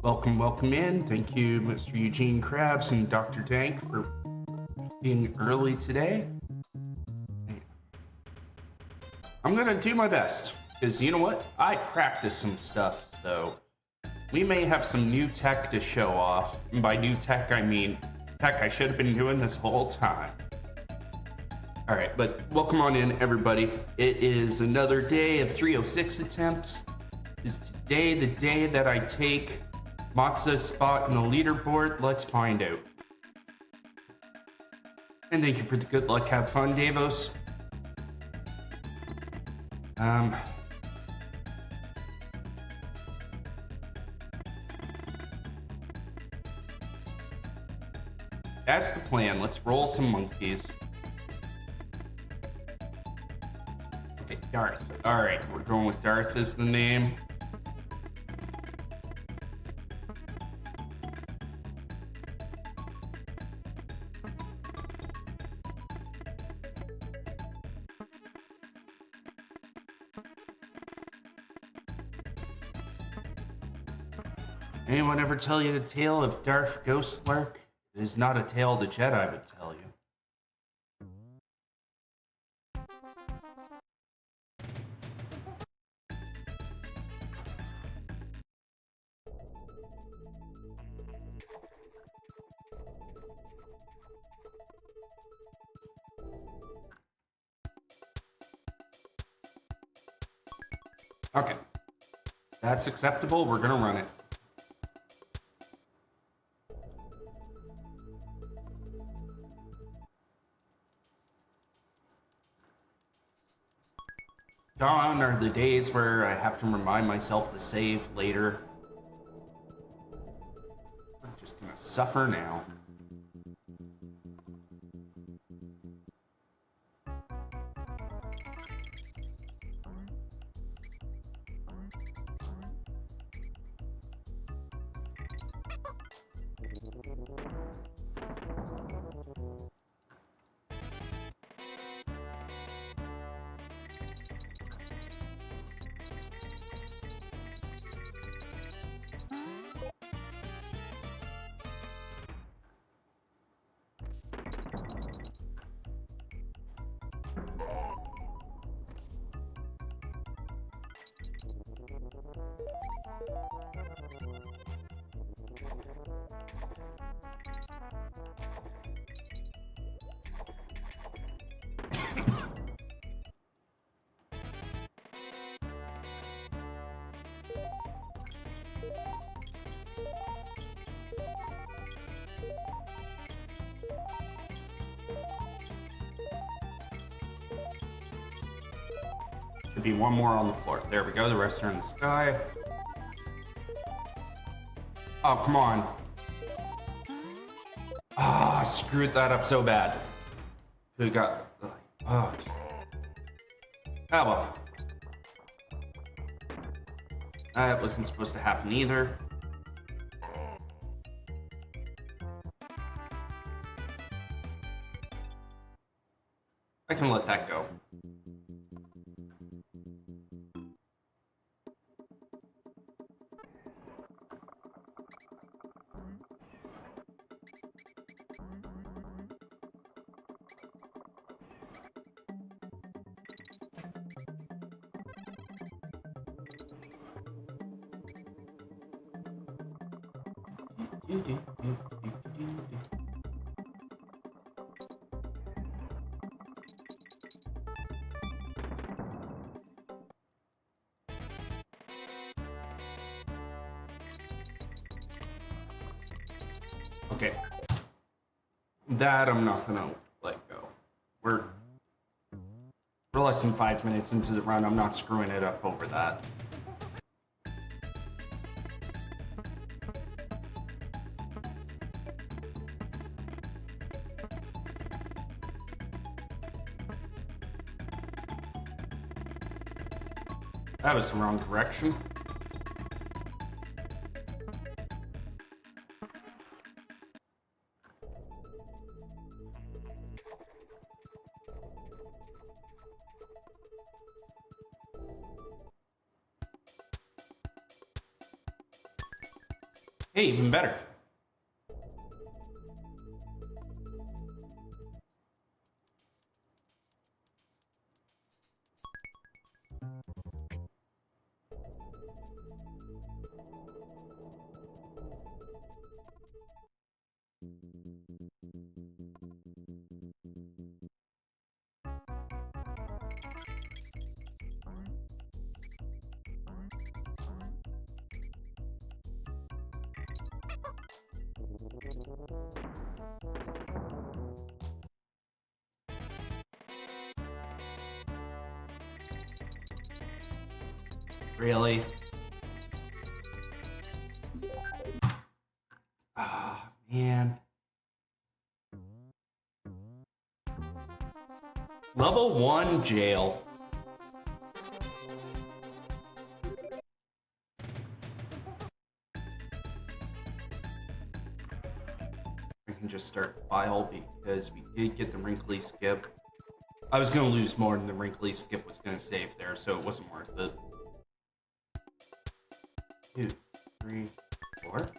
Welcome, welcome in. Thank you, Mr. Eugene Krabs and Dr. Dank, for being early today. I'm gonna do my best, because you know what? I practiced some stuff, so we may have some new tech to show off. And by new tech, I mean tech I should have been doing this whole time. All right, but welcome on in, everybody. It is another day of 306 attempts. Is today the day that I take Matza's spot in the leaderboard? Let's find out. And thank you for the good luck. Have fun, Davos. That's the plan. Let's roll some monkeys. Okay, Darth. Alright, we're going with Darth as the name. Anyone ever tell you the tale of Darth Ghostlark? It is not a tale the Jedi would tell you. Okay. That's acceptable. We're gonna run it. Gone are the days where I have to remind myself to save later. I'm just gonna suffer now. Should be one more on the floor. There we go. The rest are in the sky. Oh, come on. Ah, screwed that up so bad. We got... Oh, just... Ah, well. That wasn't supposed to happen either. I can let that go. Okay. That I'm not gonna let go. We're less than 5 minutes into the run. I'm not screwing it up over that. That was the wrong direction. Hey, even better. Really? Ah, man. Level 1 jail. We can just start file because we did get the wrinkly skip. I was going to lose more than the wrinkly skip was going to save there, so it wasn't worth it. 2, 3, 4.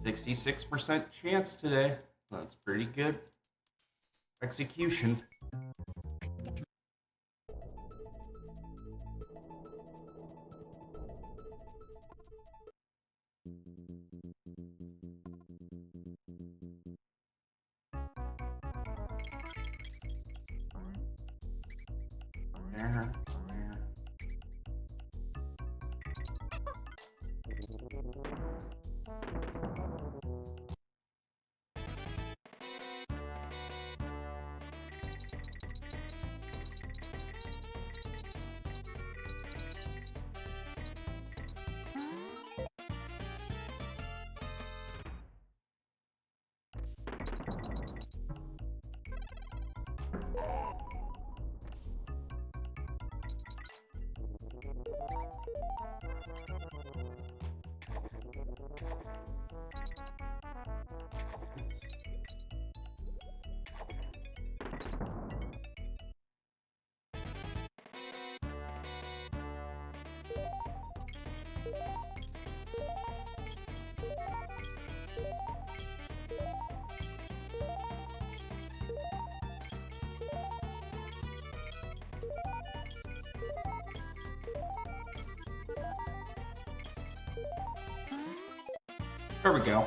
66% chance today. That's pretty good. Execution. There. There we go.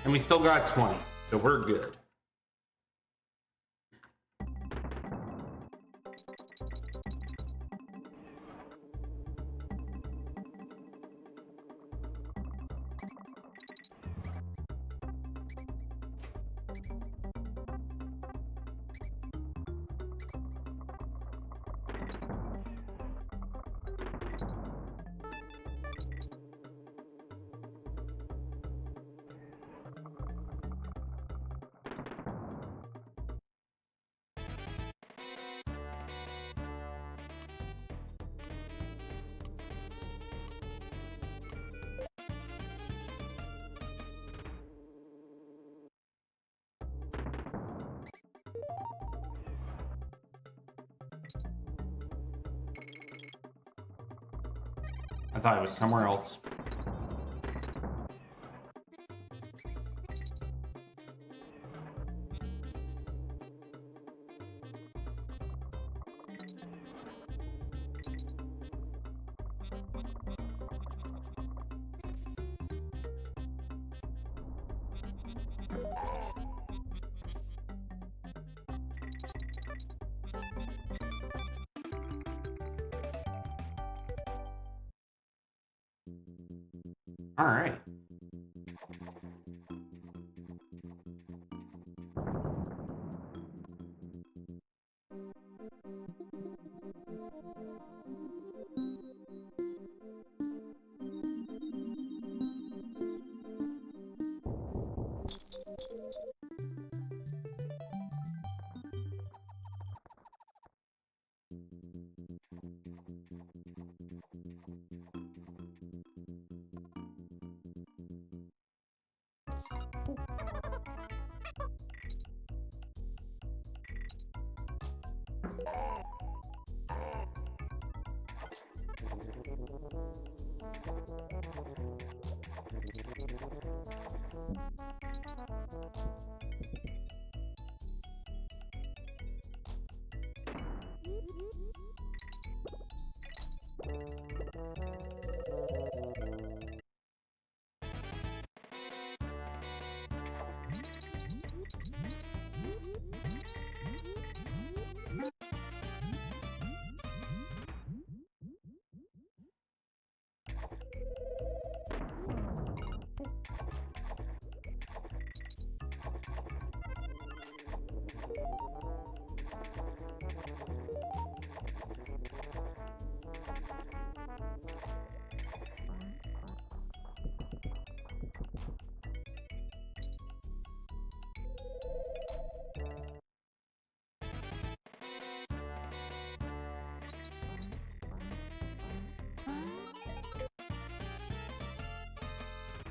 And we still got 20, so we're good. I thought it was somewhere else. All right.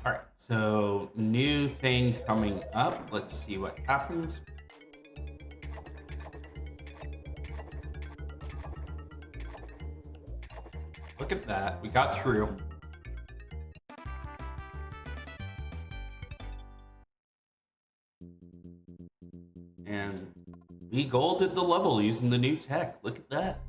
Alright, so new thing coming up. Let's see what happens. Look at that. We got through. And we golded the level using the new tech. Look at that.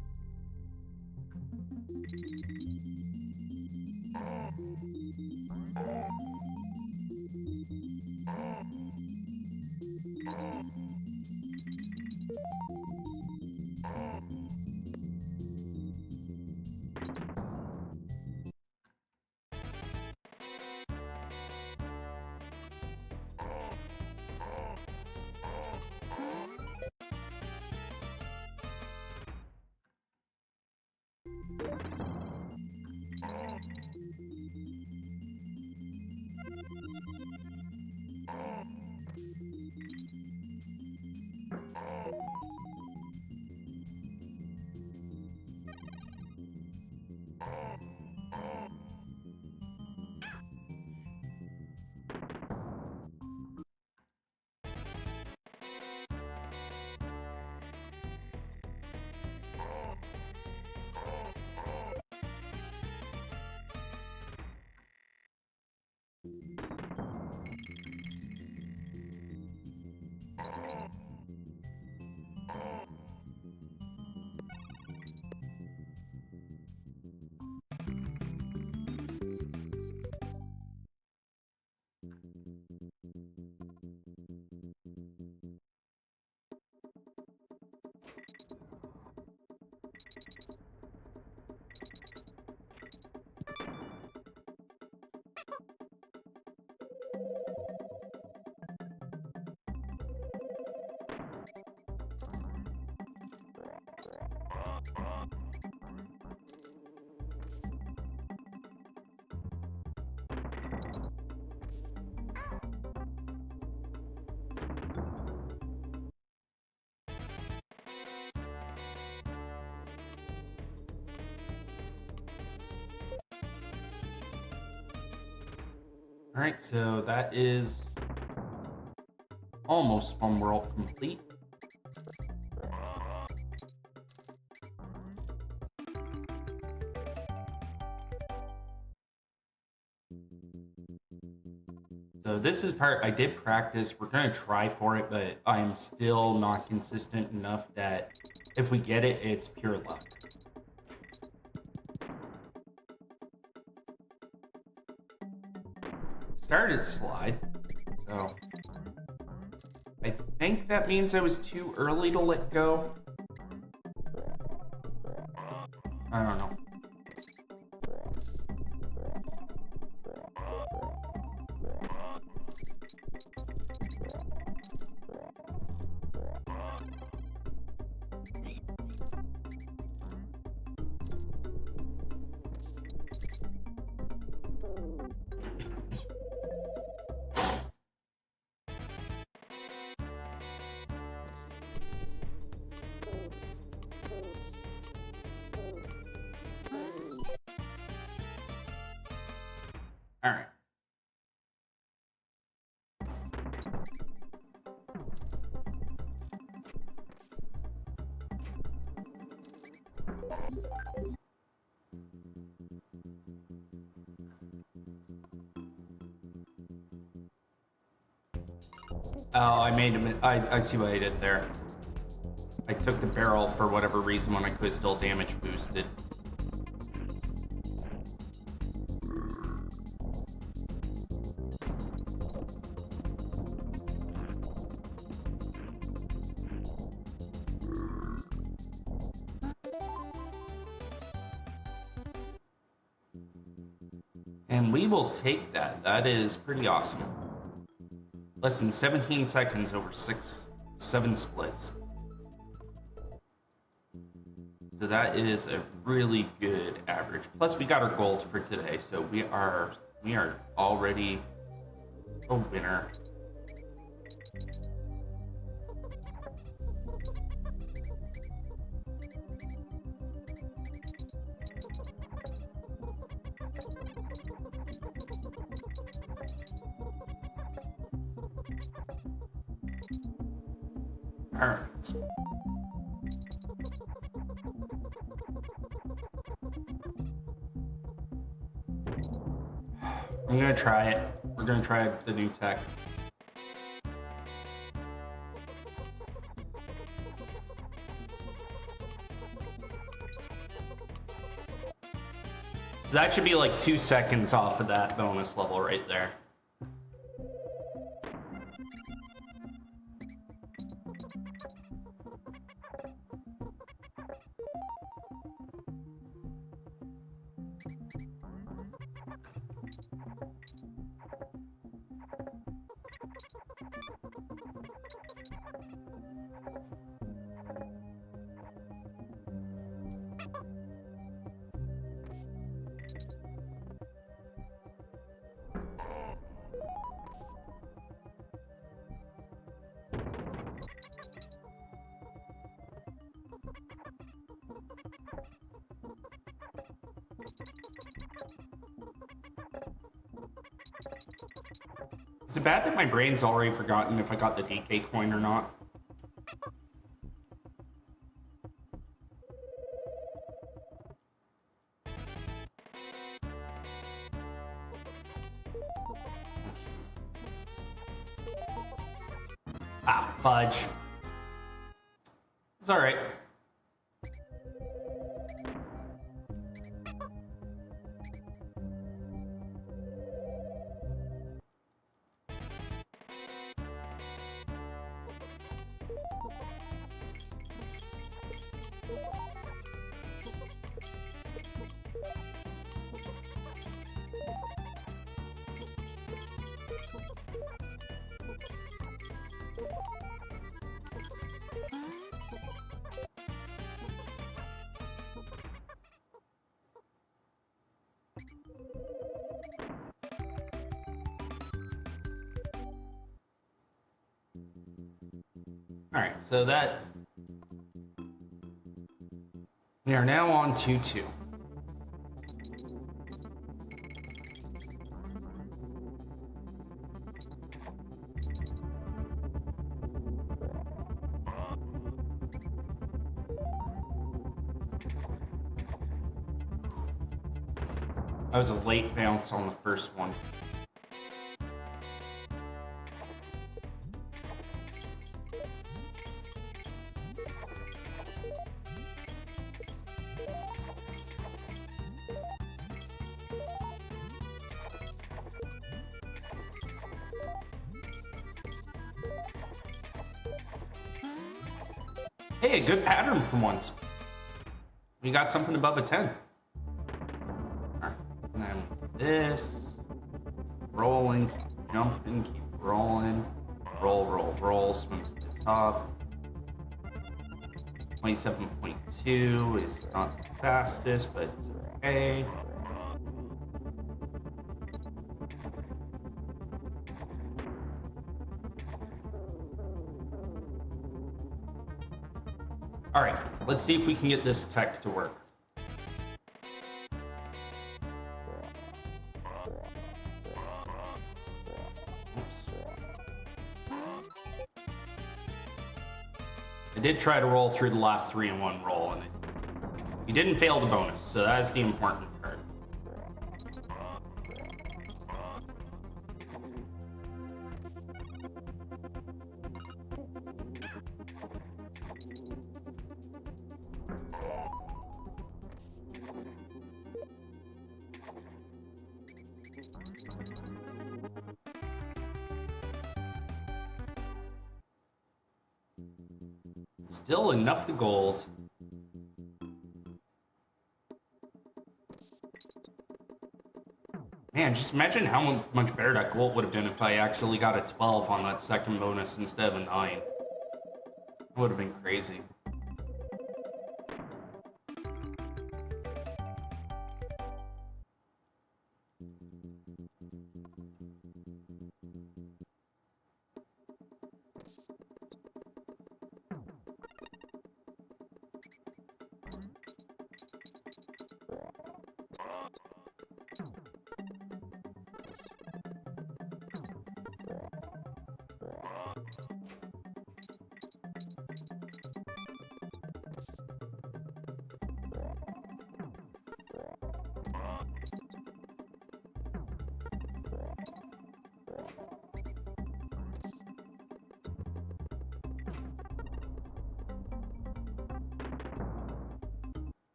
Alright, so that is almost one world complete. So this is part I did practice. We're gonna try for it, but I'm still not consistent enough that if we get it, it's pure luck. Started slide, so I think that means I was too early to let go. I don't know. Oh, I made him. I see what I did there. I took the barrel for whatever reason when I could still damage boosted. And we will take that. That is pretty awesome. Less than 17 seconds over 7 splits. So that is a really good average. Plus we got our gold for today, so we are already a winner. Perfect. I'm gonna try it. We're gonna try the new tech. So that should be like 2 seconds off of that bonus level right there. Is it bad that my brain's already forgotten if I got the DK coin or not? Ah, fudge. It's alright. Alright, so that... We are now on 2-2. That was a late bounce on the first one. Hey, a good pattern for once. We got something above a 10. Alright, and then this. Rolling, keep jumping, keep rolling. Roll, roll, roll, swim to the top. 27.2 is not the fastest, but it's okay. All right, let's see if we can get this tech to work. Oops. I did try to roll through the last 3-in-1 roll, and You didn't fail the bonus, so that is the important part. Still enough to gold. Man, just imagine how much better that gold would have been if I actually got a 12 on that second bonus instead of a 9. It would have been crazy.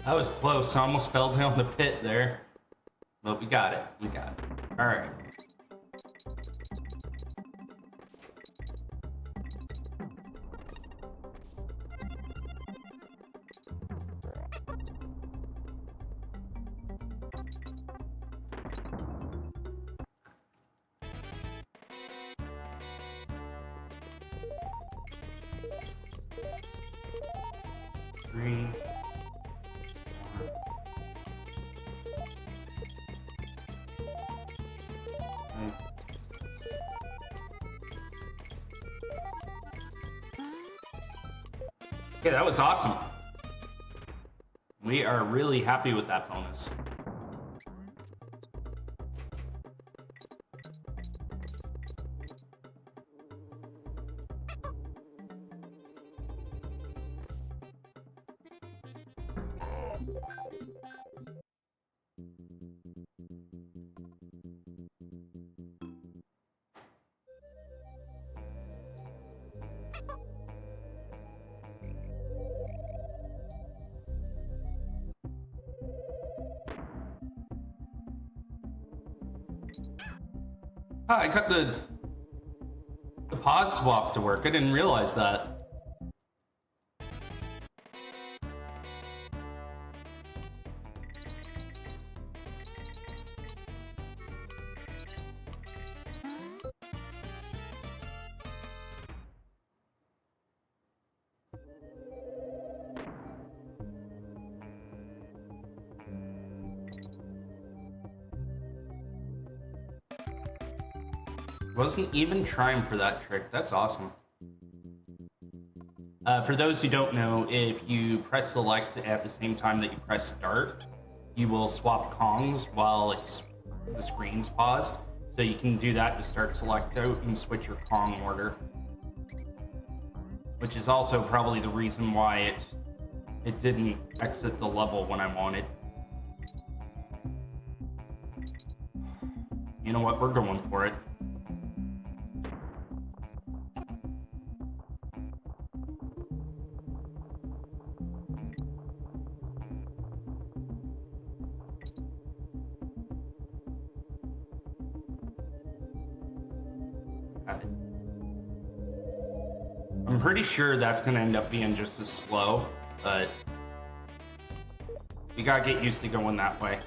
That was close. I almost fell down the pit there. But we got it. We got it. Alright. Three. Okay, that was awesome. We are really happy with that bonus. I got the pause swap to work. I didn't realize that. Wasn't even trying for that trick. That's awesome. For those who don't know, if you press select at the same time that you press start, you will swap Kongs while the screen's paused. So you can do that to start select out and switch your Kong order. Which is also probably the reason why it didn't exit the level when I wanted. You know what? We're going for it. I'm pretty sure that's going to end up being just as slow, but you gotta get used to going that way.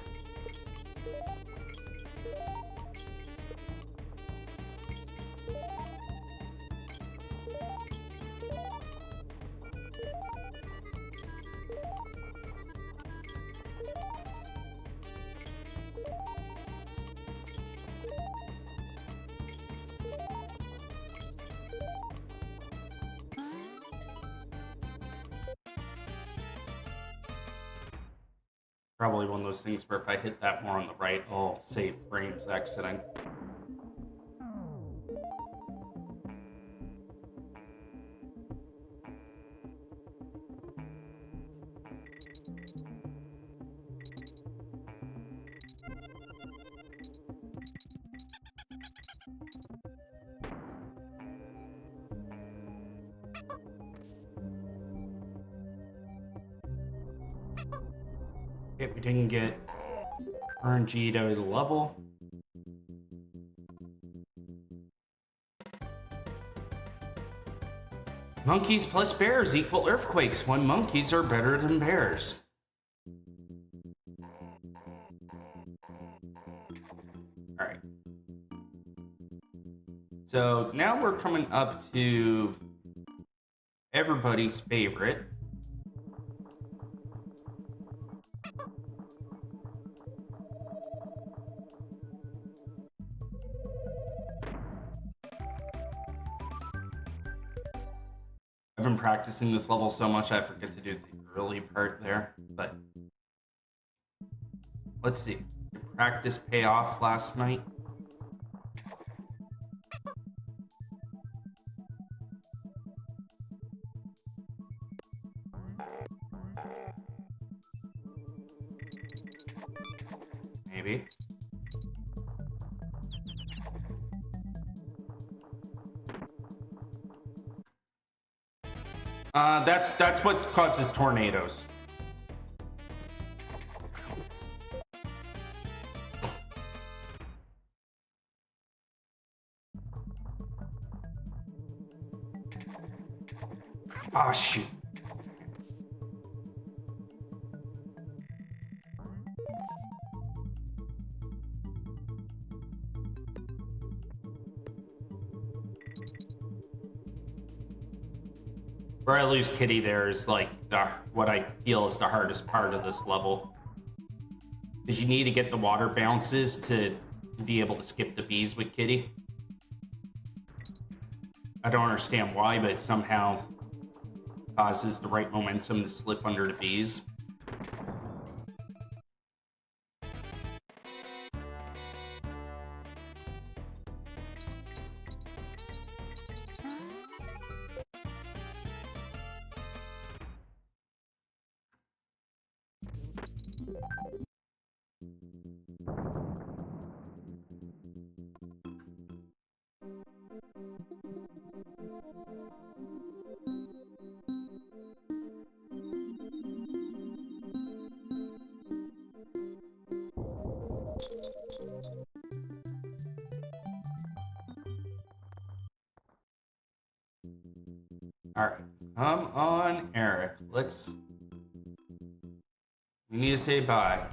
Probably one of those things where if I hit that more on the right, I'll save frames exiting. Okay, we didn't get RNG to the level. Monkeys plus bears equal earthquakes when monkeys are better than bears. Alright. So now we're coming up to everybody's favorite. I've been practicing this level so much I forget to do the early part there, but let's see. Did practice pay off last night? Maybe. That's what causes tornadoes. Ah, shoot. Where I lose Kitty there is like what I feel is the hardest part of this level. Because you need to get the water bounces to be able to skip the bees with Kitty. I don't understand why, but it somehow causes the right momentum to slip under the bees. Alright, come on, Eric. We need to say bye.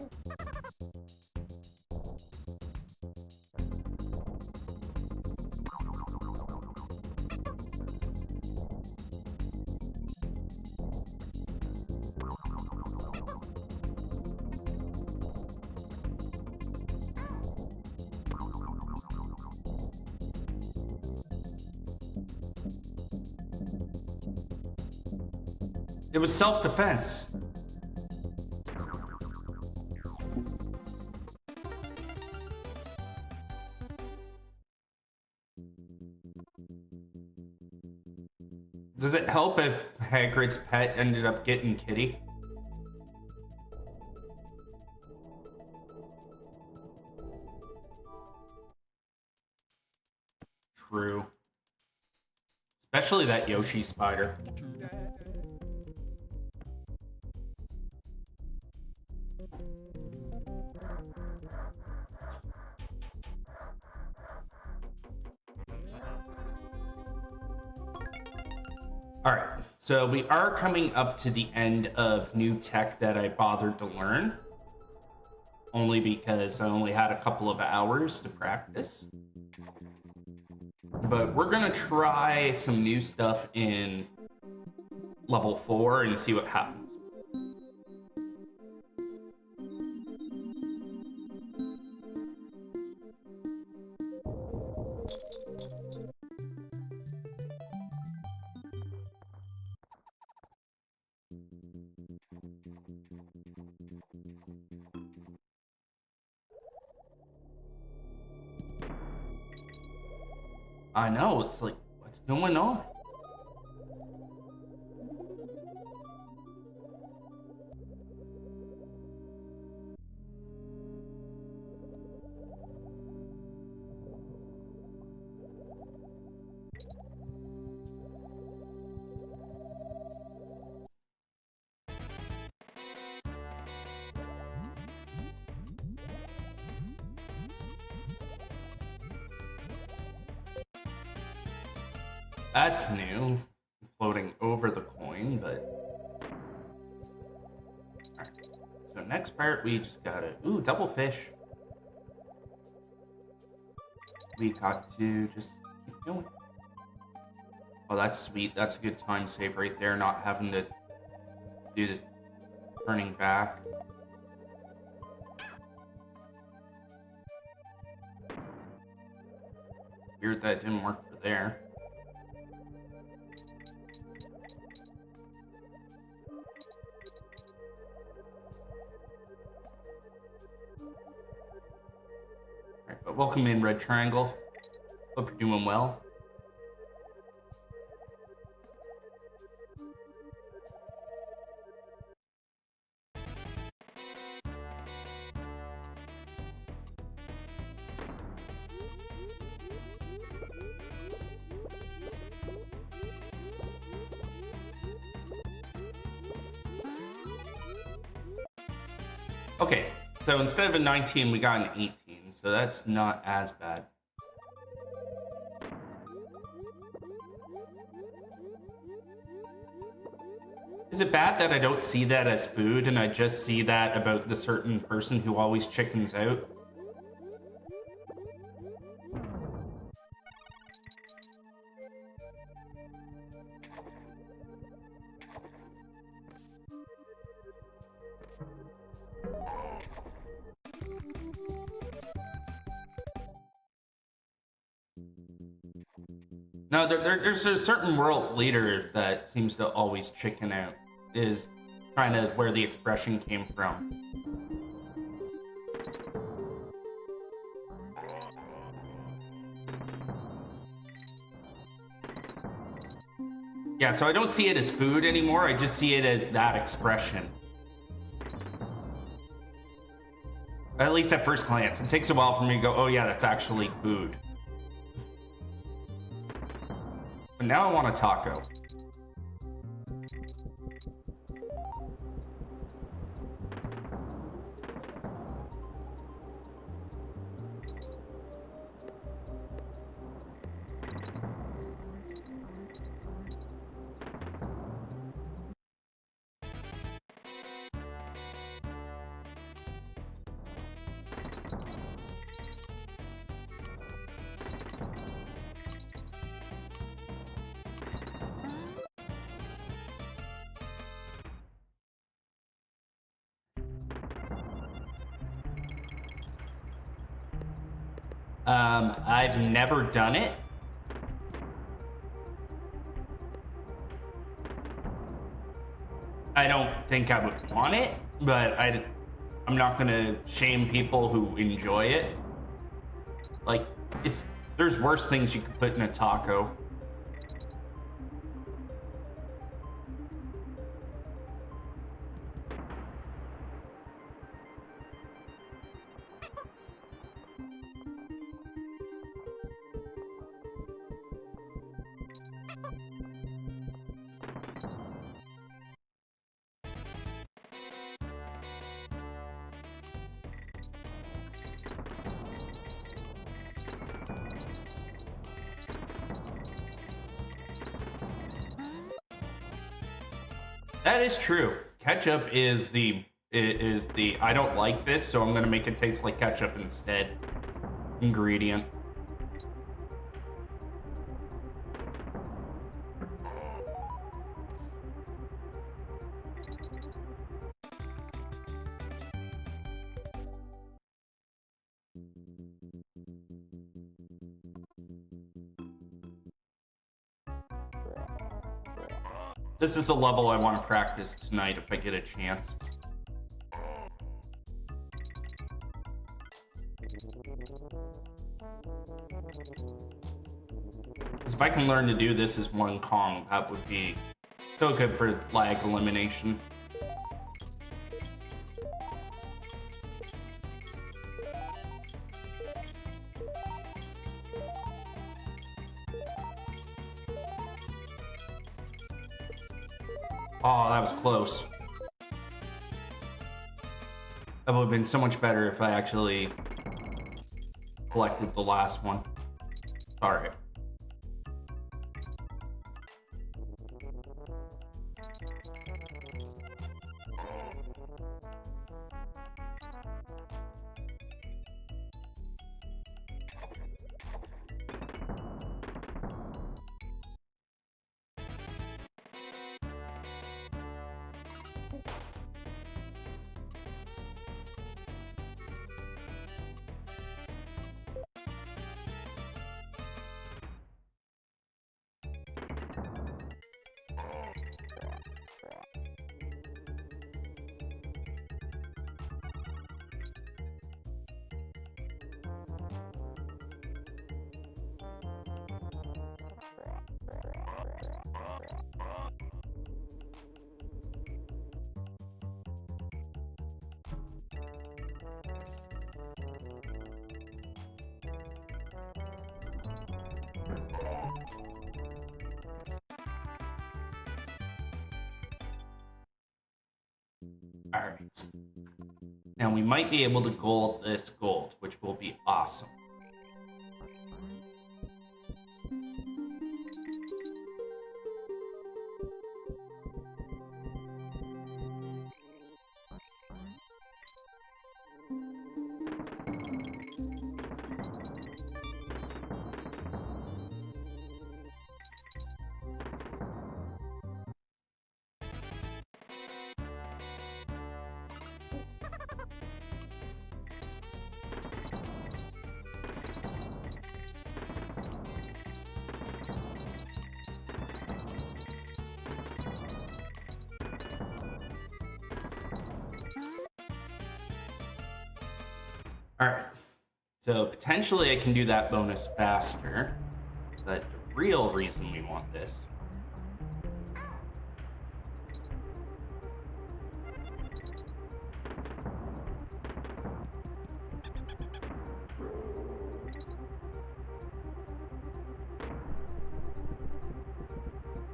It was self-defense. Does it help if Hagrid's pet ended up getting Kitty? True. Especially that Yoshi spider. All right, so we are coming up to the end of new tech that I bothered to learn, only because I only had a couple of hours to practice. But we're gonna try some new stuff in level 4 and see what happens. I know, it's like, what's going on? That's new. Floating over the coin, but... Alright. So next part, we just gotta... Ooh, double fish. We got to just keep going. Oh, that's sweet. That's a good time save right there, not having to do the turning back. Weird that didn't work for there. Alright, but welcome in, Red Triangle. Hope you're doing well. Okay, so instead of a 19, we got an 18, so that's not as bad. Is it bad that I don't see that as food and I just see that about the certain person who always chickens out? No, there's a certain world leader that seems to always chicken out, is kind of where the expression came from. Yeah, so I don't see it as food anymore, I just see it as that expression. At least at first glance. It takes a while for me to go, oh yeah, that's actually food. But now I want a taco. I've never done it. I don't think I would want it, but I'm not gonna shame people who enjoy it. Like, there's worse things you could put in a taco. That is true. Ketchup is the I don't like this, so I'm gonna make it taste like ketchup instead. Ingredient. This is a level I want to practice tonight if I get a chance. Because if I can learn to do this as one Kong, that would be so good for lag elimination. Oh, that was close. That would have been so much better if I actually collected the last one. Sorry. Alright. Now we might be able to gold this gold, which will be awesome. Alright, so potentially I can do that bonus faster, but the real reason we want this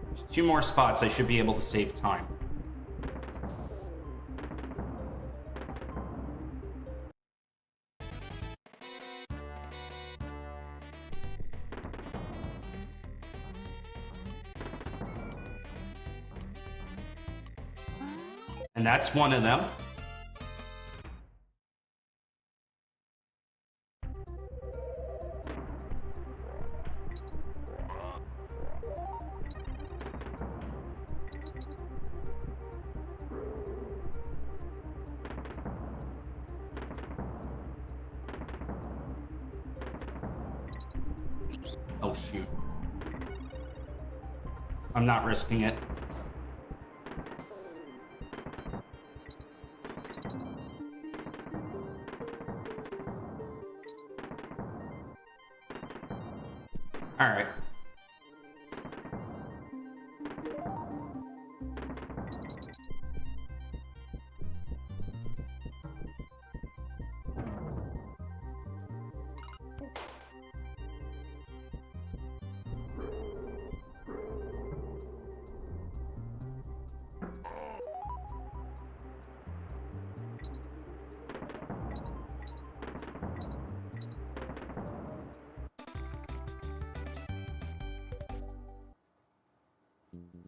there's 2 more spots. I should be able to save time. And that's one of them. Oh, shoot. I'm not risking it. All right.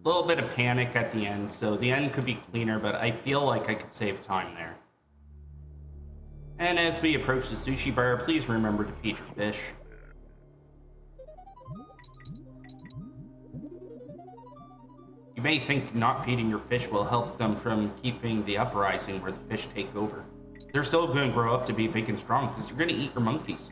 A little bit of panic at the end, so the end could be cleaner, but I feel like I could save time there. And as we approach the sushi bar, please remember to feed your fish. You may think not feeding your fish will help them from keeping the uprising where the fish take over. They're still going to grow up to be big and strong because you're going to eat your monkeys.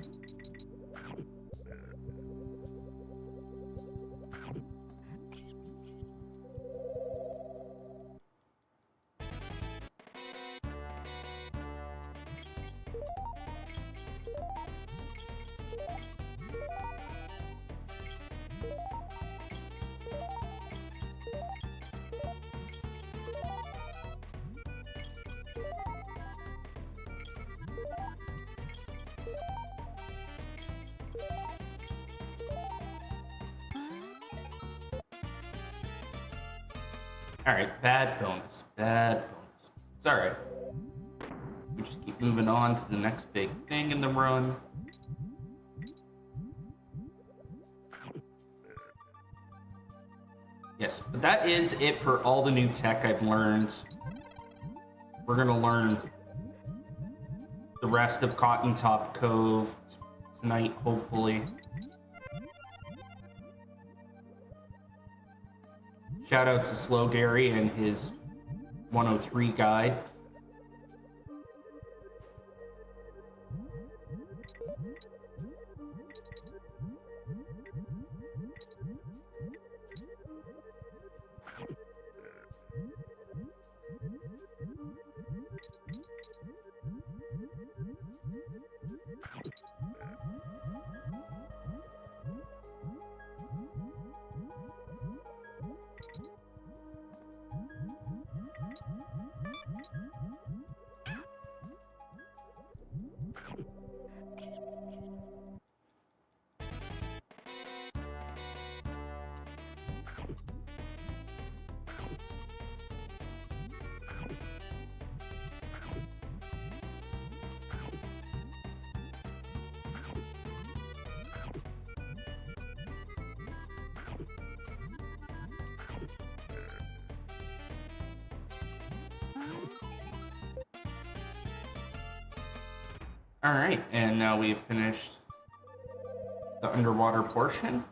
Alright, bad bonus. Bad bonus. It's alright. We just keep moving on to the next big thing in the run. Yes, but that is it for all the new tech I've learned. We're gonna learn the rest of Cotton Top Cove tonight, hopefully. Shoutouts to Slow Gary and his 103 guide. Alright, and now we've finished the underwater portion.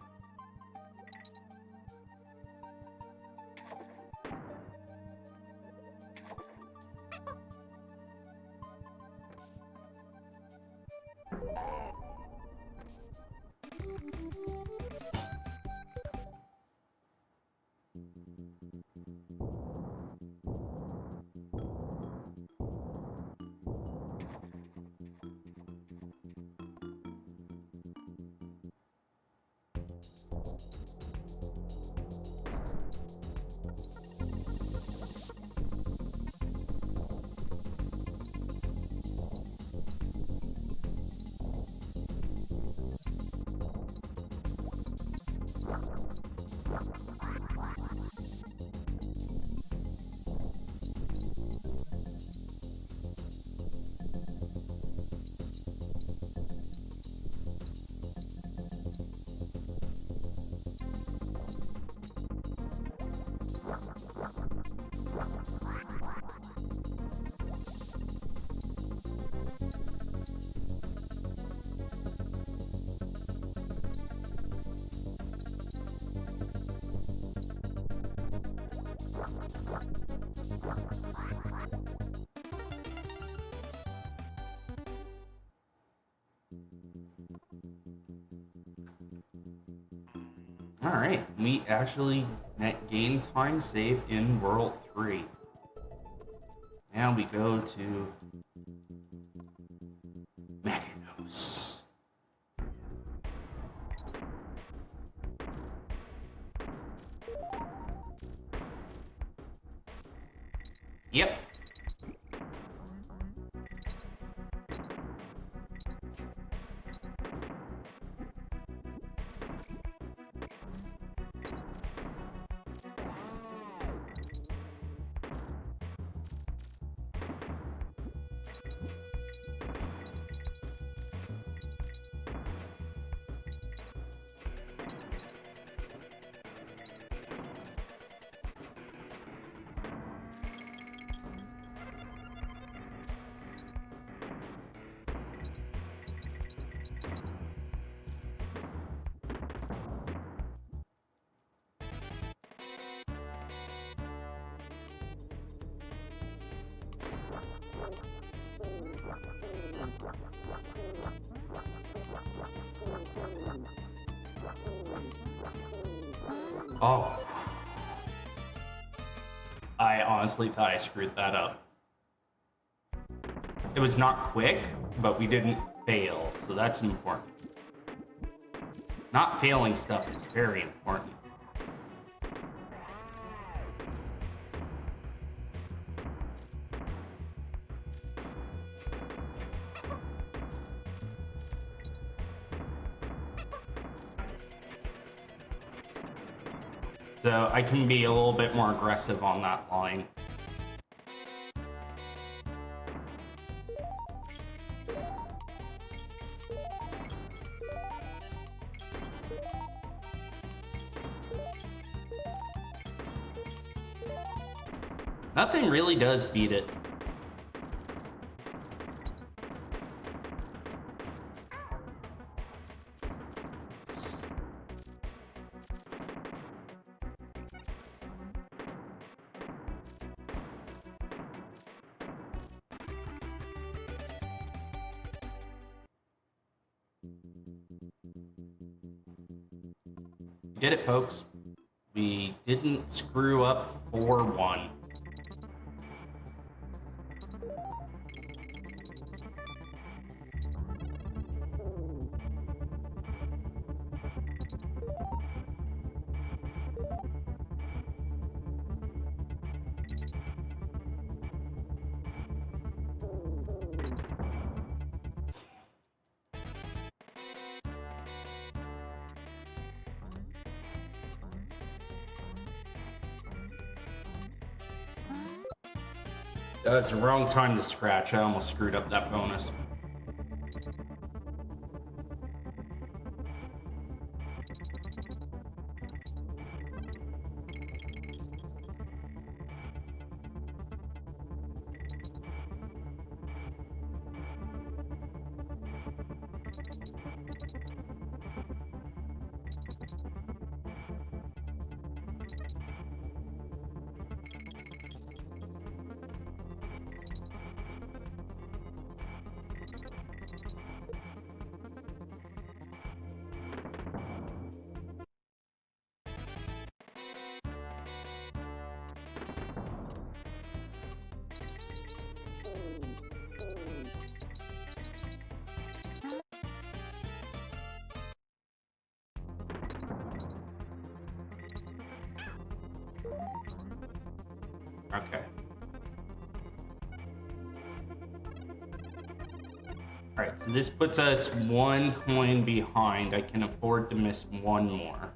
Alright, we actually gain time save in World 3. Now we go to Mechanos. Yep. Oh. I honestly thought I screwed that up. It was not quick, but we didn't fail, so that's important. Not failing stuff is very important. So I can be a little bit more aggressive on that line. Nothing really does beat it. We did it, folks. We didn't screw up 4-1. That's the wrong time to scratch. I almost screwed up that bonus. Okay. Alright, so this puts us 1 coin behind. I can afford to miss 1 more.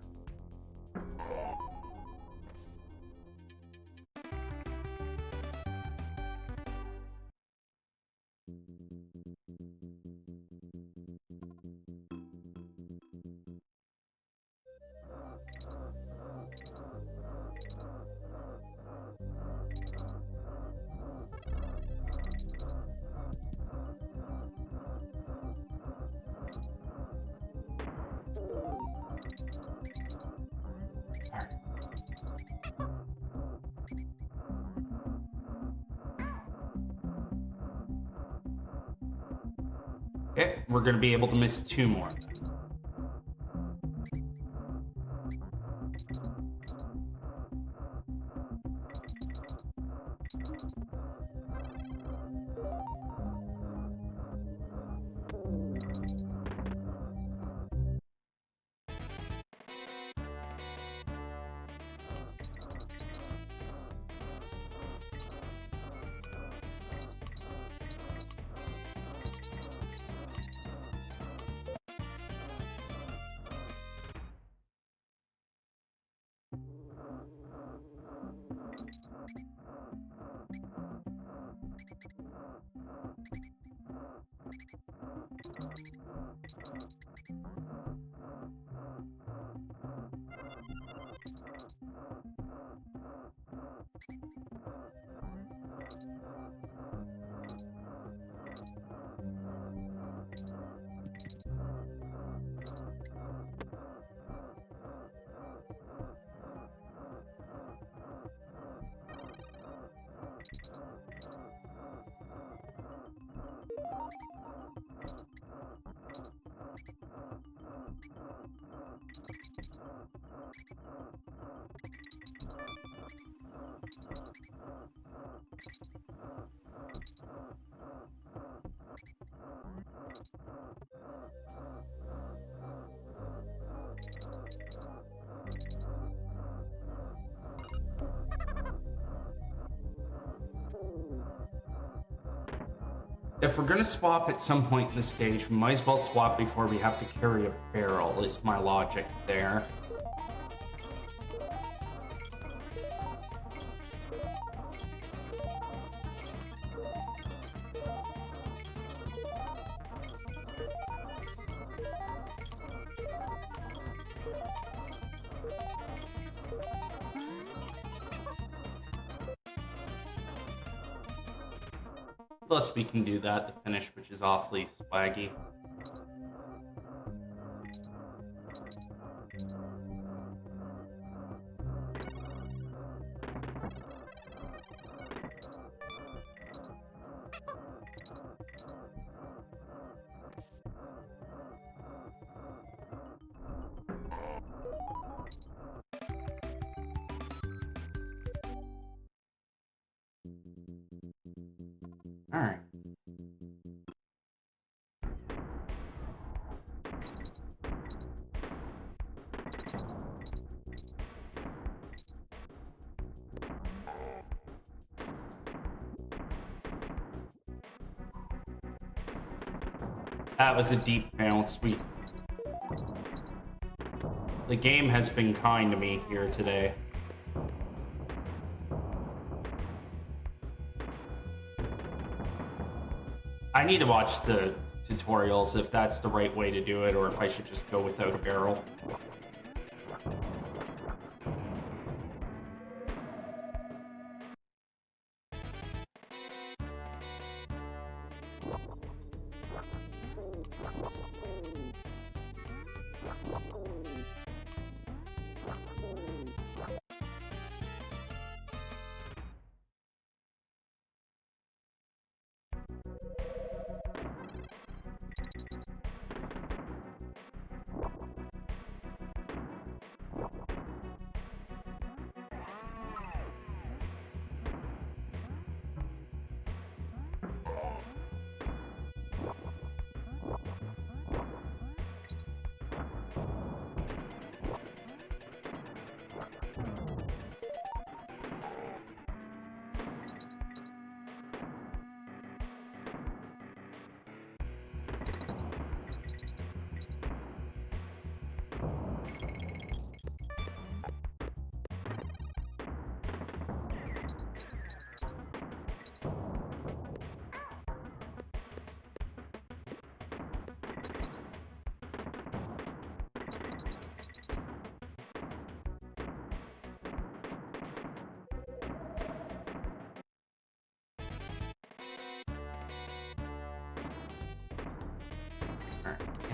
Okay, we're going to be able to miss 2 more. If we're going to swap at some point in the stage, we might as well swap before we have to carry a barrel, is my logic there. Plus, we can do that to finish, which is awfully swaggy. All right. That was a deep bounce. The game has been kind to me here today. I need to watch the tutorials if that's the right way to do it, or if I should just go without a barrel.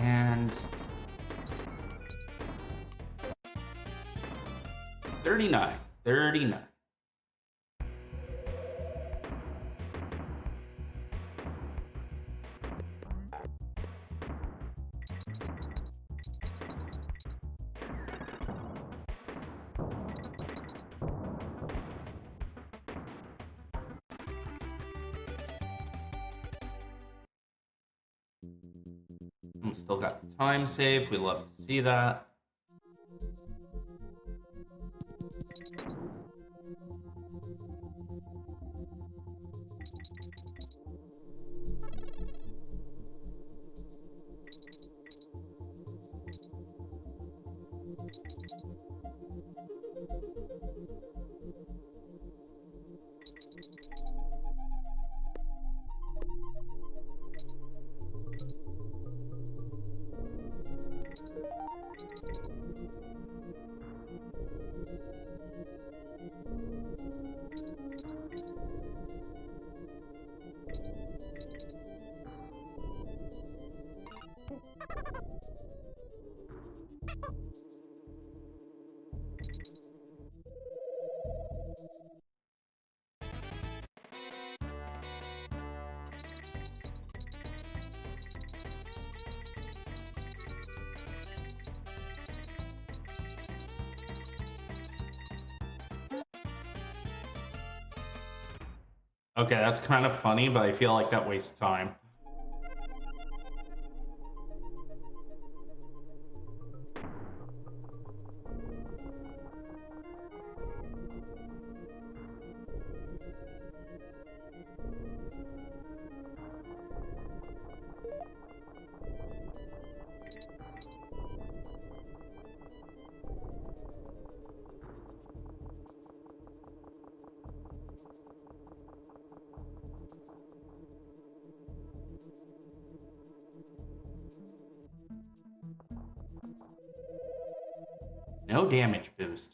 And 39. 39. Still got the time save. We love to see that. Okay, that's kind of funny, but I feel like that wastes time. No damage boost.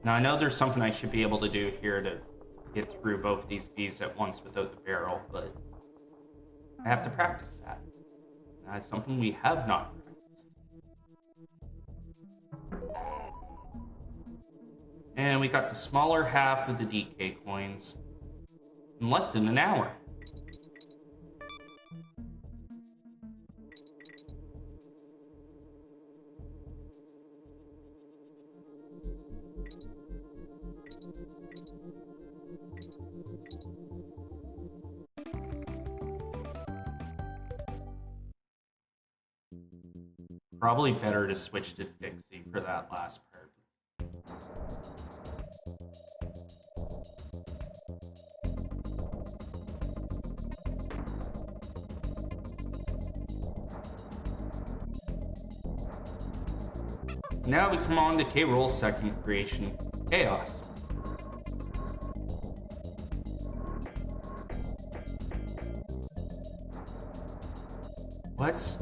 Now, I know there's something I should be able to do here to get through both these bees at once without the barrel, but I have to practice that. That's something we have not practiced. And we got the smaller half of the DK coins in less than an hour. Probably better to switch to DKC for that last part. Now we come on to K-Roll's second creation, Chaos. What?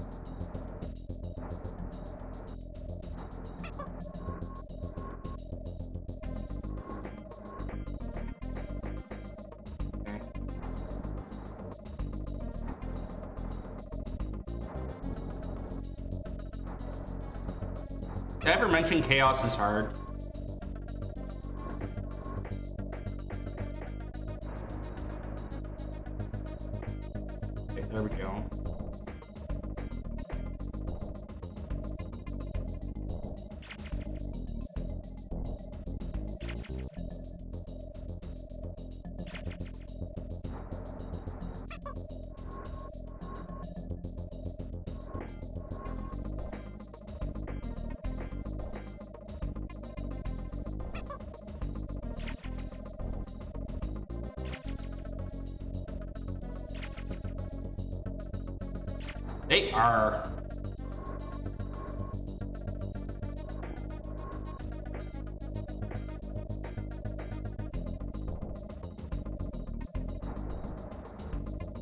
Did I ever mention Chaos is hard? Okay, there we go. They are.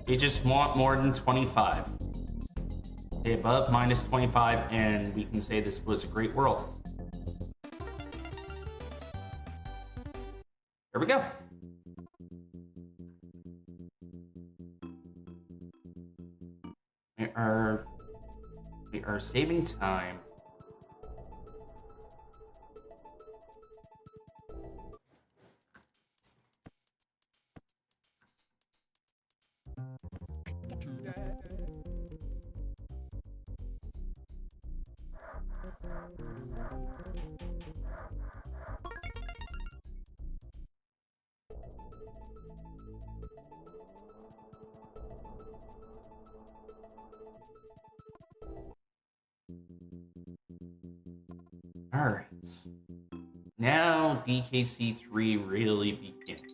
They just want more than 25. Stay above minus 25, and we can say this was a great world. There we go. We are saving time. All right. Now DKC 3 really begins.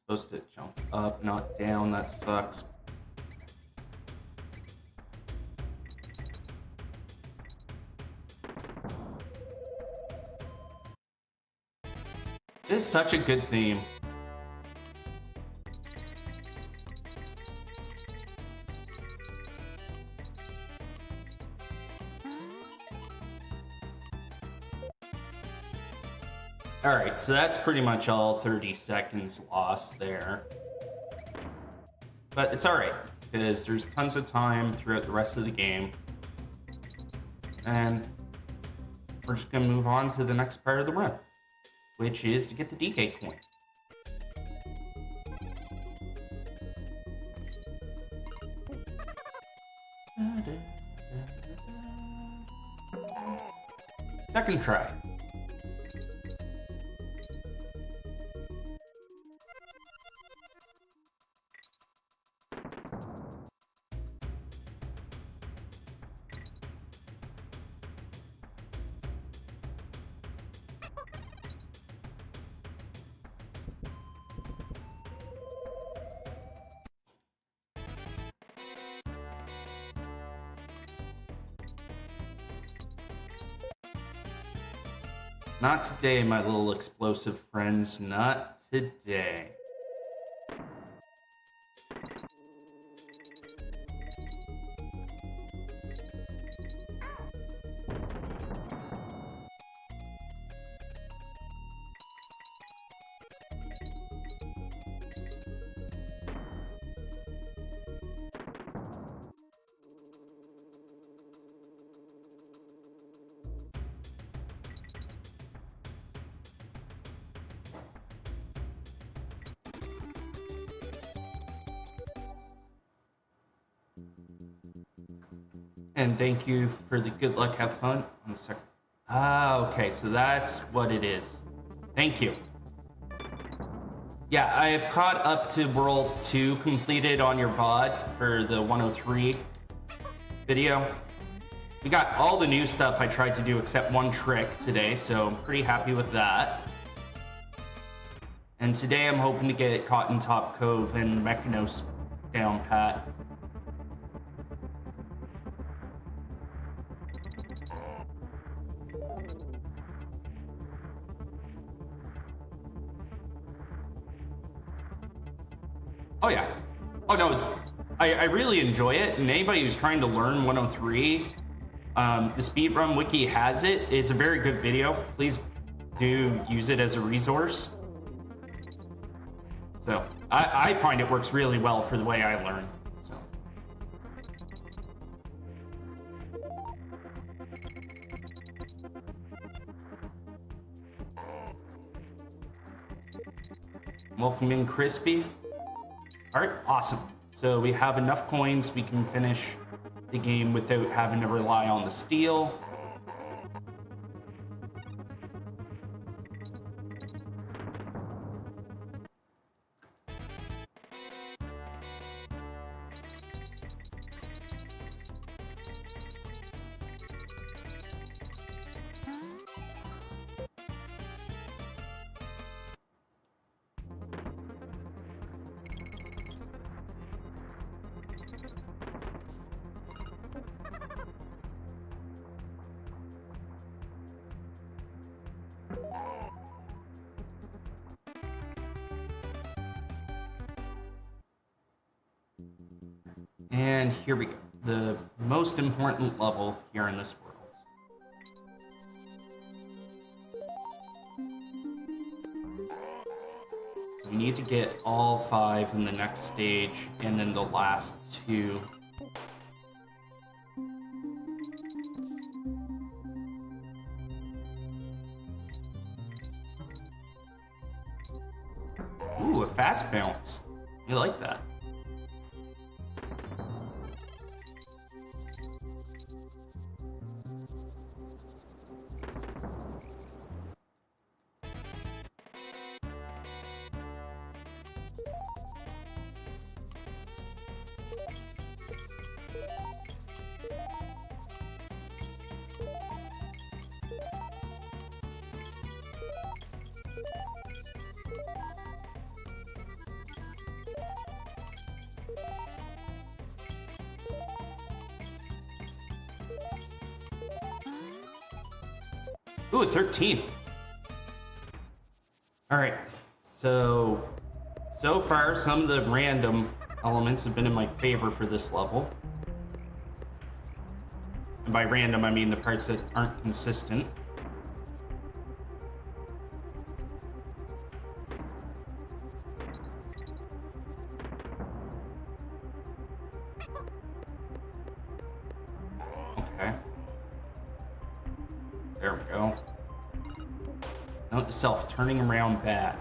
Supposed to jump up, not down. That sucks. This is such a good theme. All right, so that's pretty much all 30 seconds lost there. But it's all right, because there's tons of time throughout the rest of the game. And we're just going to move on to the next part of the run, which is to get the DK coin. Second try. Not today, my little explosive friends. Not today. And thank you for the good luck, have fun. 1 second. Ah, okay, so that's what it is. Thank you. Yeah, I have caught up to World 2 completed on your VOD for the 103 video. We got all the new stuff I tried to do except one trick today, so I'm pretty happy with that. And today I'm hoping to get Cotton Top Cove and Mechanos down pat. Oh yeah. Oh no, I really enjoy it, and anybody who's trying to learn 103, the speedrun wiki has it. It's a very good video. Please do use it as a resource. So I find it works really well for the way I learn. So. Welcome in, Crispy. All right, awesome. So we have enough coins, we can finish the game without having to rely on the steel. And here we go. The most important level here in this world. We need to get all 5 in the next stage, and then the last 2. Ooh, a fast bounce. You like that. Ooh, 13. Alright, so far some of the random elements have been in my favor for this level. And by random, I mean the parts that aren't consistent. Okay. There we go. Note to self, turning around bad.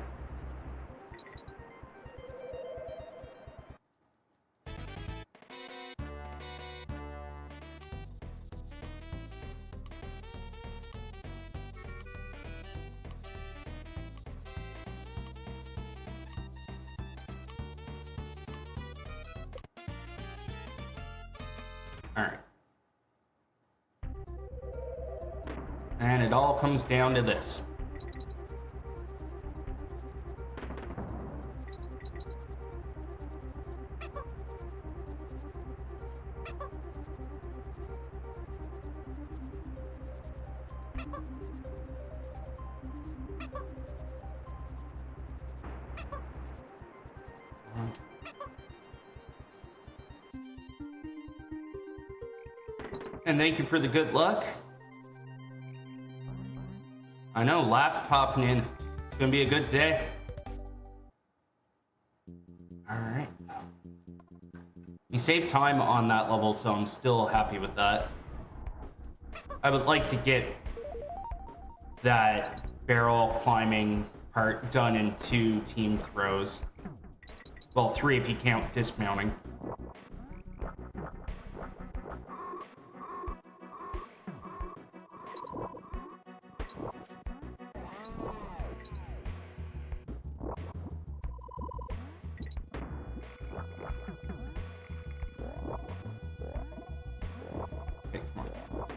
Alright. And it all comes down to this. And thank you for the good luck. I know, laugh popping in. It's gonna be a good day. Alright. We saved time on that level, so I'm still happy with that. I would like to get that barrel climbing part done in 2 team throws. Well, 3 if you count dismounting. Okay, come on.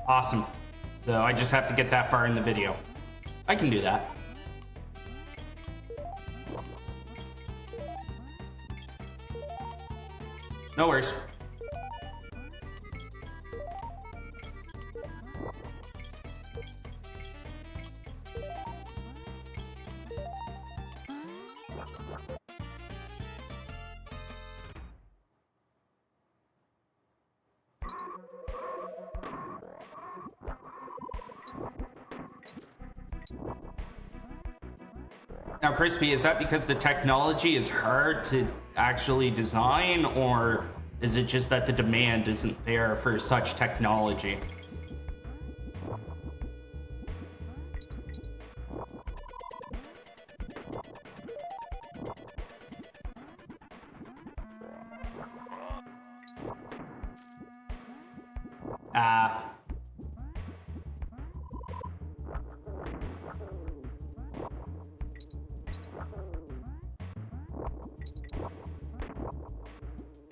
Awesome. So I just have to get that far in the video. I can do that. No worries. Now, Crispy, is that because the technology is hard to actually design, or is it just that the demand isn't there for such technology?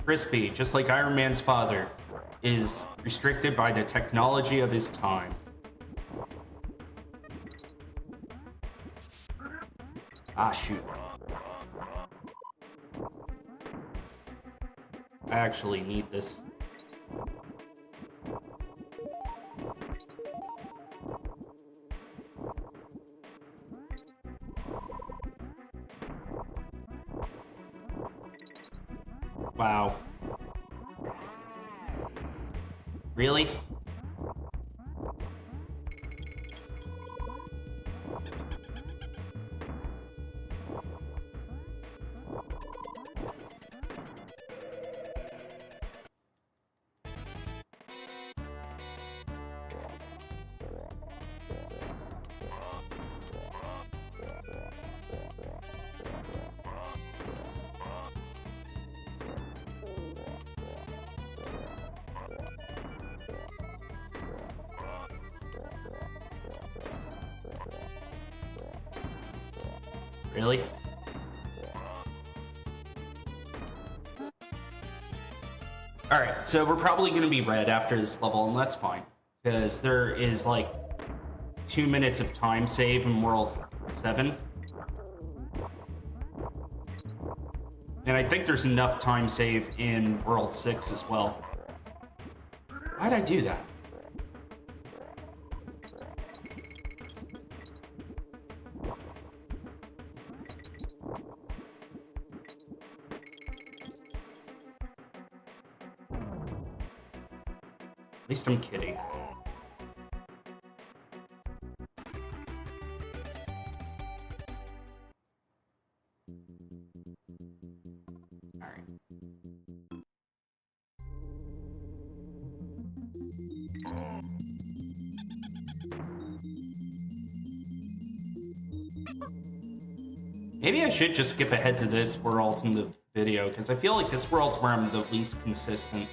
Crispy, just like Iron Man's father, is restricted by the technology of his time. Ah, shoot. I actually need this. Really? Really? Alright, so we're probably going to be red after this level, and that's fine. Because there is, like, 2 minutes of time save in World 7. And I think there's enough time save in World 6 as well. Why'd I do that? At least I'm kidding. Alright. Maybe I should just skip ahead to this world in the video, because I feel like this world's where I'm the least consistent.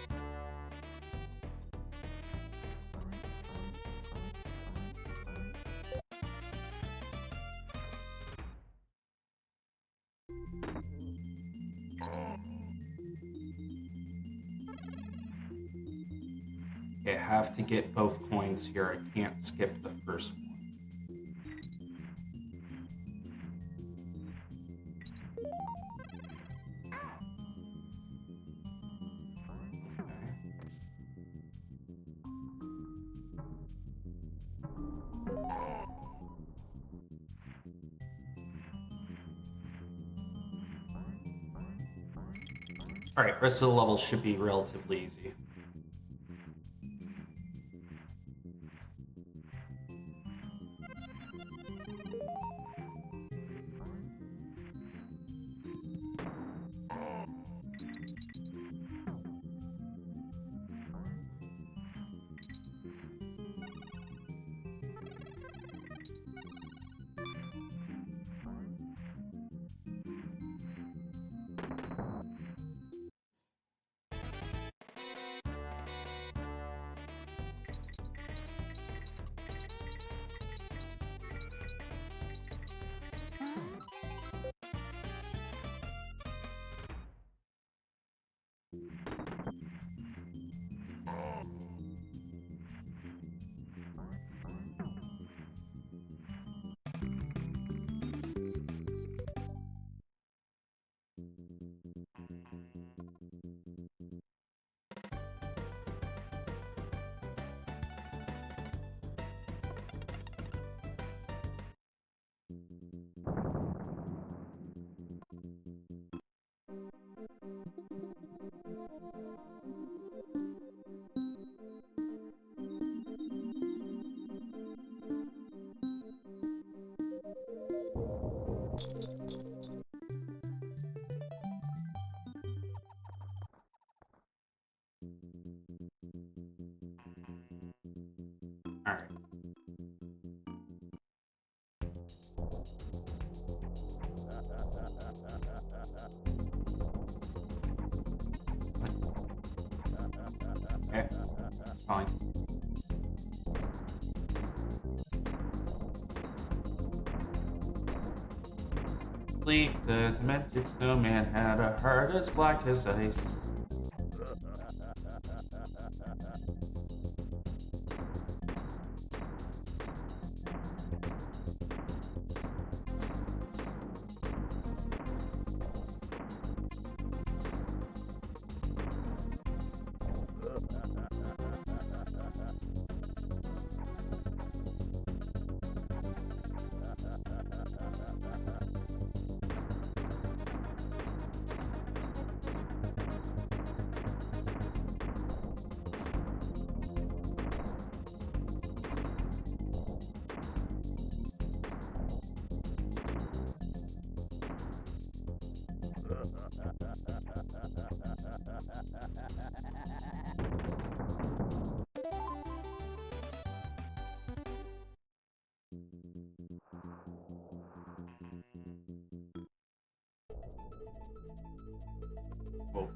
Okay, I have to get both coins here. I can't skip the first one. Alright, rest of the levels should be relatively easy. Alright. Okay, that's fine. Bleak, the demented snowman had a heart as black as ice. Whoa,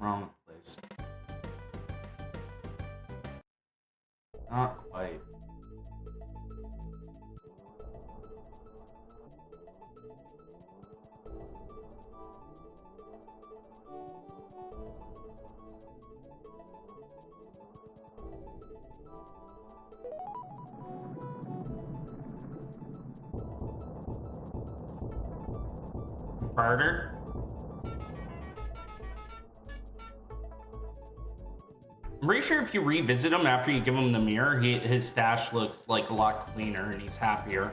wrong place. Not quite. Barter? I'm pretty sure if you revisit him after you give him the mirror, his stash looks like a lot cleaner and he's happier.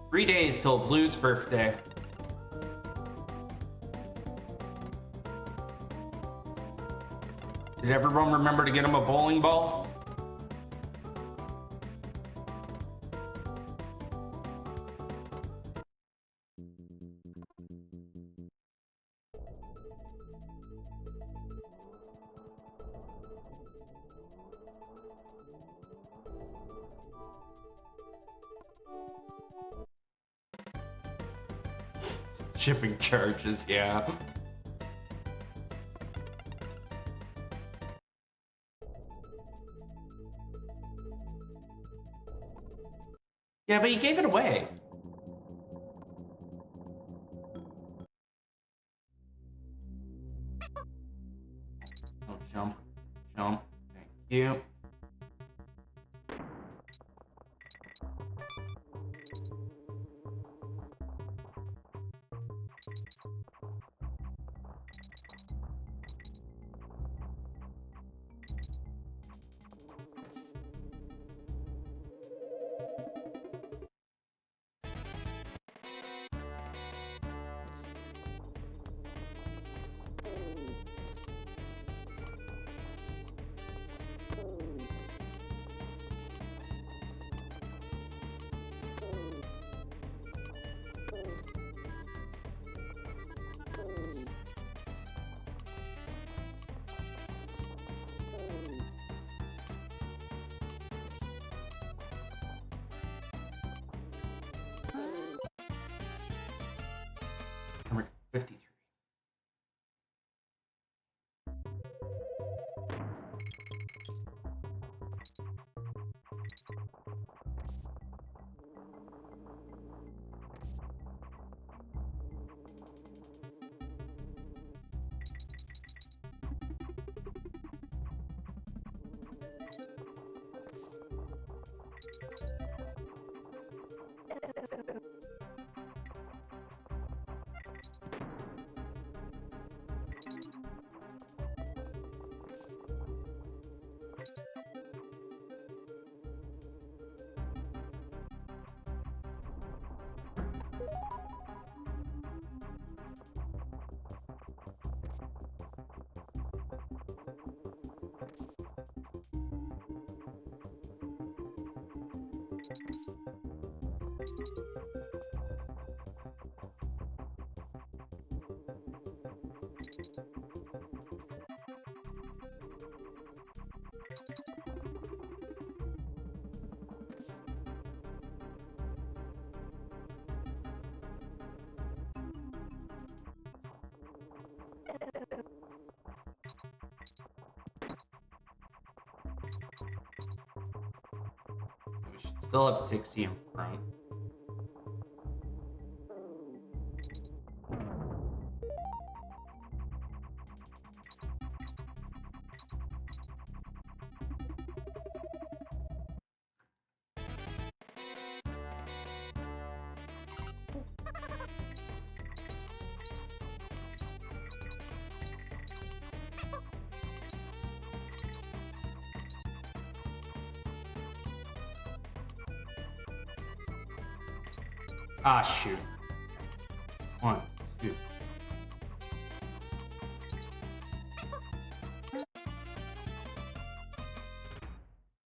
Three days till Blue's birthday. Did everyone remember to get him a bowling ball? Shipping charges, yeah. Yeah, but you gave it away. Oh, jump. Jump. Thank you. Number 53. We should still have Dixie in front. Ah, shoot. 1, 2.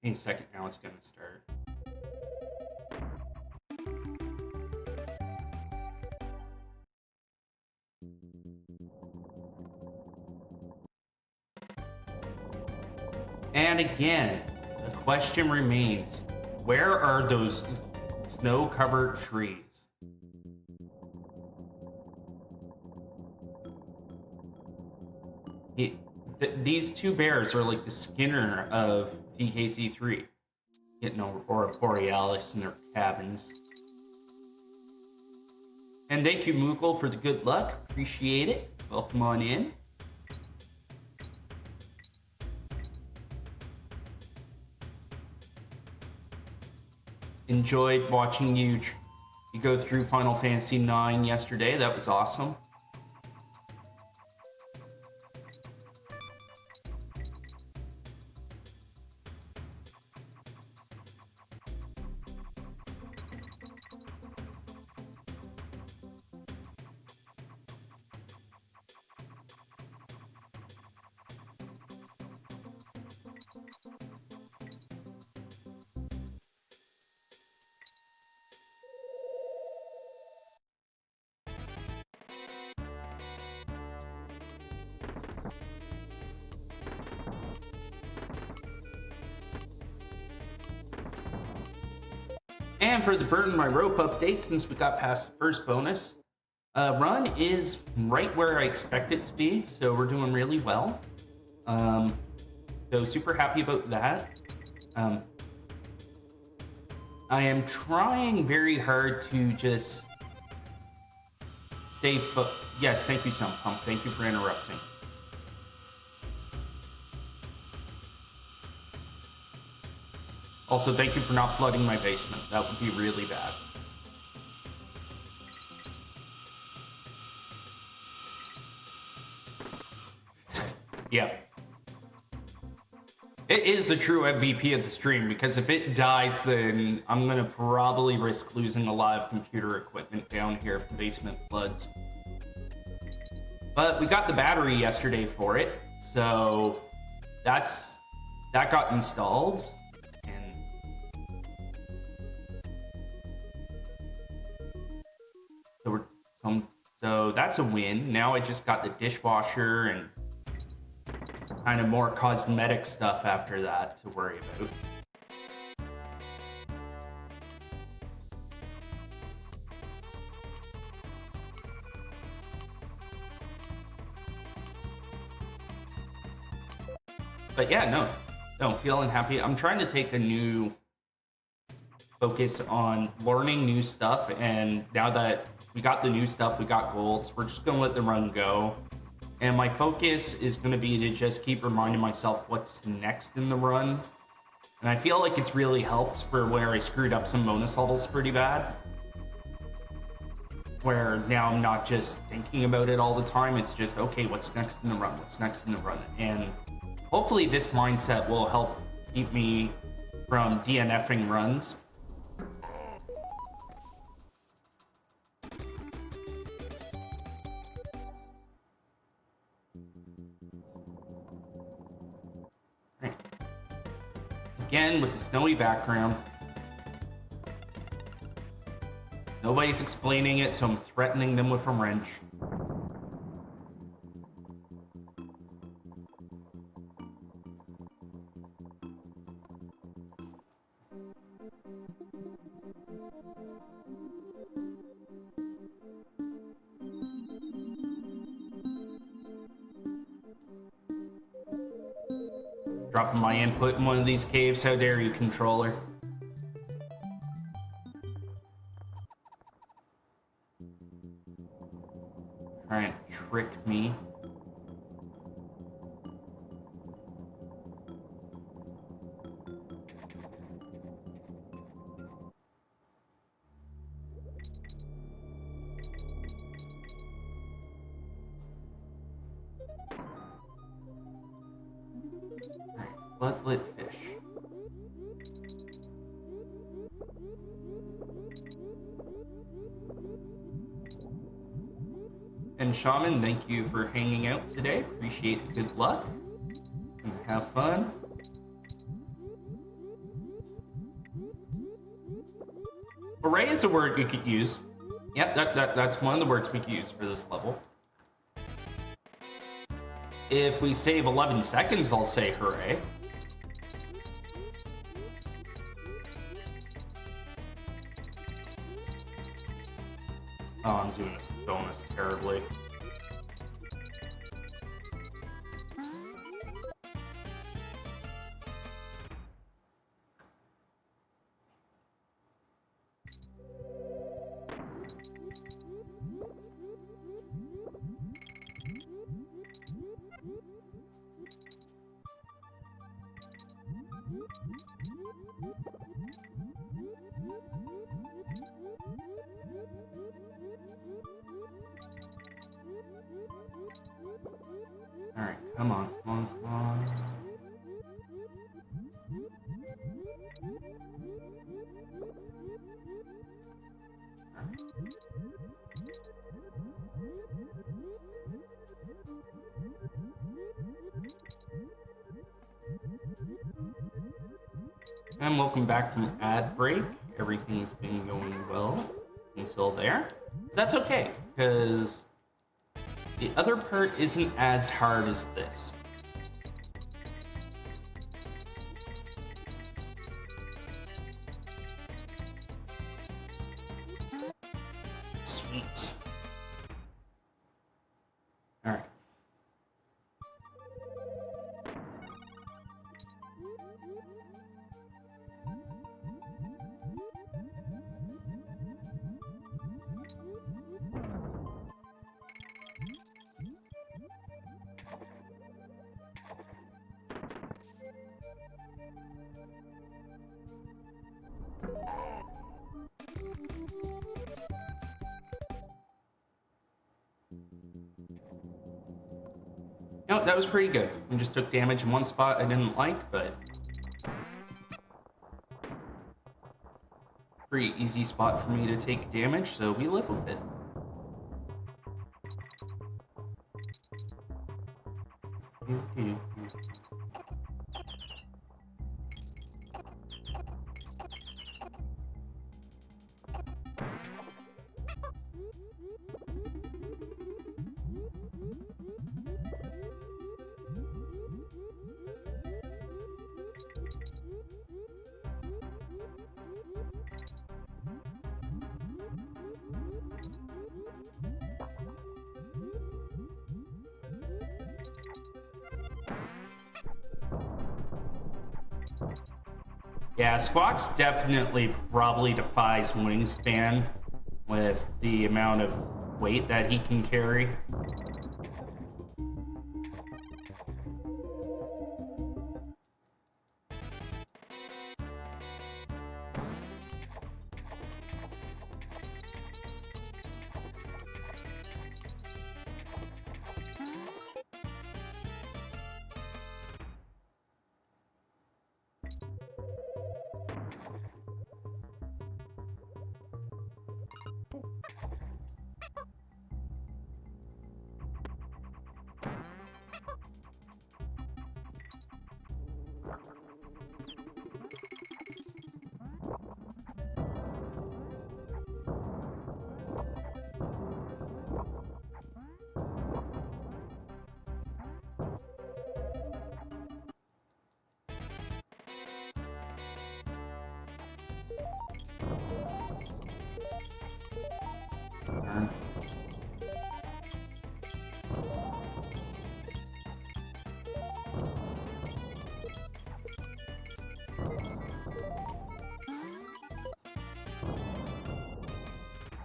Any second now it's gonna start. And again, the question remains, where are those snow-covered trees? These two bears are like the Skinner of DKC 3, getting Aurora Borealis in their cabins. And thank you, Moogle, for the good luck. Appreciate it. Welcome on in. Enjoyed watching you go through Final Fantasy IX yesterday. That was awesome. And for the burn my rope update, since we got past the first bonus, run is right where I expect it to be, so we're doing really well. So super happy about that. I am trying very hard to just stay Yes, thank you, Sun Pump. Thank you for interrupting. Also, thank you for not flooding my basement. That would be really bad. Yeah. It is the true MVP of the stream, because if it dies, then I'm gonna probably risk losing a lot of computer equipment down here if the basement floods. But we got the battery yesterday for it, so that got installed. So that's a win. Now I just got the dishwasher and kind of more cosmetic stuff after that to worry about. But yeah, no, feeling happy. I'm trying to take a new focus on learning new stuff, and now that we got the new stuff, we got golds, we're just gonna let the run go. And my focus is gonna be to just keep reminding myself what's next in the run. And I feel like it's really helped for where I screwed up some bonus levels pretty bad. Where now I'm not just thinking about it all the time, it's just, okay, what's next in the run, what's next in the run? And hopefully this mindset will help keep me from DNFing runs. Again, with the snowy background. Nobody's explaining it, so I'm threatening them with a wrench. Dropping my input in one of these caves. How dare you, controller? Trying to trick me. Bloodlit fish. And Shaman, thank you for hanging out today. Appreciate the good luck. And have fun. Hooray is a word you could use. Yep, that's one of the words we could use for this level. If we save 11 seconds, I'll say hooray. Oh, I'm doing this bonus terribly. Alright, come on, come on, come on. And welcome back from ad break. Everything's been going well until there. That's okay, because the other part isn't as hard as this. Sweet. All right. No, that was pretty good. I just took damage in one spot I didn't like, but pretty easy spot for me to take damage, so we live with it. Yeah, Squawks definitely probably defies Wingspan with the amount of weight that he can carry.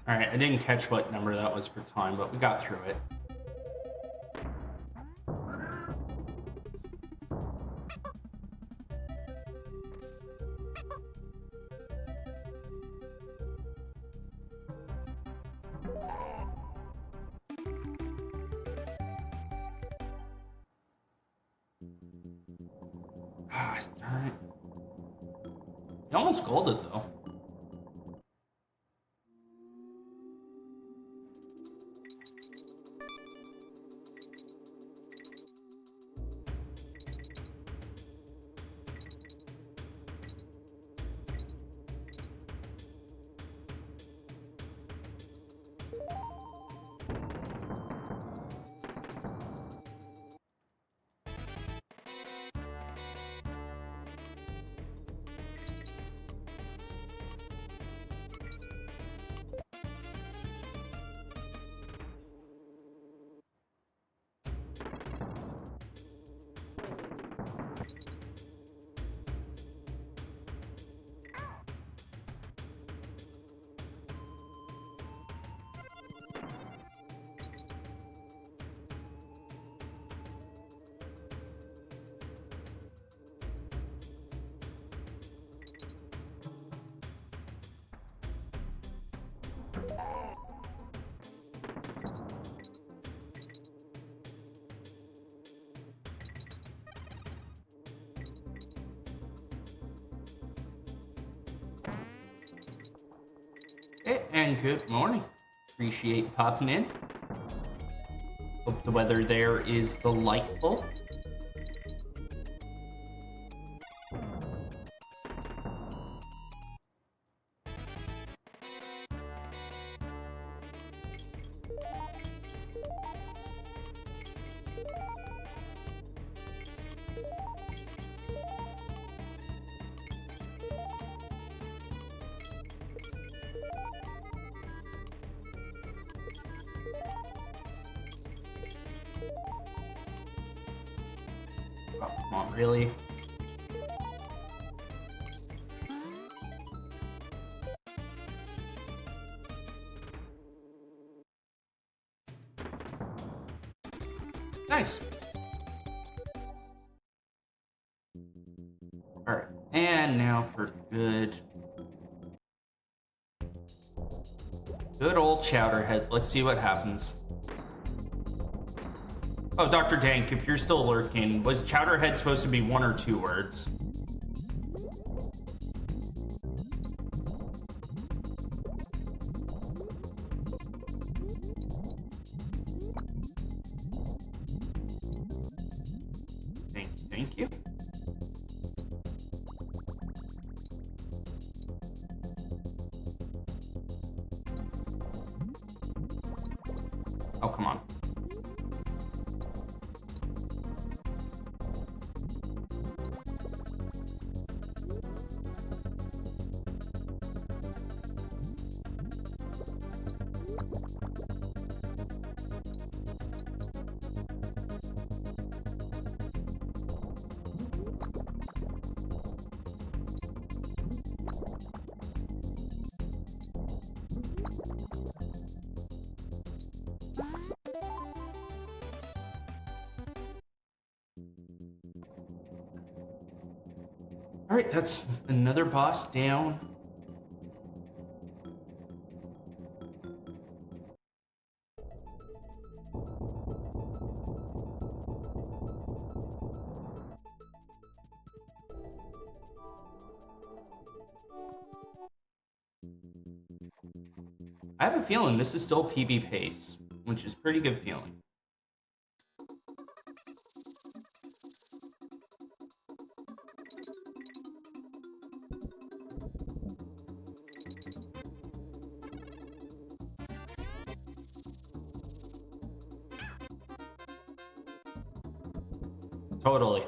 Alright, I didn't catch what number that was for time, but we got through it. Ah, darn it. You almost golded, though. And good morning. Appreciate you popping in. Hope the weather there is delightful. Oh, come on, really? Nice. Alright, and now for good old Chowderhead. Let's see what happens. Oh, Dr. Dank, if you're still lurking, was Chowderhead supposed to be 1 or 2 words? Thank you. Oh, come on. Alright, that's another boss down. I have a feeling this is still PB pace, which is pretty good feeling. Totally.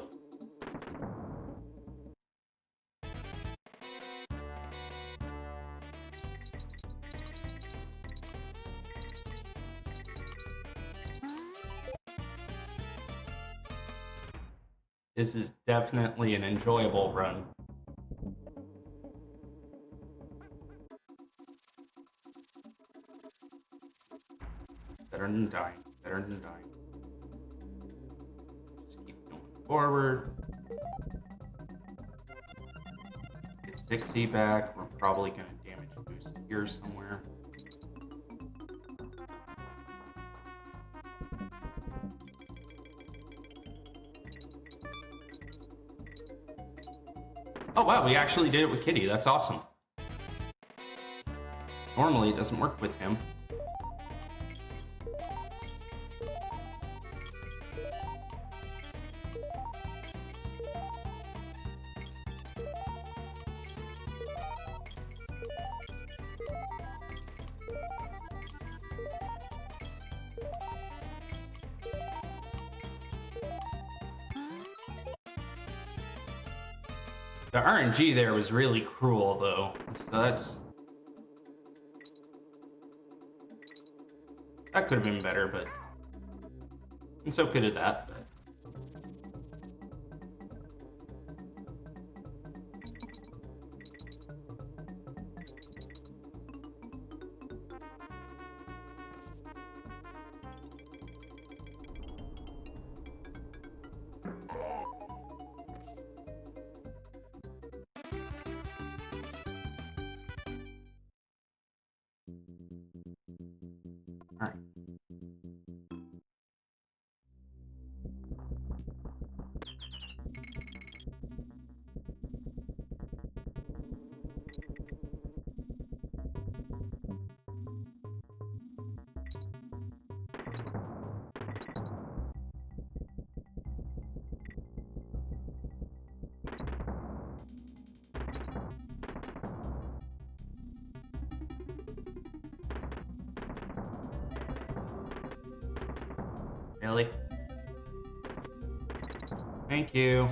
This is definitely an enjoyable run. Better than dying. Better than dying. Just keep going forward. Get Dixie back. We're probably going to damage boost here somewhere. Oh wow, we actually did it with Kitty. That's awesome. Normally it doesn't work with him. The RNG there was really cruel, though. So that could have been better, but and so could have that. But all right. Really? Thank you.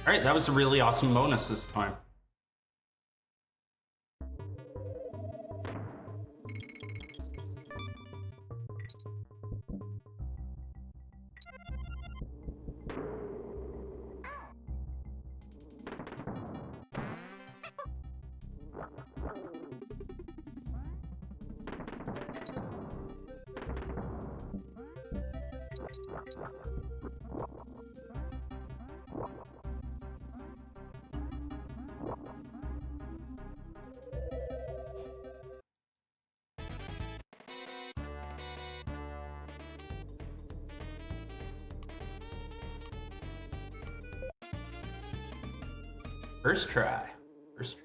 Alright, that was a really awesome bonus this time. First try. First try.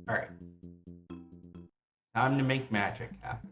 Alright. Time to make magic happen.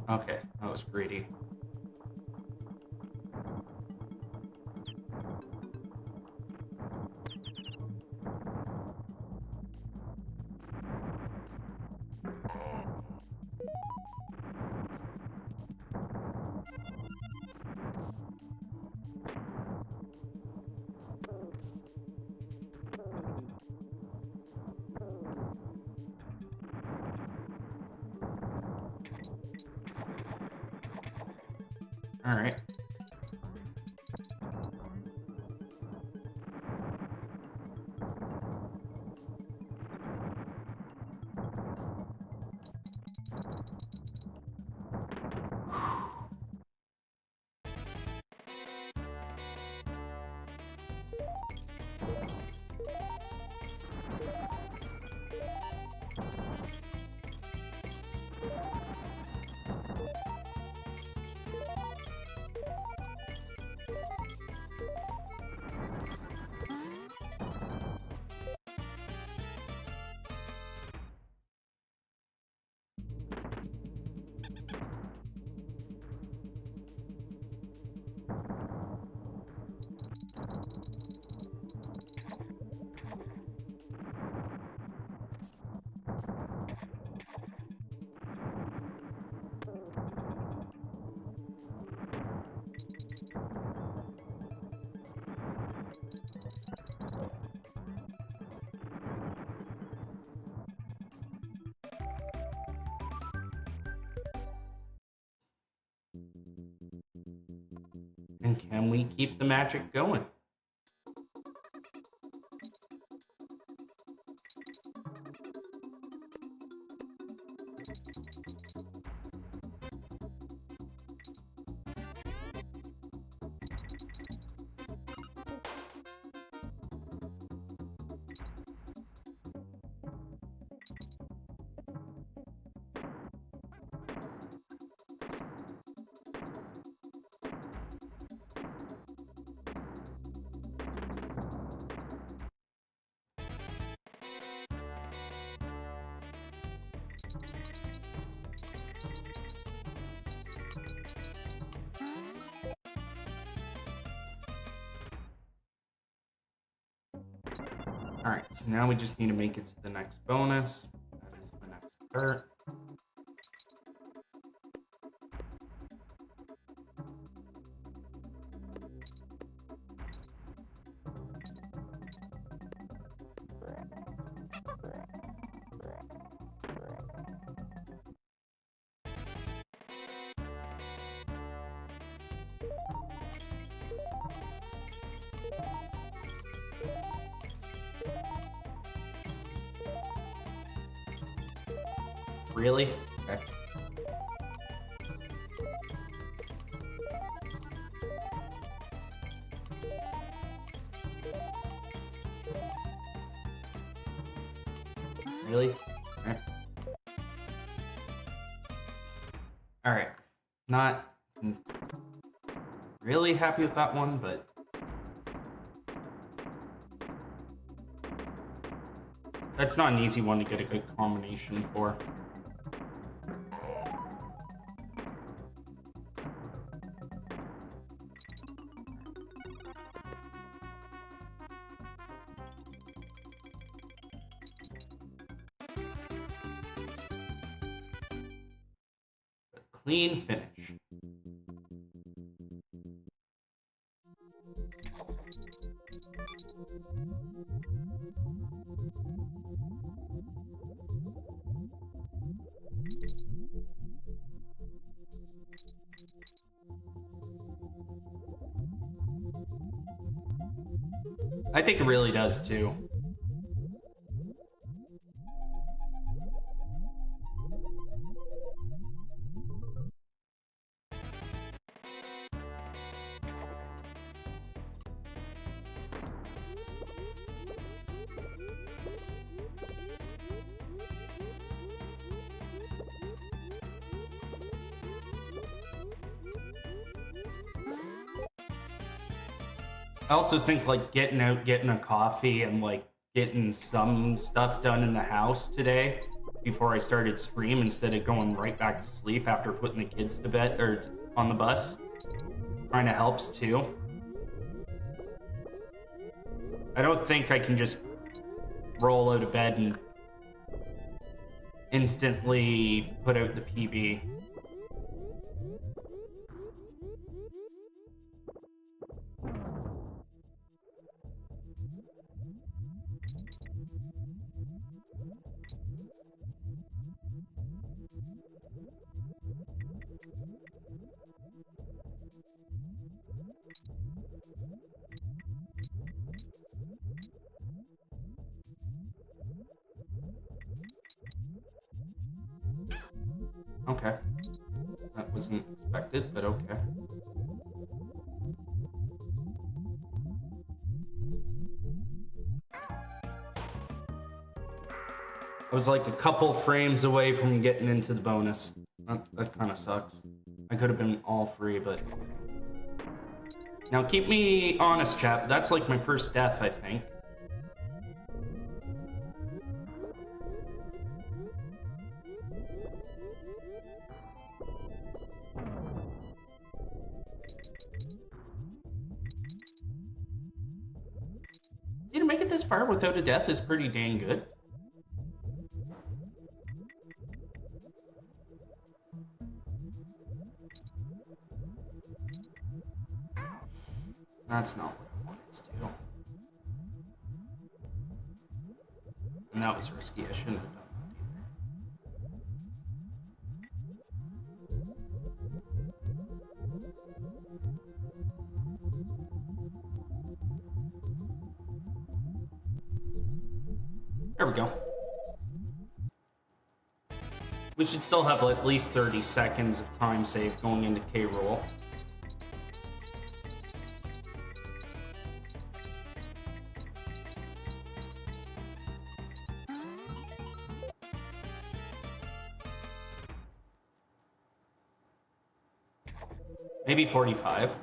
Okay, that was greedy. All right. And can we keep the magic going? Alright, so now we just need to make it to the next bonus. That is the next part. Really? Okay. Really? Okay. Alright. Not really happy with that one, but that's not an easy one to get a good combination for. Clean finish. I think it really does too. I also think like getting out, getting a coffee, and like getting some stuff done in the house today before I started Scream instead of going right back to sleep after putting the kids to bed or on the bus kind of helps too. I don't think I can just roll out of bed and instantly put out the PB. Okay. That wasn't expected, but okay. I was like a couple frames away from getting into the bonus. That kind of sucks. I could have been all free, but... Now keep me honest, chap. That's like my first death, I think. See, to make it this far without a death is pretty dang good. That's not what I wanted to do. And that was risky. I shouldn't have done that There we go. We should still have at least 30 seconds of time saved going into K-roll. Maybe 45.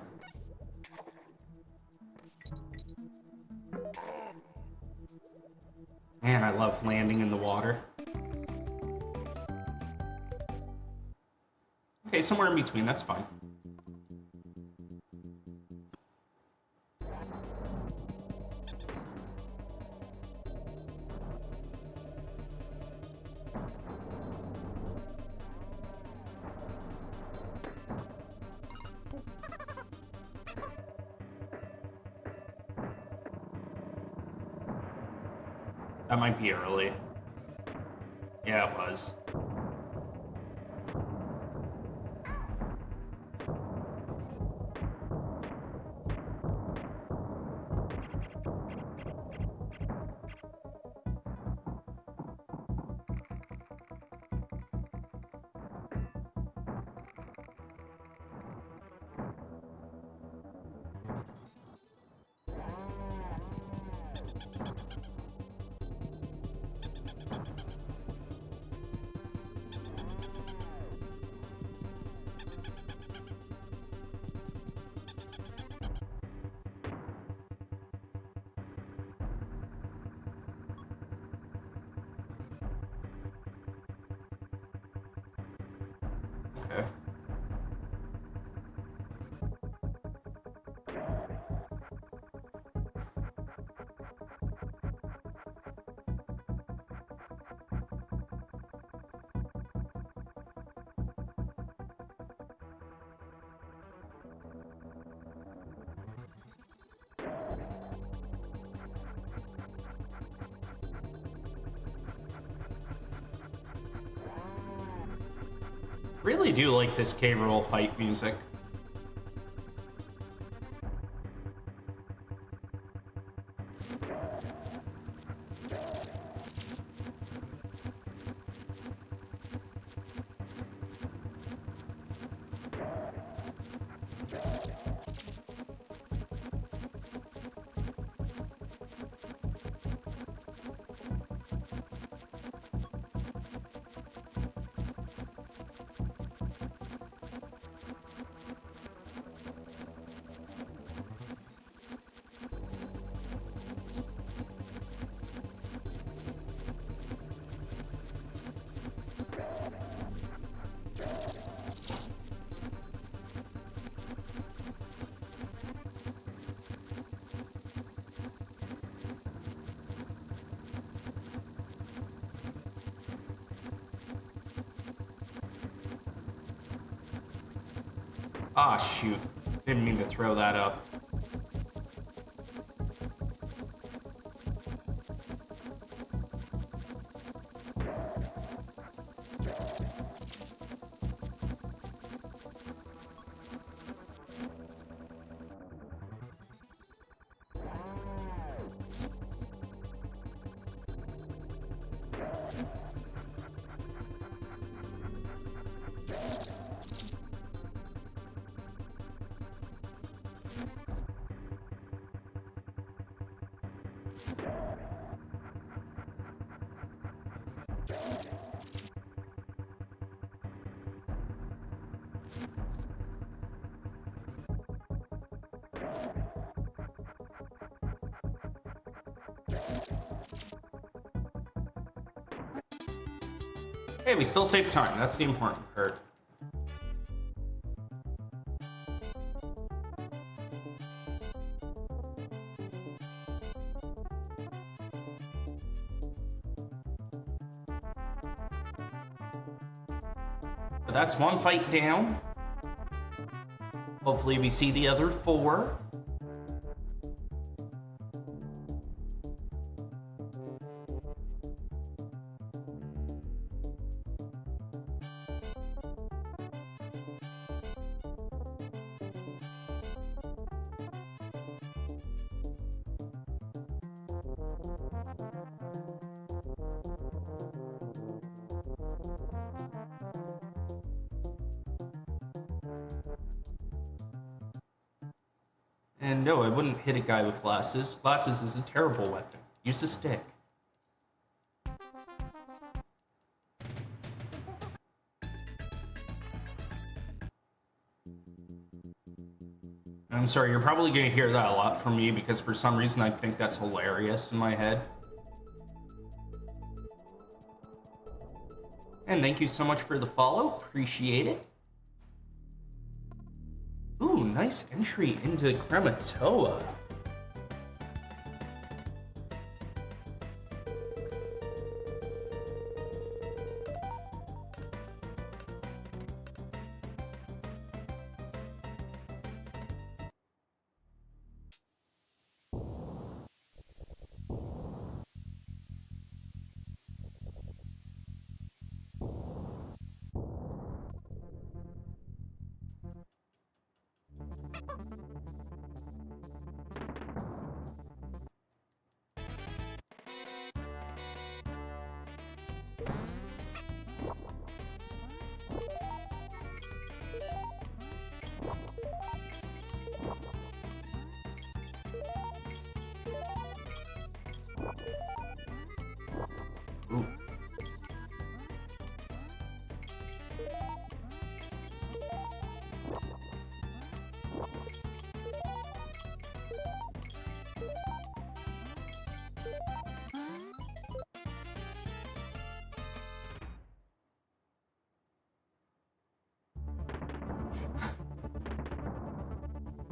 Man, I love landing in the water. Okay, somewhere in between, that's fine. That might be early. Yeah, it was. Okay. Really do like this K-roll fight music. Ah, shoot. Didn't mean to throw that up. Hey, we still save time. That's the important part. But that's one fight down. Hopefully we see the other 4. And no, I wouldn't hit a guy with glasses. Glasses is a terrible weapon. Use a stick. I'm sorry, you're probably going to hear that a lot from me because for some reason I think that's hilarious in my head. And thank you so much for the follow. Appreciate it. Ooh, nice entry into Krematoa. Ooh.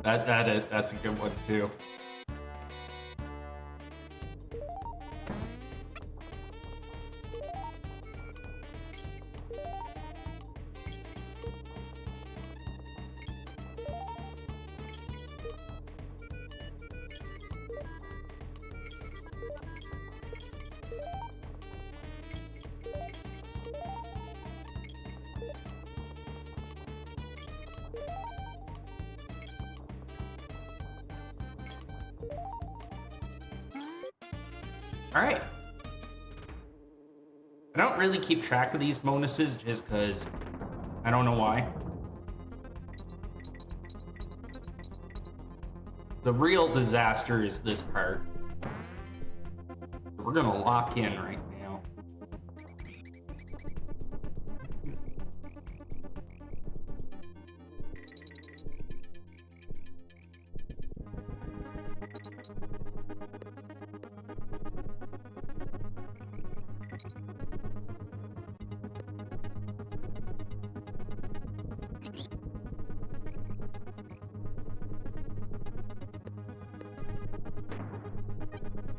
That's a good one too. All right. I don't really keep track of these bonuses just because I don't know why. The real disaster is this part. We're gonna lock in right now.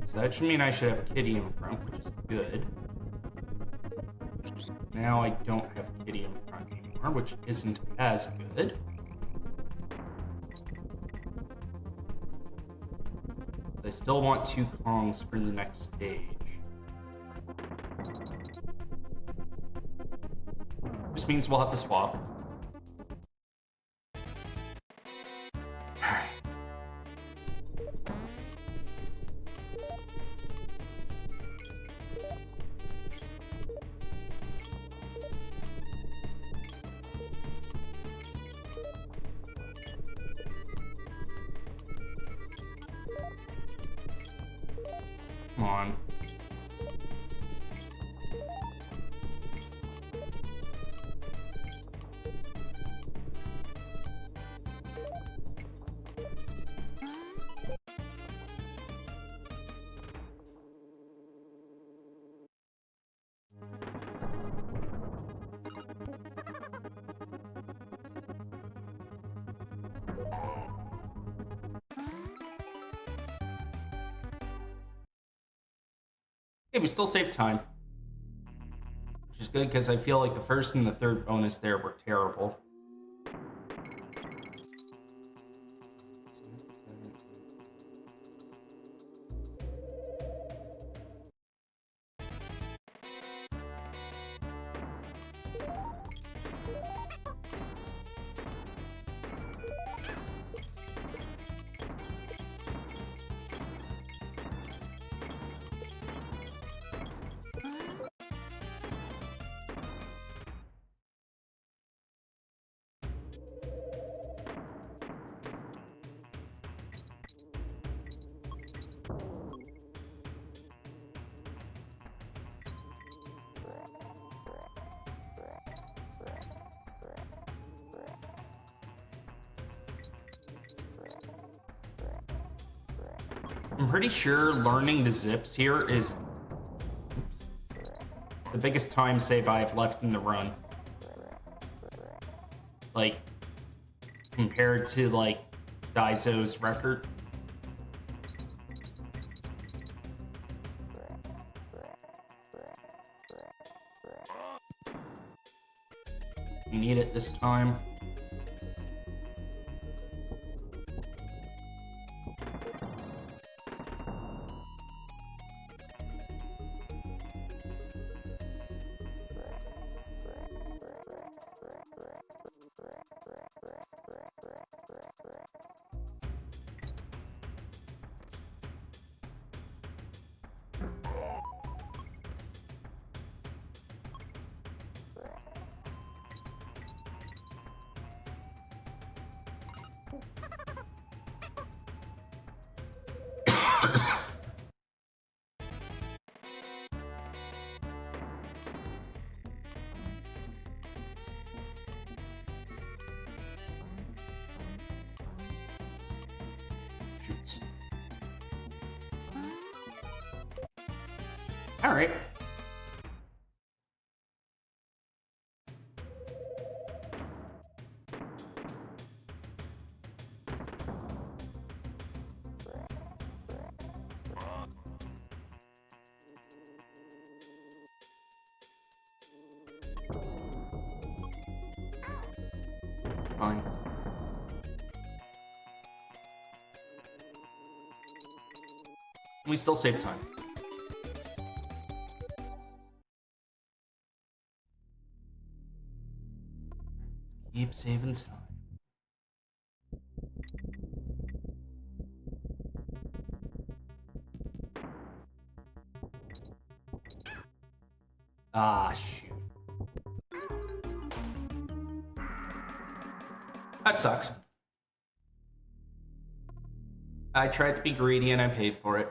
So that should mean I should have Kitty in front, which is good. Now I don't have Kitty in front anymore, which isn't as good. I still want 2 Kongs for the next stage. Which means we'll have to swap. Come on. Hey, we still save time. Which is good because I feel like the first and the third bonus there were terrible. I'm pretty sure learning the zips here is the biggest time save I have left in the run. Like, compared to, like, Daizo's record. You need it this time. Shoots. All right. Fine. We still save time. Keep saving time. Ah, shoot. That sucks. I tried to be greedy and I paid for it.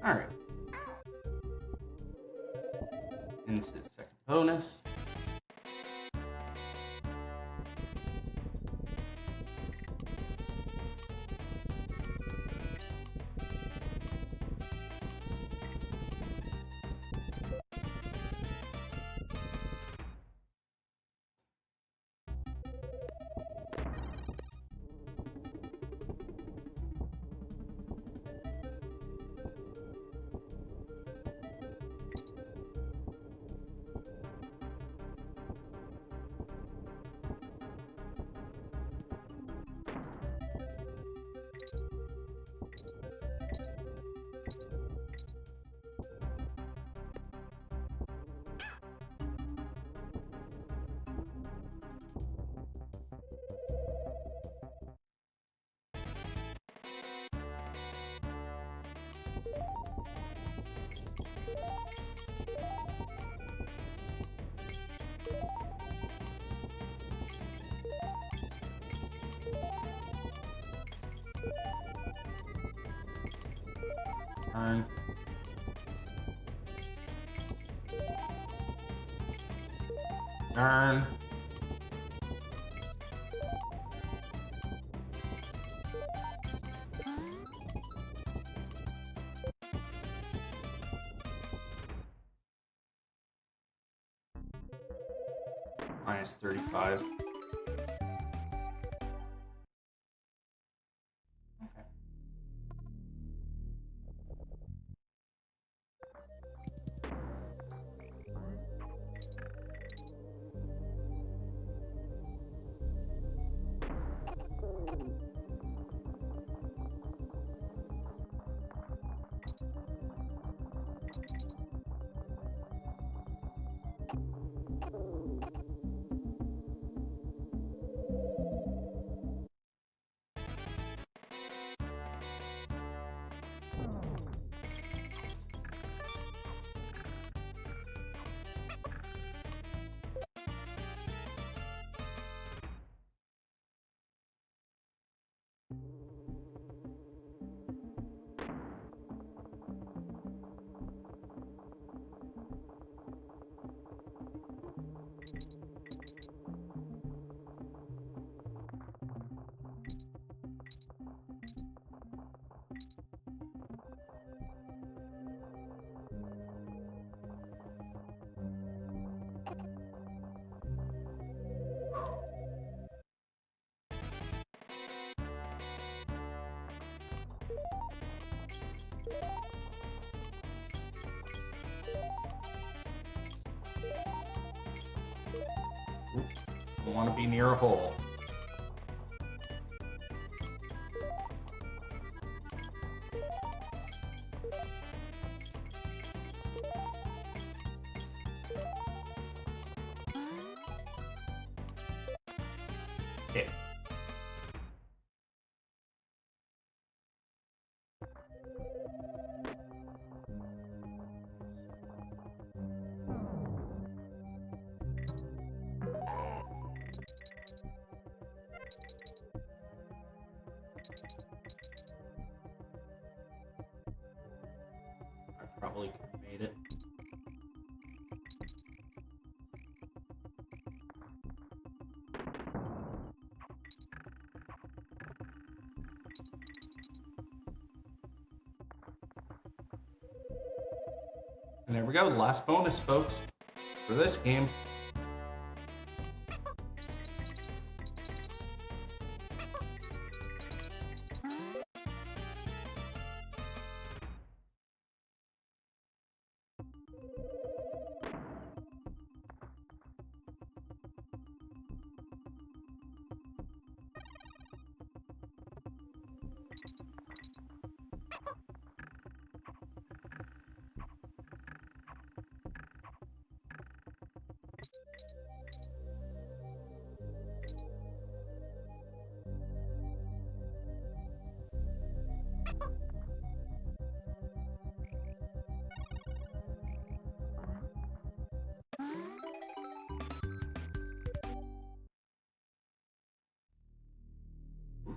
All right. Into the second bonus. Turn. Turn. minus 35. Don't want to be near a hole. Okay. I probably could have made it. And there we go, last bonus, folks, for this game.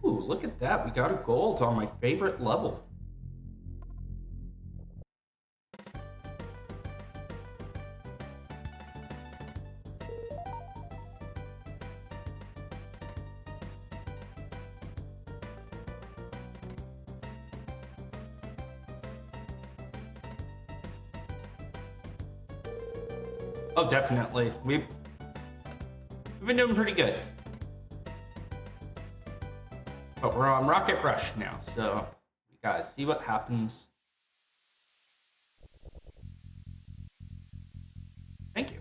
Ooh, look at that. We got a gold on my favorite level. Oh, definitely. We've been doing pretty good. But we're on Rocket Rush now, so we gotta see what happens. Thank you.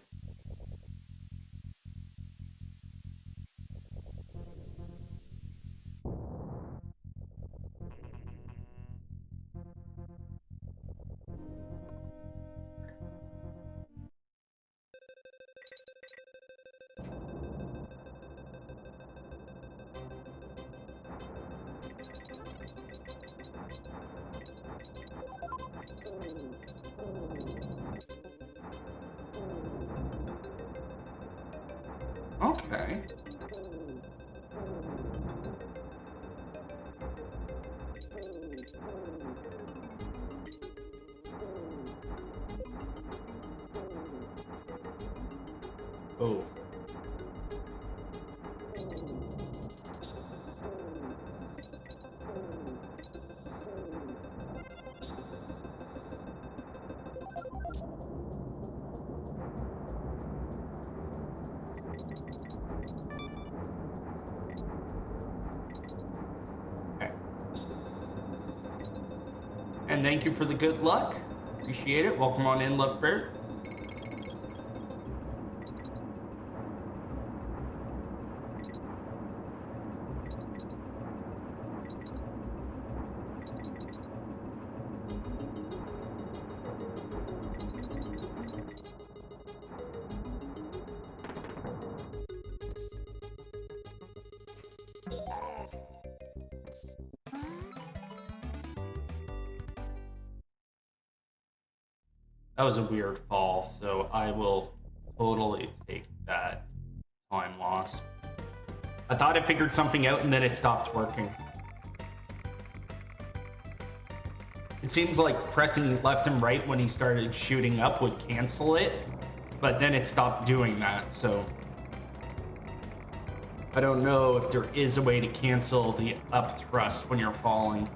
Okay. Oh. And thank you for the good luck. Appreciate it. Welcome on in, Lovebird. That was a weird fall, so I will totally take that time loss. I thought I figured something out and then it stopped working. It seems like pressing left and right when he started shooting up would cancel it, but then it stopped doing that, so I don't know if there is a way to cancel the up thrust when you're falling.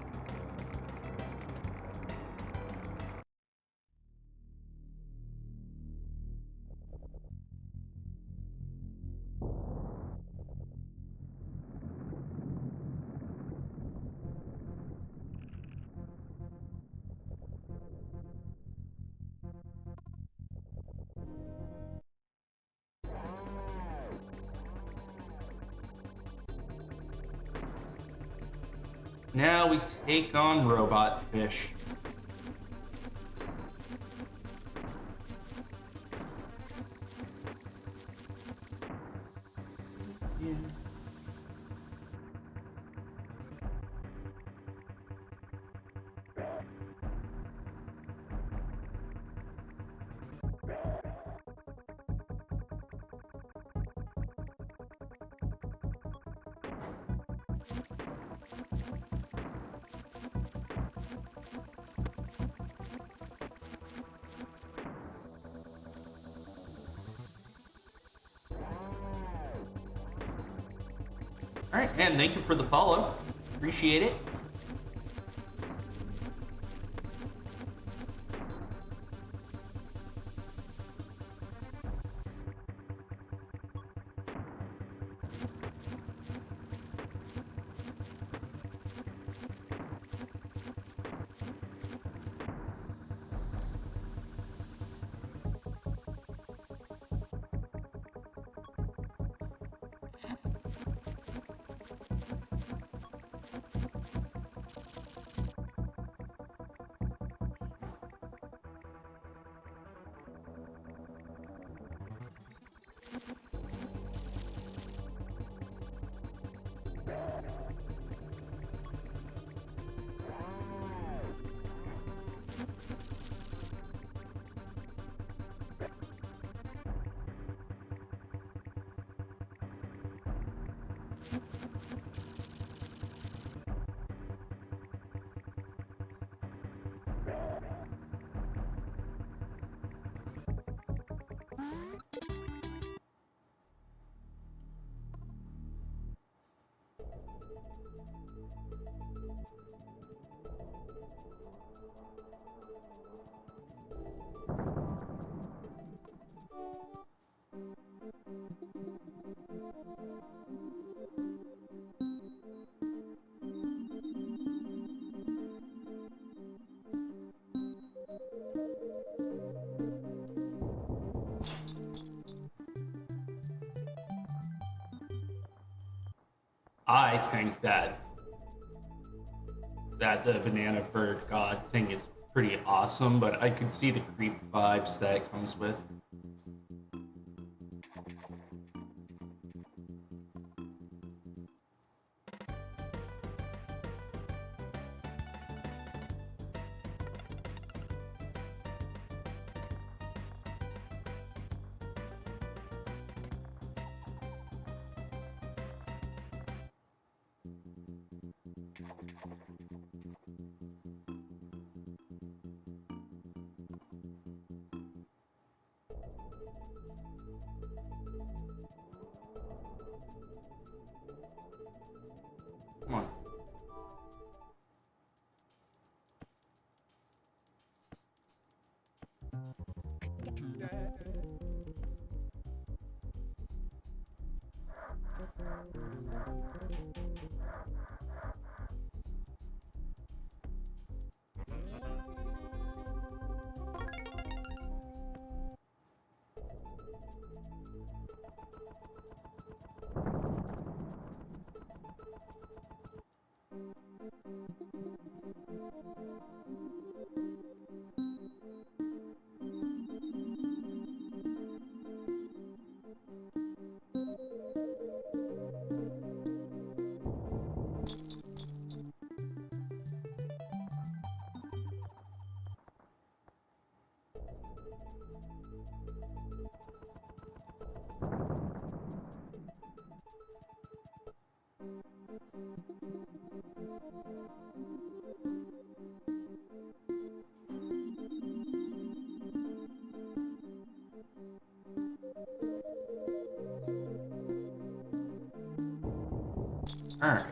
Now we take on Robot Fish. Yeah. All right, man, thank you for the follow. Appreciate it. I think that the banana bird god thing is pretty awesome, but I could see the creep vibes that it comes with. Come on. Alright.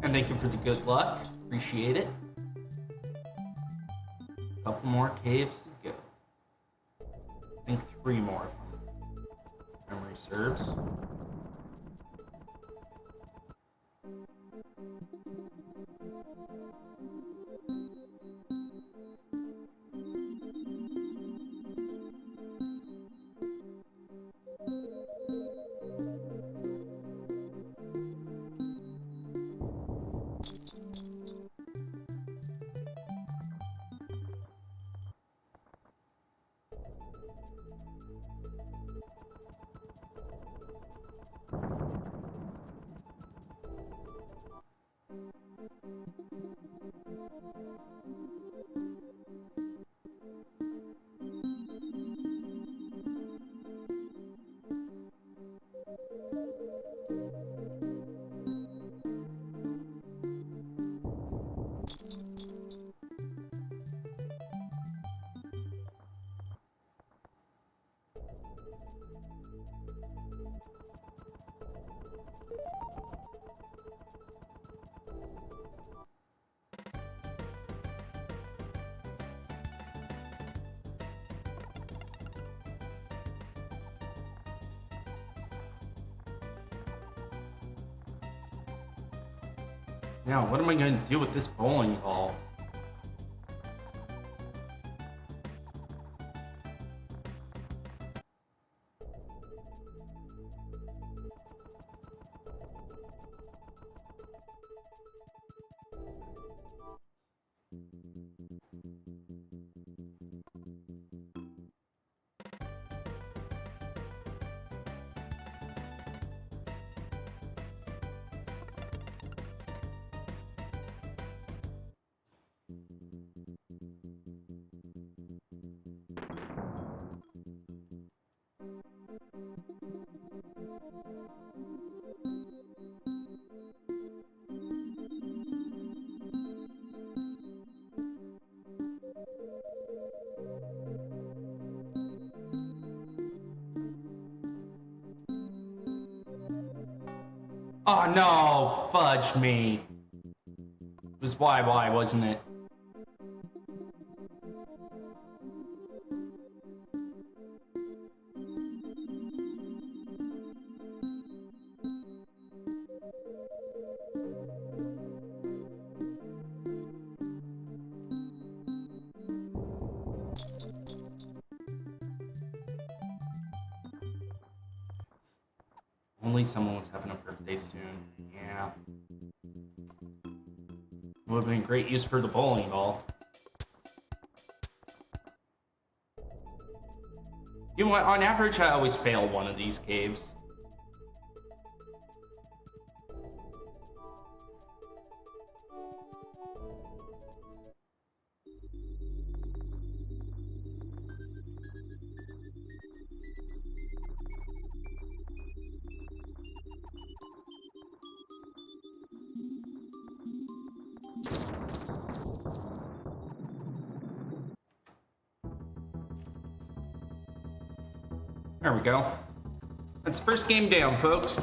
And thank you for the good luck. Appreciate it. Couple more caves to go. I think 3 more if memory serves. Now, what am I going to do with this bowling ball? Oh no, fudge me. It was YY, wasn't it? Only someone was having a birthday soon. Yeah. Would have been great use for the bowling ball. You know what? On average, I always fail one of these caves. There we go. That's first game down, folks.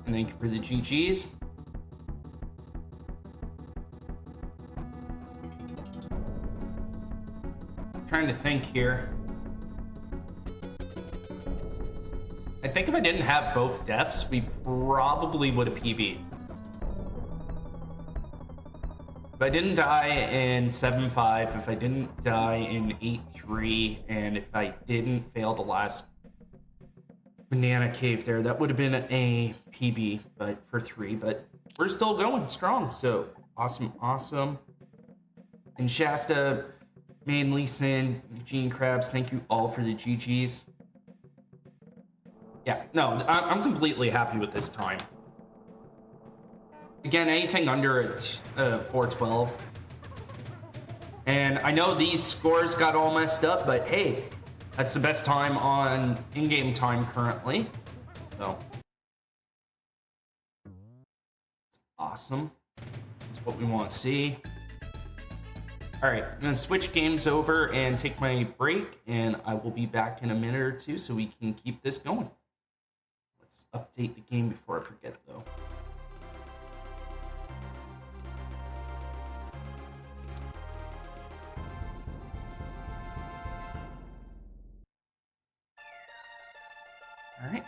And thank you for the GGs. I'm trying to think here. I think if I didn't have both deaths, we probably would have PB'd. If I didn't die in 7-5, if I didn't die in 8-3, and if I didn't fail the last banana cave there, that would have been a PB, but for 3. But we're still going strong, so awesome, awesome. And Shasta, Main Leeson, Eugene Krabs, thank you all for the GGs. Yeah, no, I'm completely happy with this time. Again, anything under 412. And I know these scores got all messed up, but hey, that's the best time on in-game time currently. So, it's awesome. That's what we want to see. All right, I'm gonna switch games over and take my break, and I will be back in a minute or two so we can keep this going. Let's update the game before I forget, though. All right,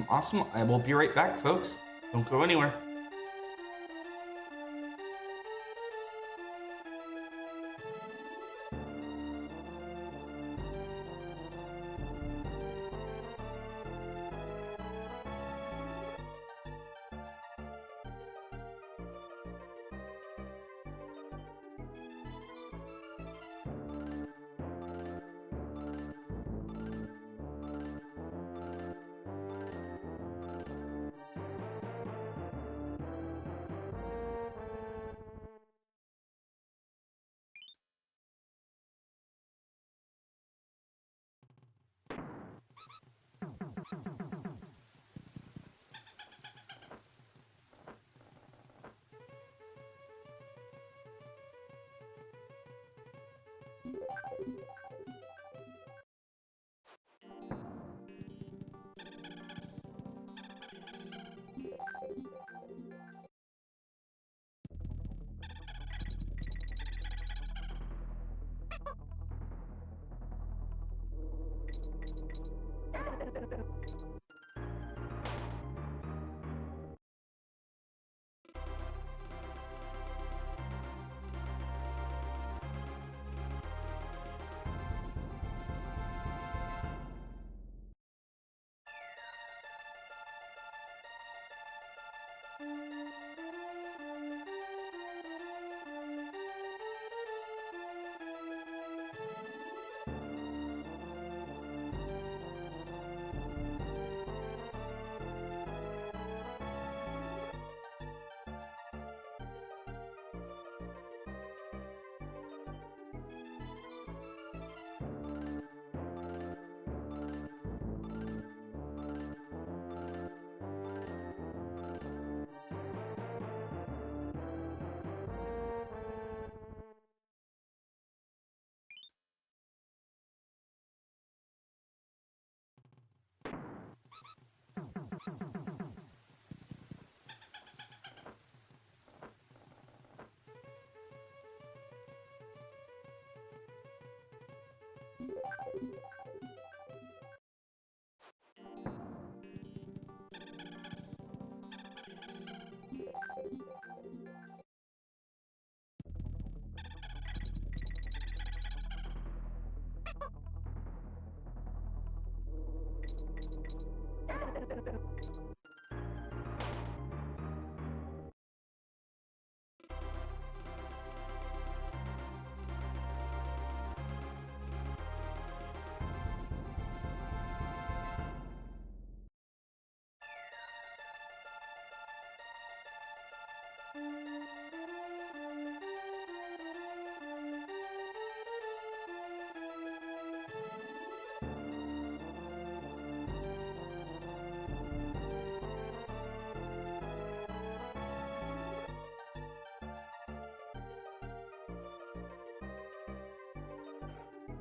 awesome. I will be right back, folks. Don't go anywhere.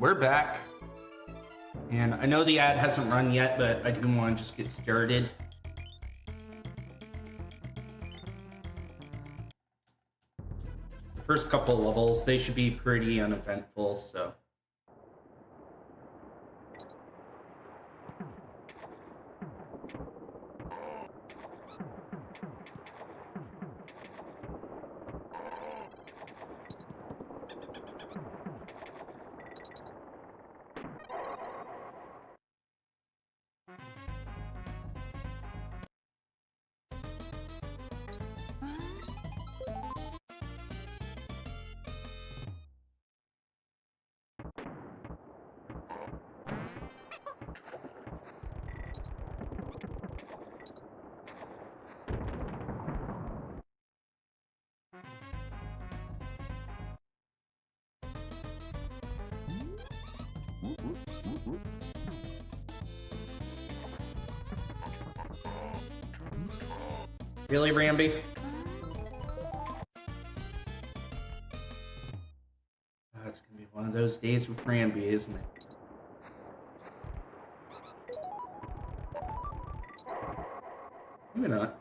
We're back. And I know the ad hasn't run yet, but I do want to just get started. The first couple levels, they should be pretty uneventful, so. Really, Ramby? It's gonna be one of those days with Ramby, isn't it? Maybe not.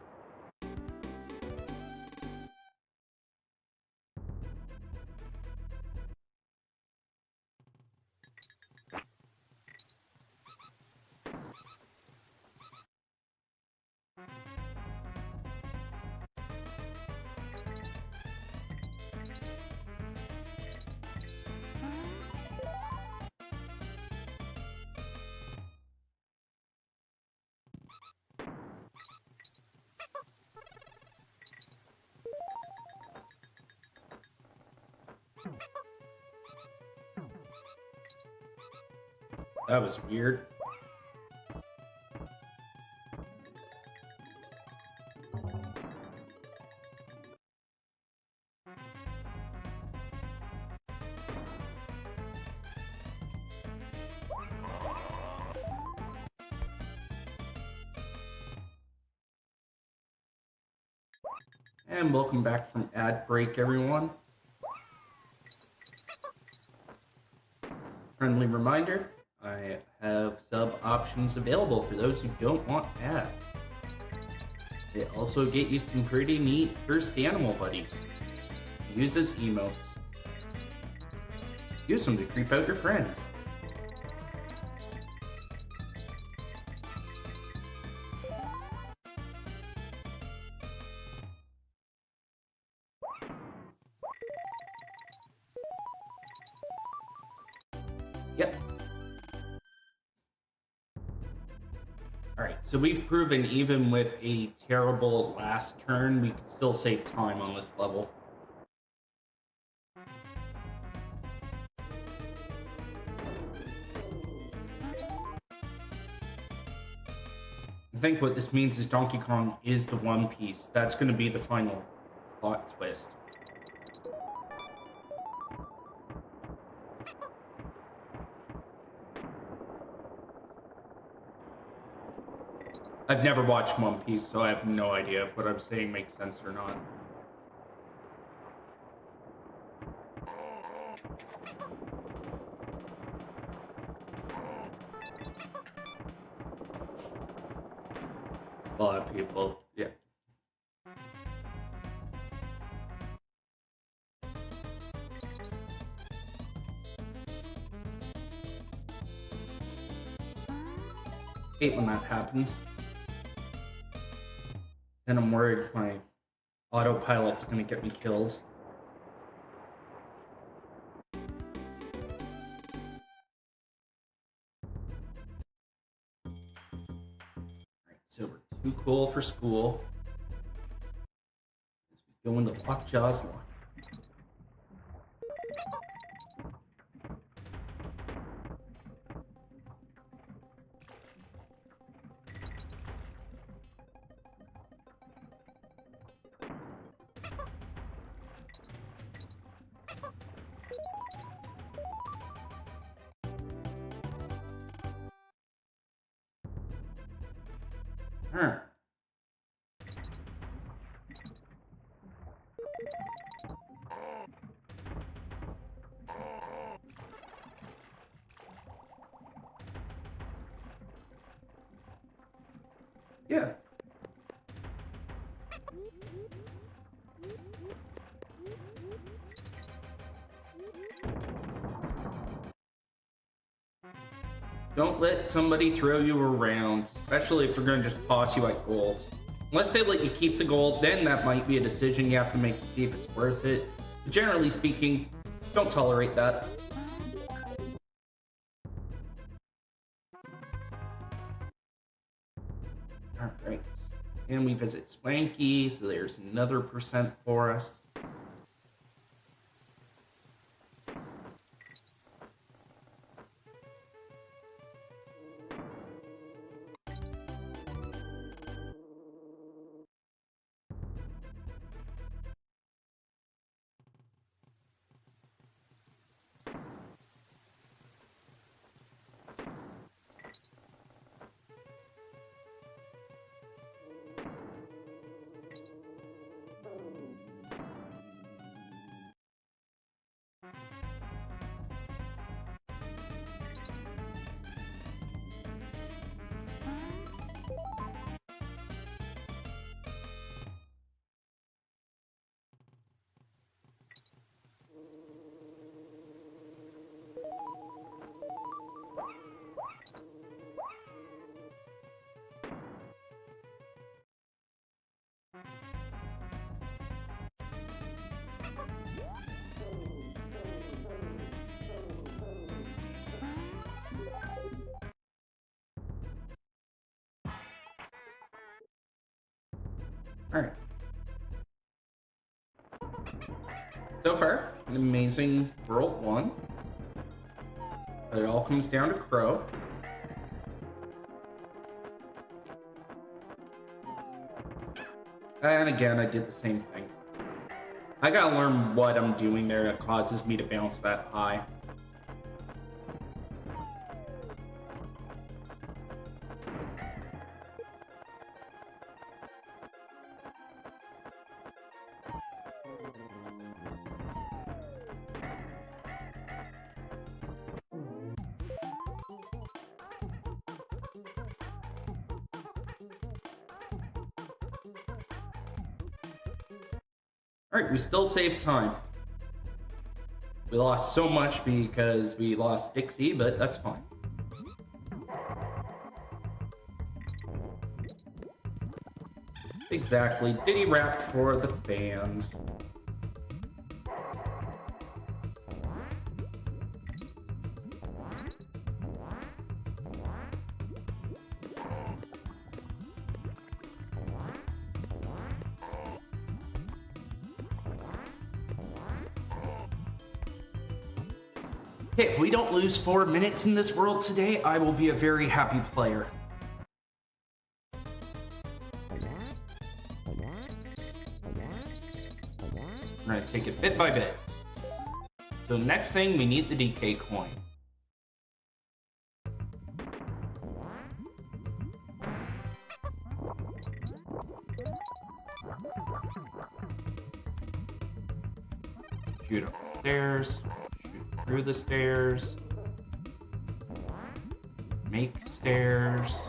That was weird. And welcome back from ad break, everyone. Friendly reminder, I have sub options available for those who don't want ads. They also get you some pretty neat cursed animal buddies. Use as emotes. Use them to creep out your friends. Yep. Alright, so we've proven even with a terrible last turn, we can still save time on this level. I think what this means is Donkey Kong is the One Piece. That's going to be the final plot twist. I've never watched One Piece, so I have no idea if what I'm saying makes sense or not. A lot of people, yeah. Hate when that happens. Then I'm worried my autopilot's gonna get me killed. Alright, so we're too cool for school. As we go into Lockjaw's Lock. Huh. Yeah. Don't let somebody throw you around, especially if they're going to just toss you at gold. Unless they let you keep the gold, then that might be a decision you have to make to see if it's worth it. But generally speaking, don't tolerate that. Alright. And we visit Swanky, so there's another percent for us. Alright. So far, an amazing World 1. But it all comes down to Crow. And again, I did the same thing. I gotta learn what I'm doing there that causes me to bounce that high. Alright, we still saved time. We lost so much because we lost Dixie, but that's fine. Exactly. Diddy rap for the fans. Okay, if we don't lose 4 minutes in this world today, I will be a very happy player. We're gonna take it bit by bit. So next thing, we need the DK coin. Shoot up the stairs. Through the stairs, make stairs.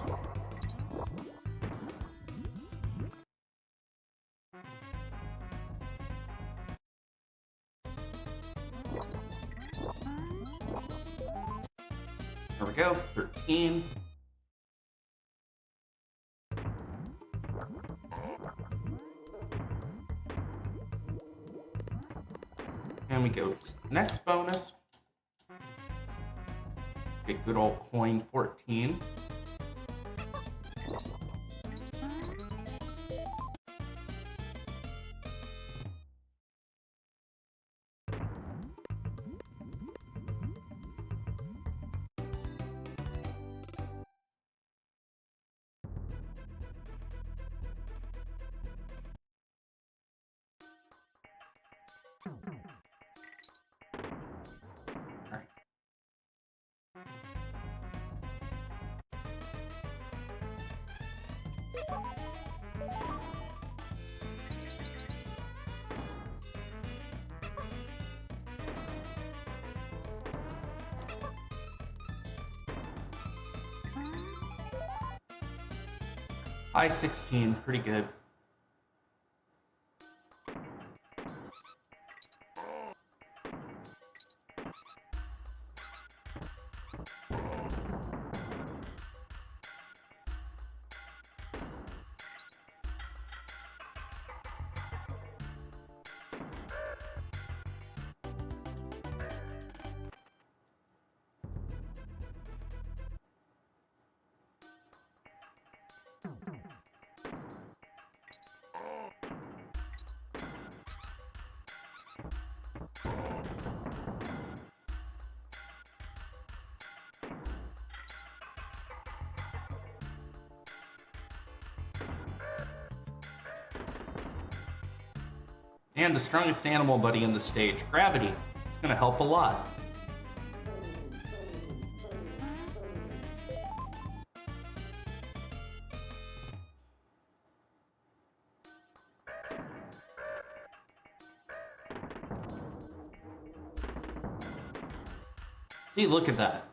There we go, 13. And we go to the next bonus. Okay, good old coin 14. High 16, pretty good. And the strongest animal buddy in the stage, gravity. It's gonna help a lot. See, look at that.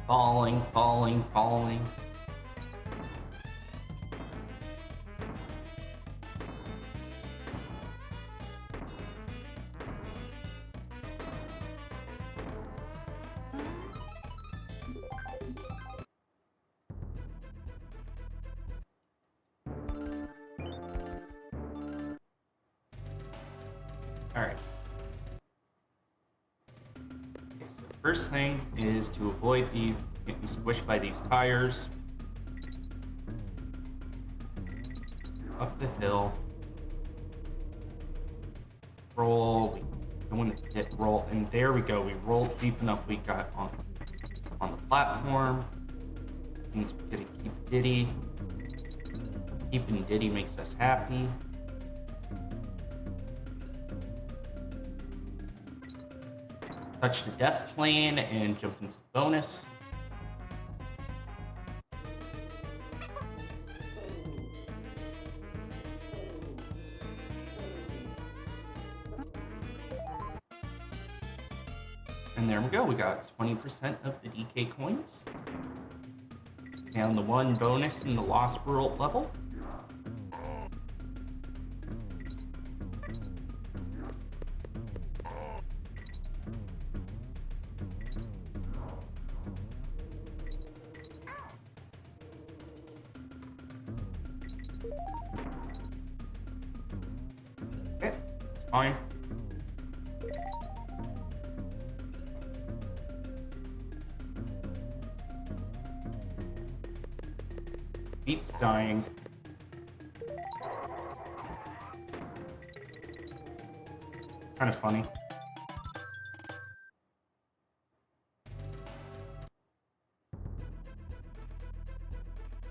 Falling, falling, falling. Alright. Okay, so the first thing is to avoid these getting squished by these tires. Up the hill. Roll. We want to hit roll, and there we go. We rolled deep enough. We got on the platform. Means we get to keep Diddy. Keeping Diddy makes us happy. Touch the death plane and jump into the bonus. And there we go. We got 20% of the DK coins. And the one bonus in the Lost World level. Okay, it's fine. Beat's dying. Kind of funny.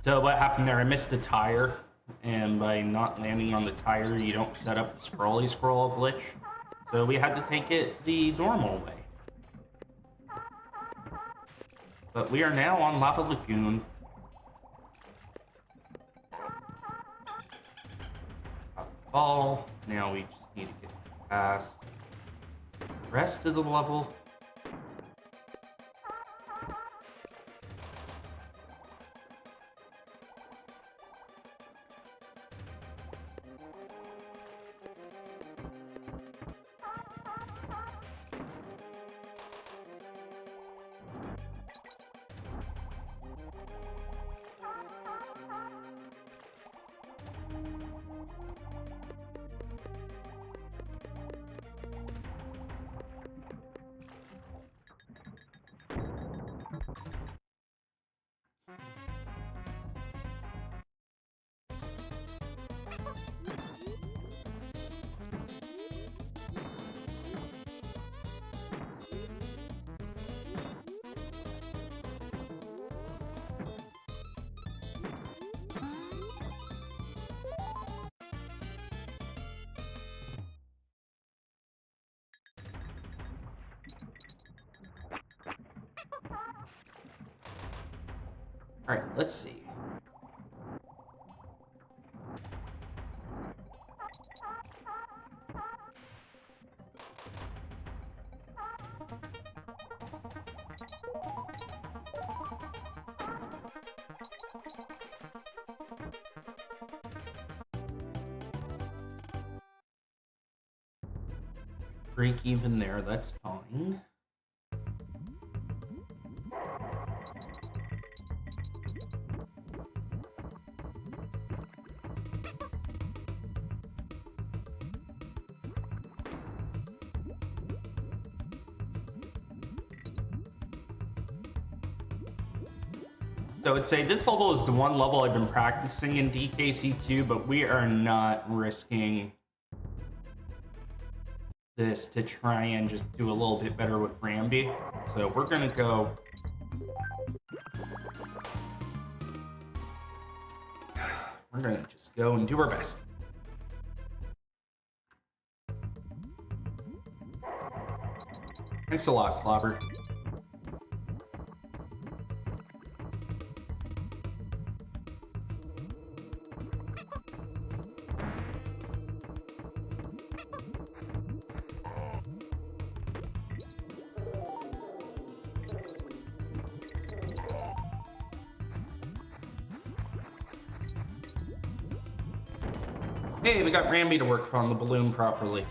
So what happened there? I missed a tire, and by not landing on the tire, you don't set up the scrolly scroll glitch. So we had to take it the normal way. But we are now on Lava Lagoon. Ball. Now we just need to get past the rest of the level. All right, let's see. Break even there, that's fine. So I would say this level is the one level I've been practicing in DKC 2, but we are not risking this to try and just do a little bit better with Rambi. So we're gonna go. We're gonna just go and do our best. Thanks a lot, Clobber. Hey, we got Rambi to work on the balloon properly.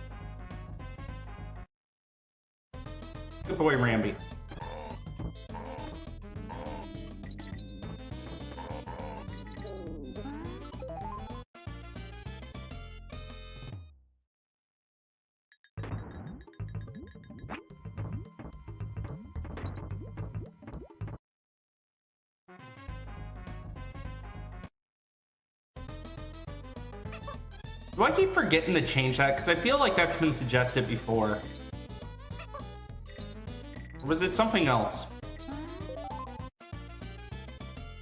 Good boy, Rambi. Do I keep forgetting to change that? Because I feel like that's been suggested before. Or was it something else?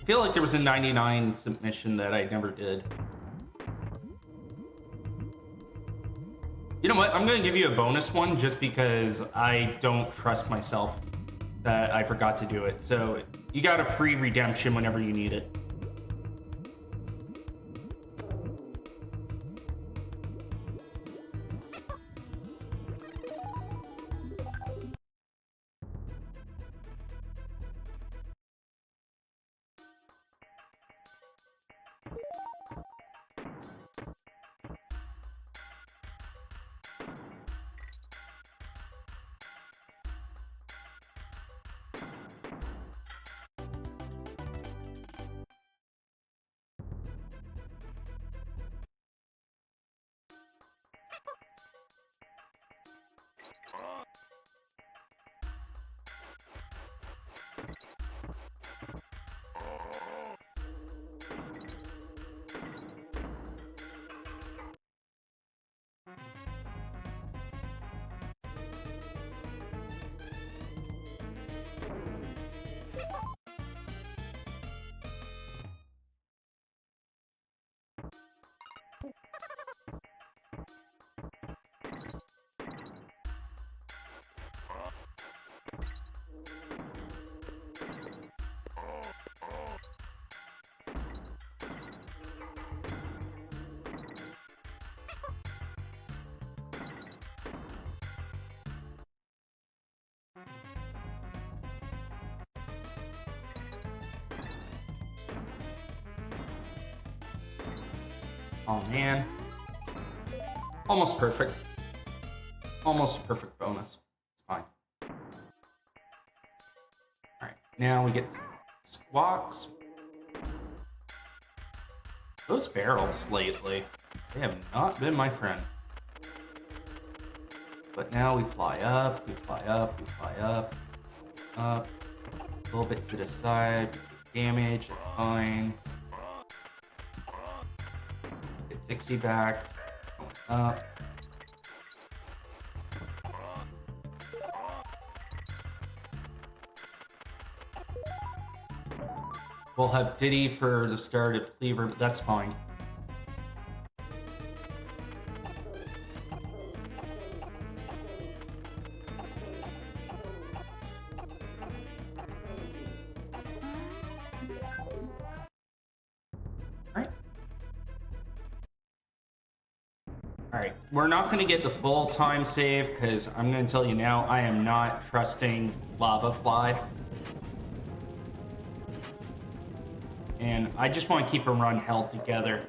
I feel like there was a 99 submission that I never did. You know what? I'm going to give you a bonus one just because I don't trust myself that I forgot to do it. So you got a free redemption whenever you need it. Oh man. Almost perfect. Almost a perfect bonus. It's fine. Alright, now we get squawks. Those barrels lately, they have not been my friend. But now we fly up, we fly up, we fly up, up, a little bit to the side, damage, it's fine. Get Dixie back, up. We'll have Diddy for the start of Cleaver, but that's fine. Alright, we're not going to get the full time save because I'm going to tell you now, I am not trusting Lava Fly. And I just want to keep a run held together.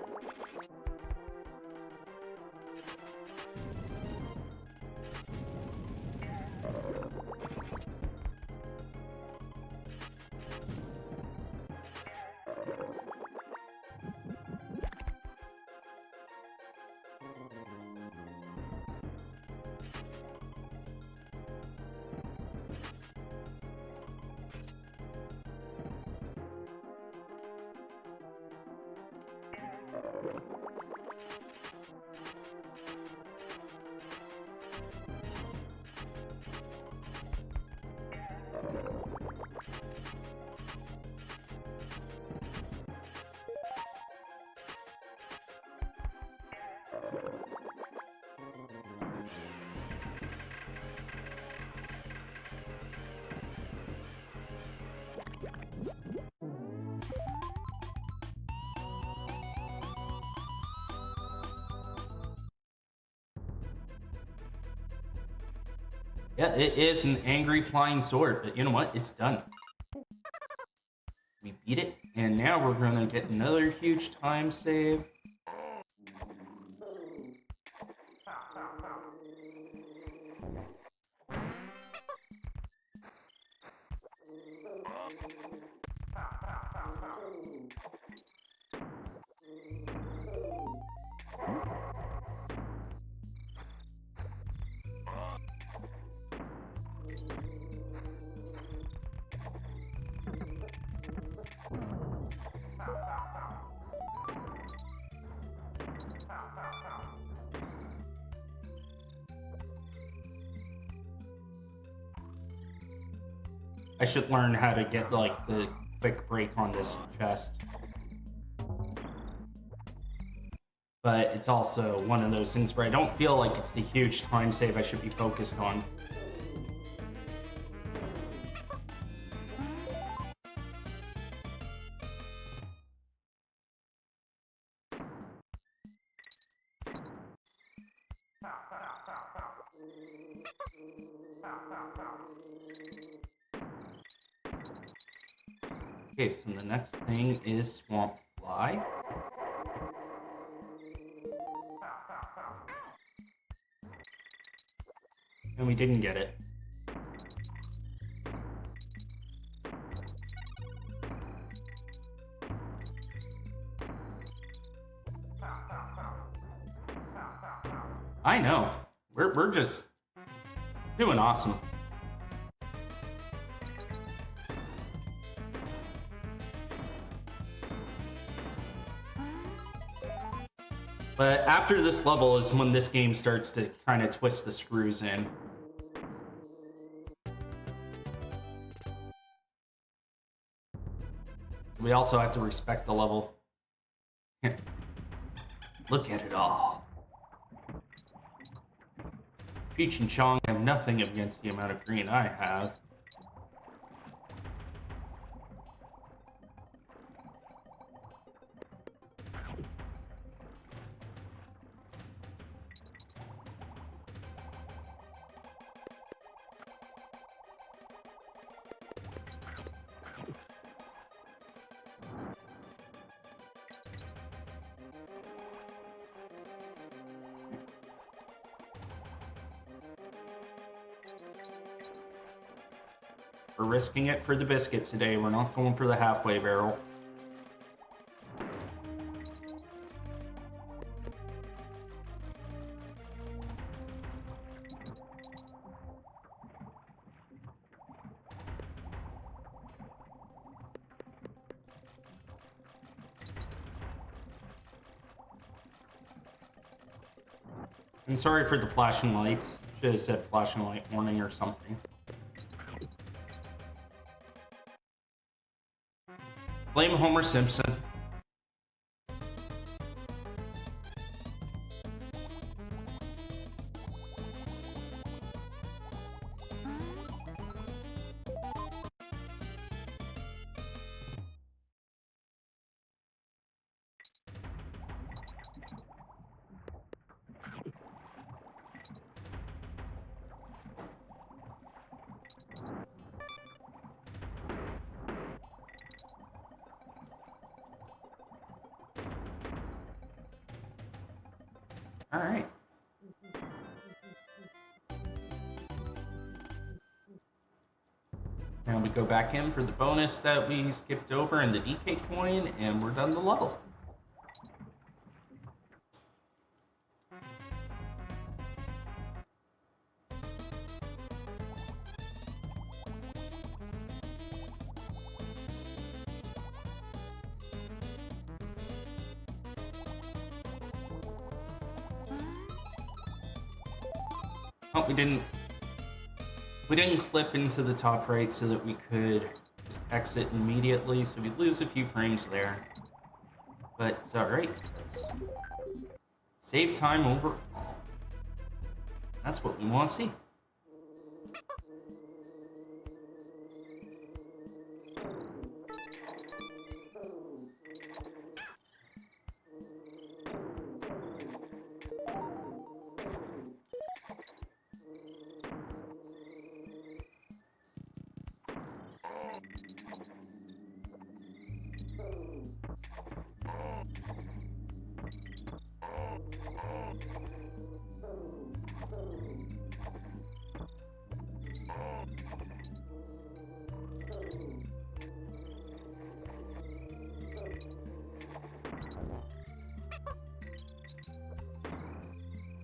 Yeah, it is an angry flying sword, but you know what? It's done. We beat it, and now we're gonna get another huge time save. I should learn how to get, like, the quick break on this chest. But it's also one of those things where I don't feel like it's the huge time save I should be focused on. Okay, so the next thing is Swamp Fly. And we didn't get it. I know. We're just doing awesome. But after this level is when this game starts to kind of twist the screws in. We also have to respect the level. Look at it all. Peach and Chong have nothing against the amount of green I have. We're risking it for the biscuit today. We're not going for the halfway barrel. And sorry for the flashing lights. Should have said flashing light warning or something. Blame Homer Simpson. All right. Now we go back in for the bonus that we skipped over and the DK coin, and we're done the level. Oh, we didn't clip into the top right so that we could just exit immediately, so we lose a few frames there. But it's alright. Save time overall. That's what we want to see.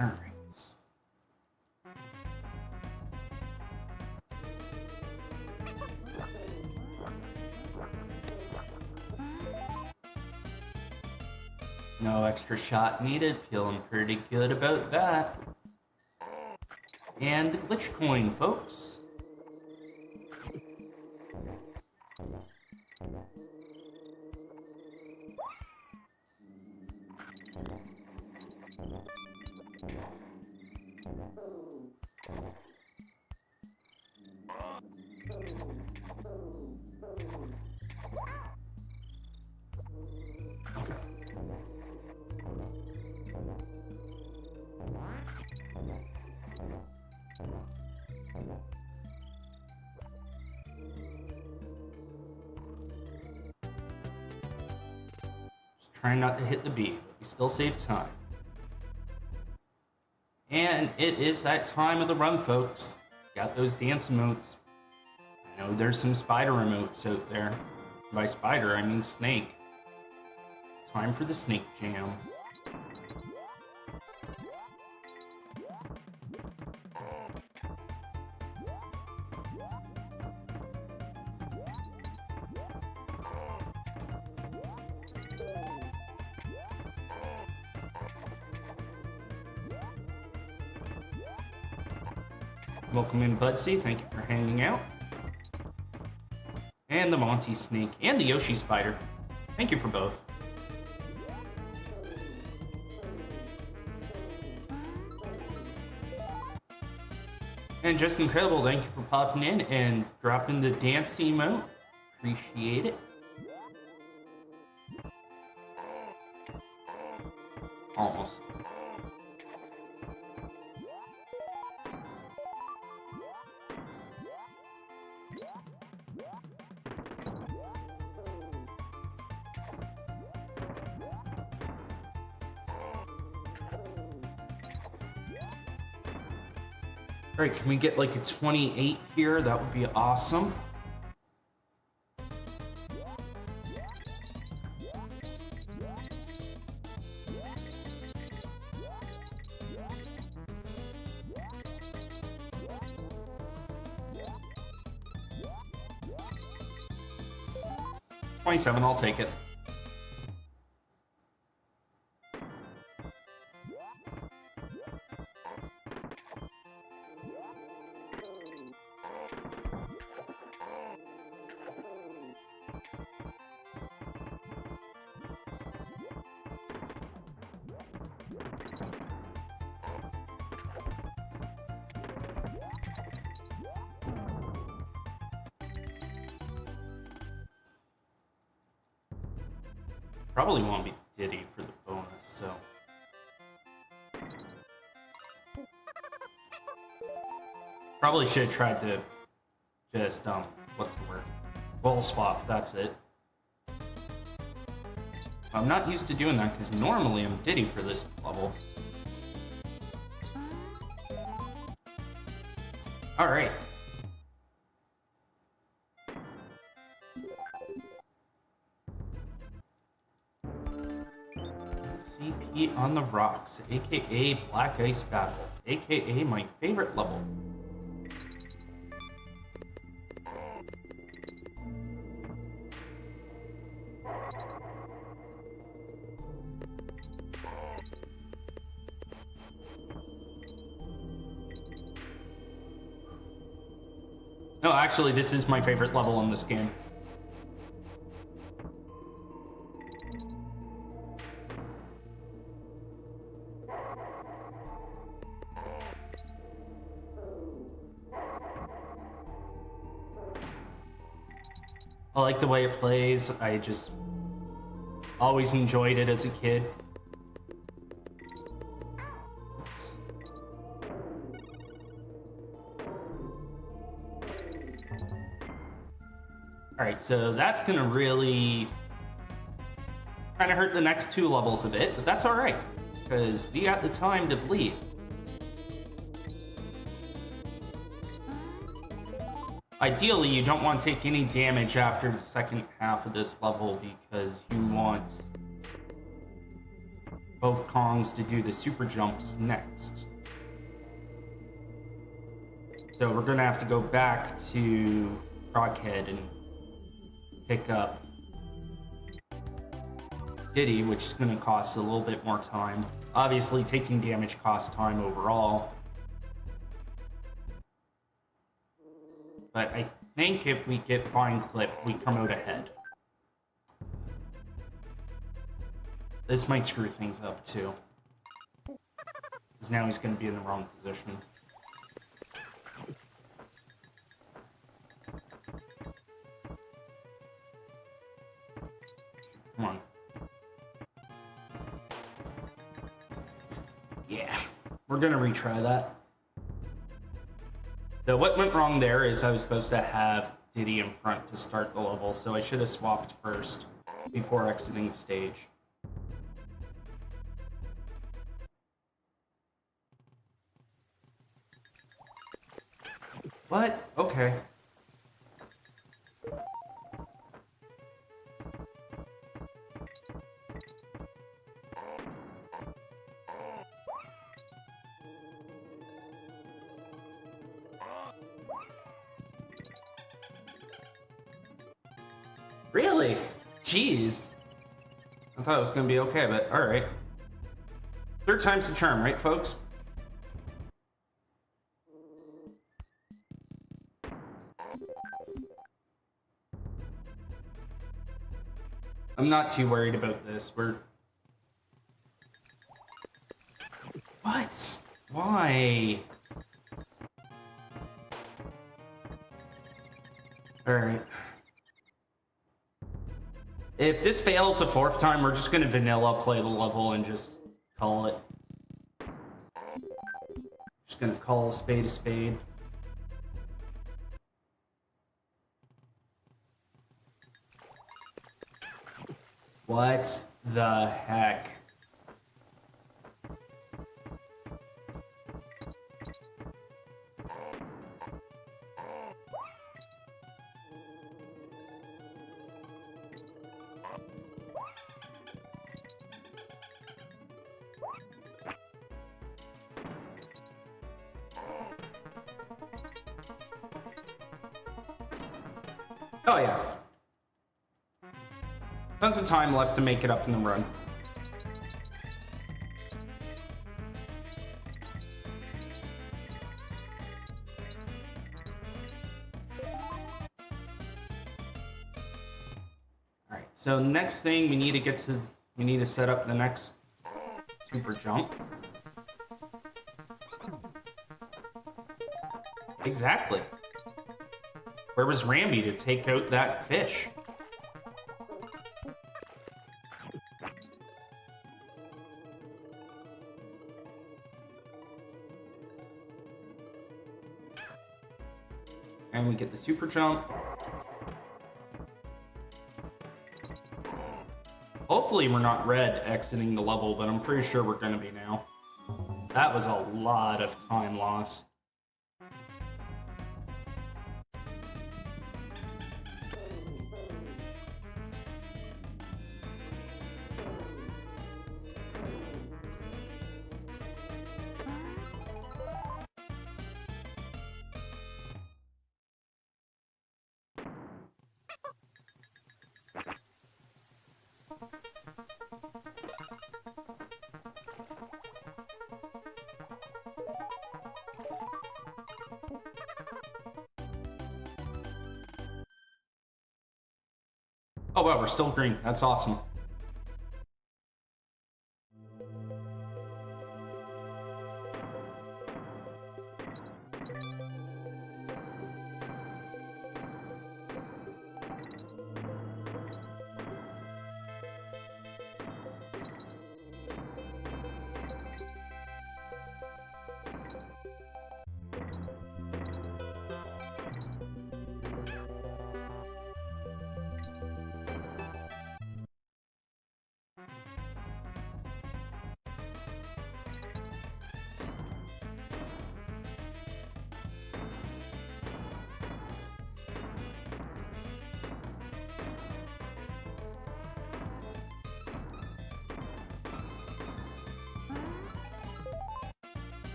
Alright. No extra shot needed. Feeling pretty good about that. And the glitch coin, folks. Just trying not to hit the beat, but we still save time. And it is that time of the run, folks. Got those dance emotes. I know there's some spider emotes out there. By spider, I mean snake. Time for the snake jam. Welcome in, Budsy. Thank you for hanging out. And the Monty Snake and the Yoshi Spider. Thank you for both. And just incredible, thank you for popping in and dropping the dance emote. Appreciate it. Almost. All right, can we get like a 28 here? That would be awesome. $27, I'll take it. Probably won't be Diddy for the bonus, so. Probably should have tried to just, what's the word? Roll swap, that's it. I'm not used to doing that because normally I'm Diddy for this level. Alright. CP on the Rocks, aka Black Ice Battle, aka my favorite level. No, actually, this is my favorite level in this game. I like the way it plays. I just always enjoyed it as a kid. Oops. Alright, so that's gonna really kind of hurt the next two levels a bit, but that's alright, because we got the time to bleed. Ideally, you don't want to take any damage after the second half of this level because you want both Kongs to do the super jumps next. So we're going to have to go back to Crockhead and pick up Diddy, which is going to cost a little bit more time. Obviously, taking damage costs time overall. But I think if we get Vine Clip, we come out ahead. This might screw things up, too. Because now he's going to be in the wrong position. Come on. Yeah. We're going to retry that. So what went wrong there is I was supposed to have Diddy in front to start the level, so I should have swapped first before exiting the stage. What? Okay. Really? Jeez. I thought it was going to be okay, but alright. Third time's the charm, right, folks? I'm not too worried about this. What? Why? Alright. If this fails the fourth time, we're just gonna vanilla play the level and just call it. Just gonna call a spade a spade. What the heck? Oh yeah. Tons of time left to make it up in the run. Alright, so next thing we need to set up the next super jump. Exactly. Where was Rambi to take out that fish? And we get the super jump. Hopefully we're not red exiting the level, but I'm pretty sure we're going to be now. That was a lot of time lost. Oh wow, we're still green. That's awesome.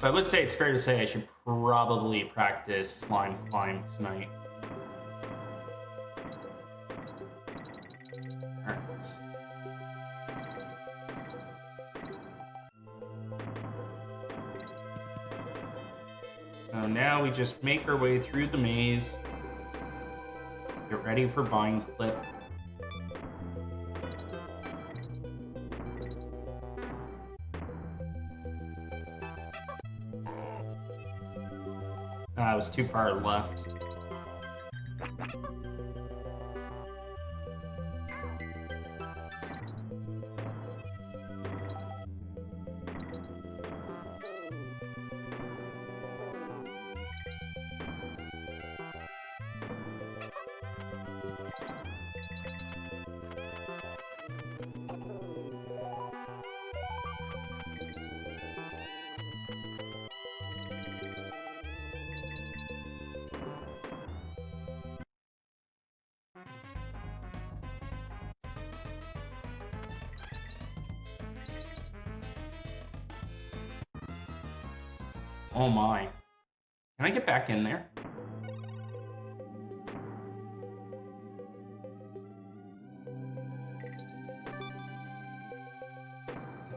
But I would say it's fair to say I should probably practice slime climb tonight. Alright. So now we just make our way through the maze. Get ready for Vine Clip. I was too far left. Oh my. Can I get back in there?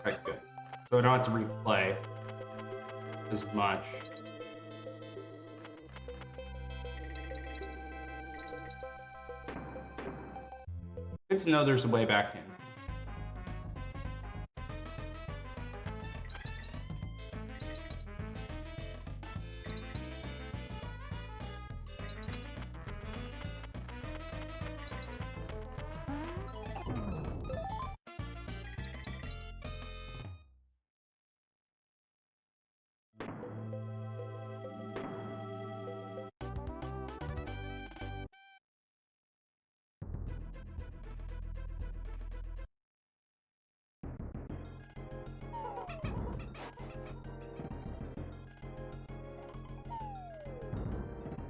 Okay, good. So I don't have to replay as much. Good to know there's a way back in.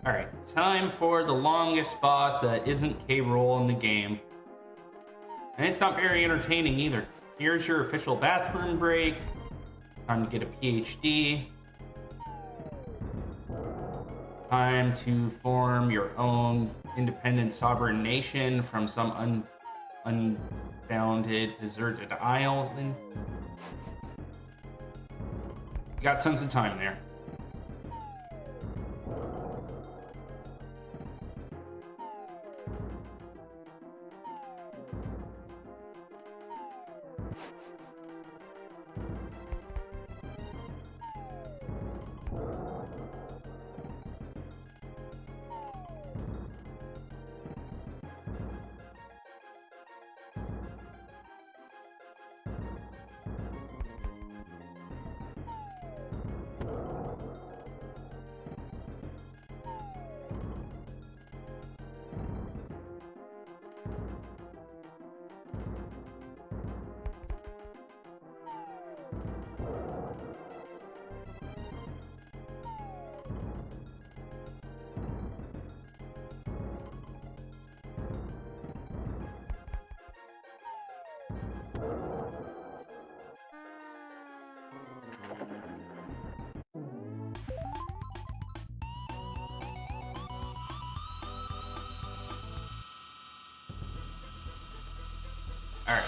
Alright, time for the longest boss that isn't K-Rool in the game. And it's not very entertaining either. Here's your official bathroom break. Time to get a PhD. Time to form your own independent sovereign nation from some unbounded deserted island. You got tons of time there. All right.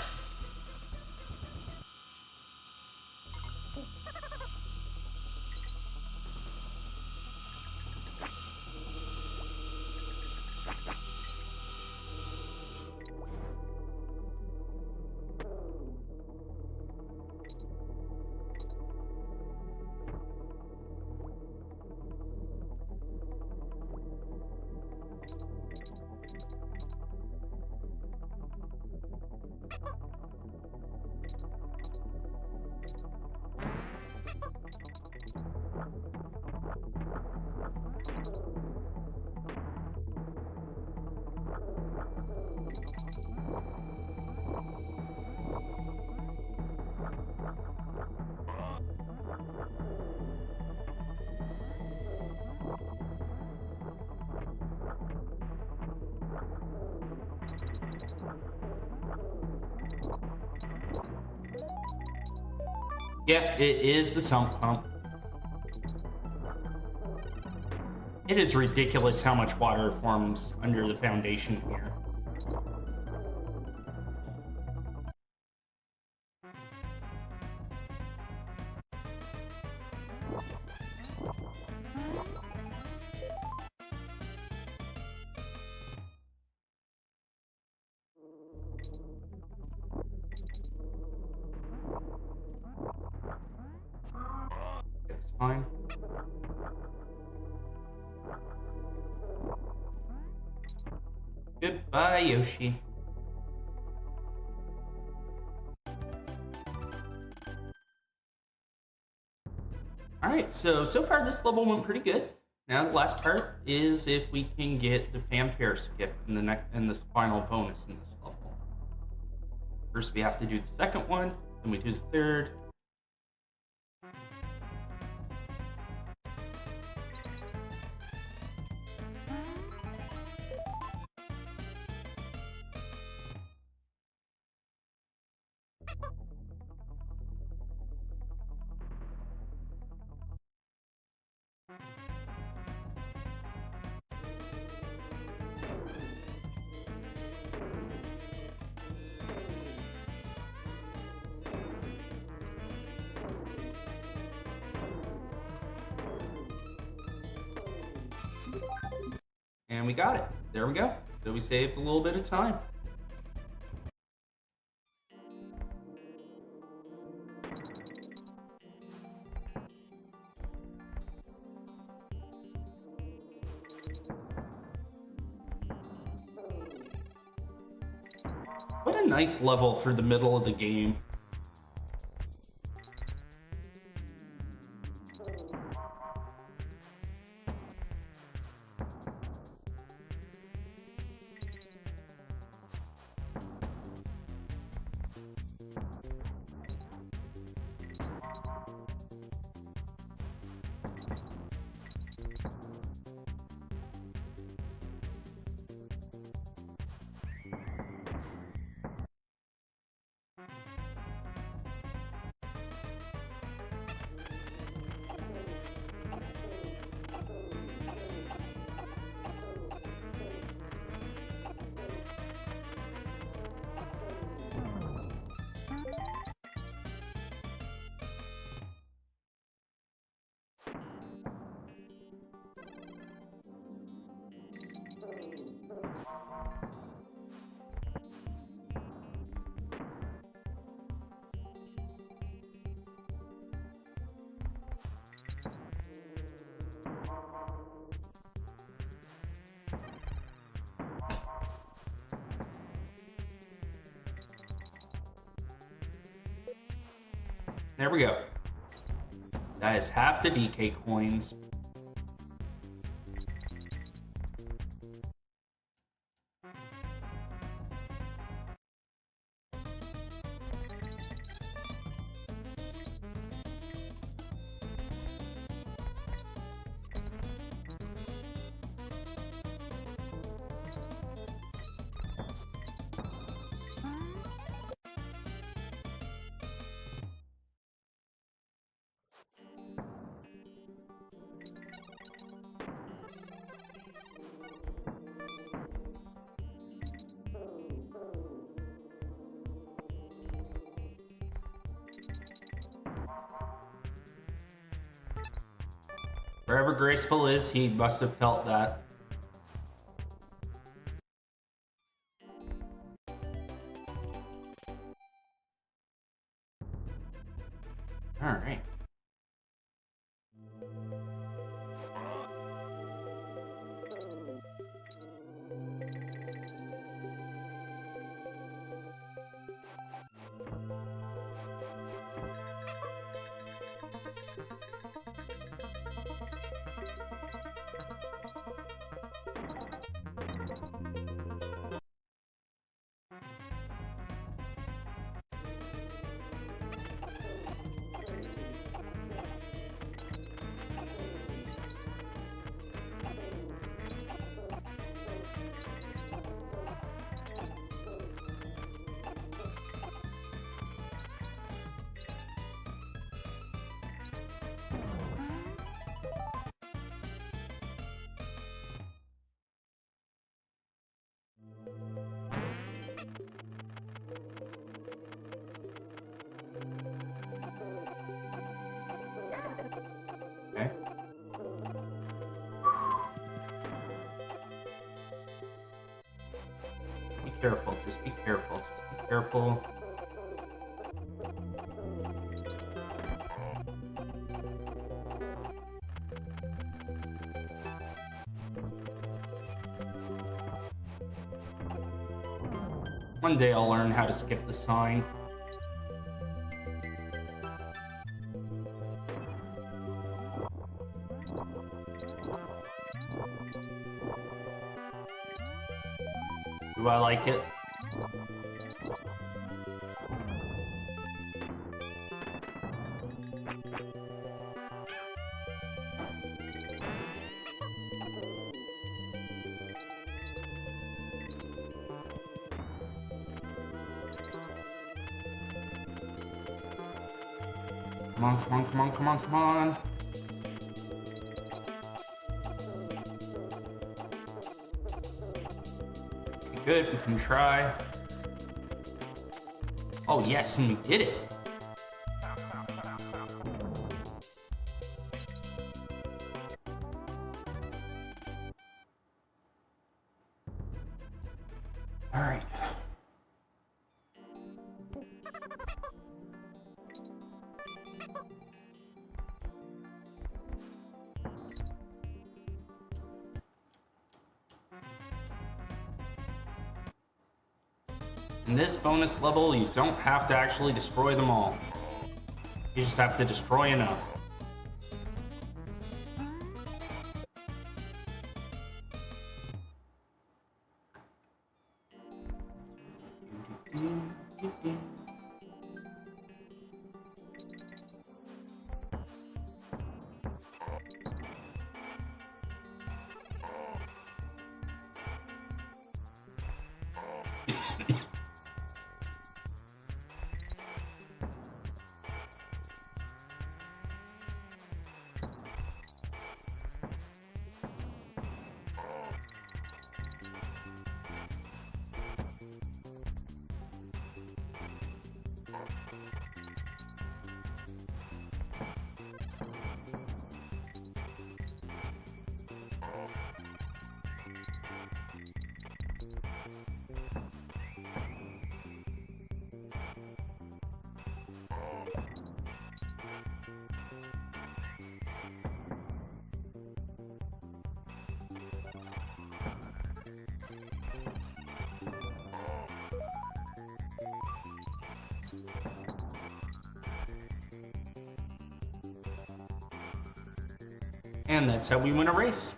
Yep, it is the sump pump. It is ridiculous how much water forms under the foundation here. fine. Goodbye, Yoshi. Alright, so far this level went pretty good. Now the last part is if we can get the fanfare skip in this final bonus in this level. First we have to do the second one, then we do the third. And we got it. There we go. So we saved a little bit of time. What a nice level for the middle of the game. There we go. That is half the DK coins. Wherever Graceful is, he must have felt that. All right. Okay. Be careful. Just be careful. Just be careful. One day I'll learn how to skip the sign. Do I like it? Come on, come on, come on, come on, come on. Good, we can try. Oh yes, and we did it. All right. In this bonus level, you don't have to actually destroy them all. You just have to destroy enough. And that's how we win a race.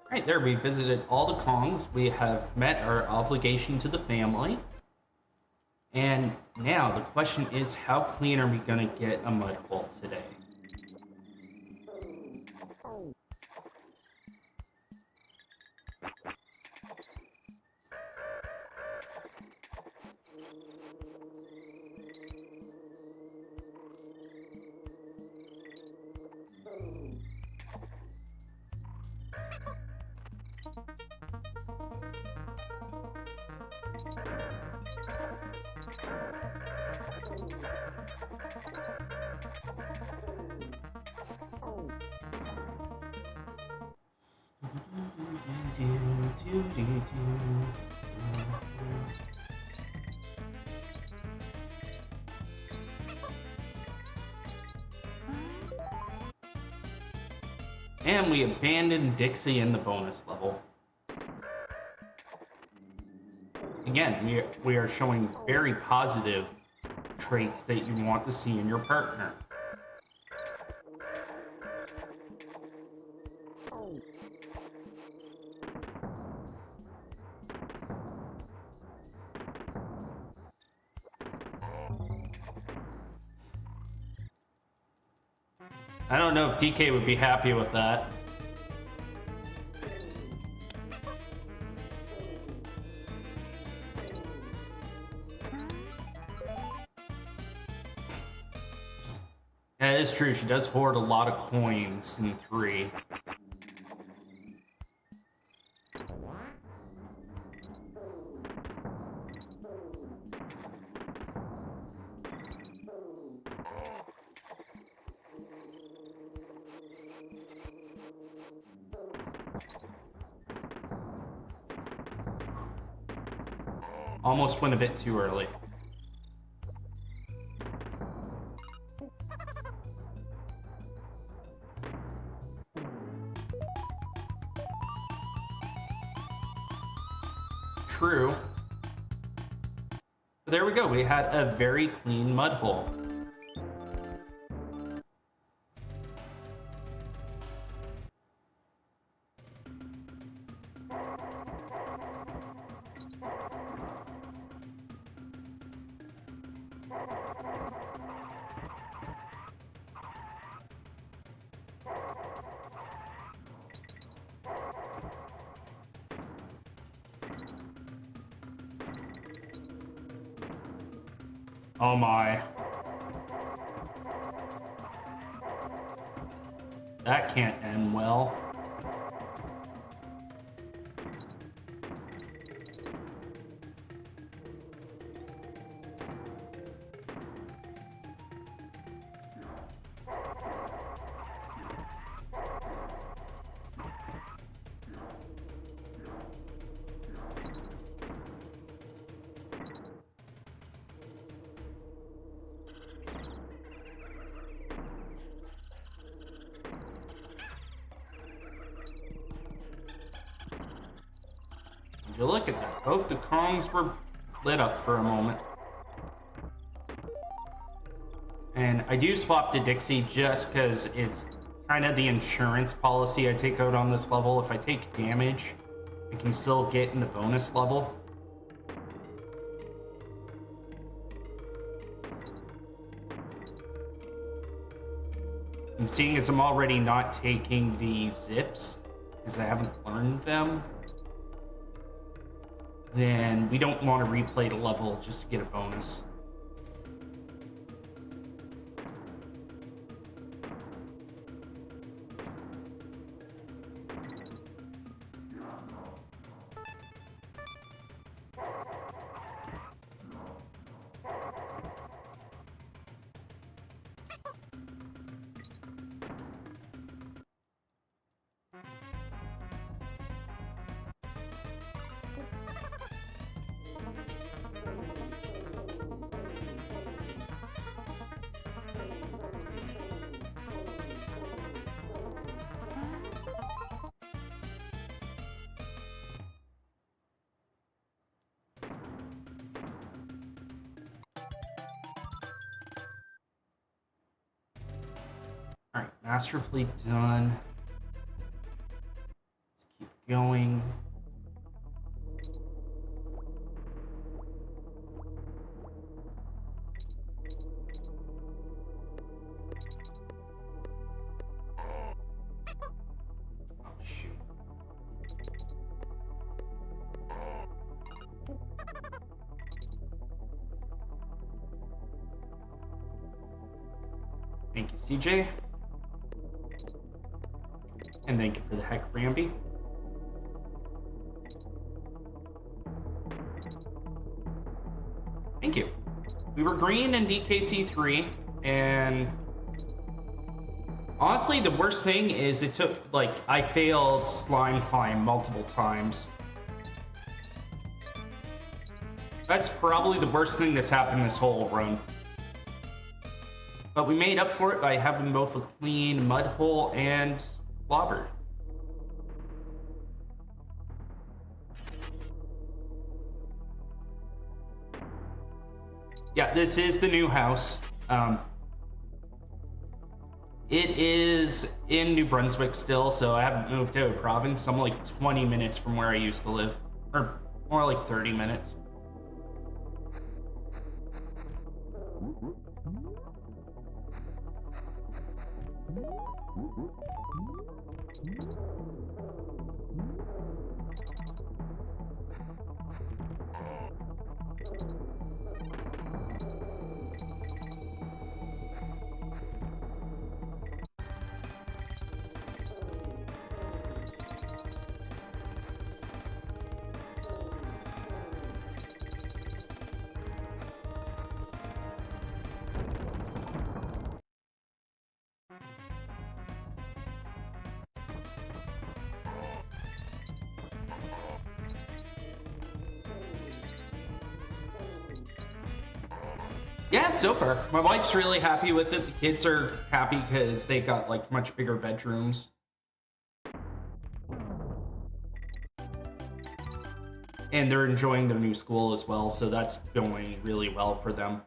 Right there, we visited all the Kongs. We have met our obligation to the family. And now the question is, how clean are we gonna get a mud hole today? And we abandoned Dixie in the bonus level. Again, we are showing very positive traits that you want to see in your partner. I don't know if DK would be happy with that. Yeah, it is true. She does hoard a lot of coins in 3. Almost went a bit too early. True. But there we go. We had a very clean mud hole. Oh my. That can't end well. Would you look at that? Both the Kongs were lit up for a moment. And I do swap to Dixie just because it's kind of the insurance policy I take out on this level. If I take damage, I can still get in the bonus level. And seeing as I'm already not taking the zips, because I haven't learned them, then we don't want to replay the level just to get a bonus. Alright, Master Fleet done. Let's keep going. Oh, shoot. Thank you, CJ. And thank you for the heck, Ramby. Thank you. We were green in DKC 3, and honestly, the worst thing is it took, like, I failed Slime Climb multiple times. That's probably the worst thing that's happened this whole run. But we made up for it by having both a clean mud hole and clobbered. Yeah, this is the new house. It is in New Brunswick still, so I haven't moved out of province. I'm like 20 minutes from where I used to live, or more like 30 minutes. Yeah, so far. My wife's really happy with it. The kids are happy because they got like much bigger bedrooms. and they're enjoying their new school as well, so that's going really well for them.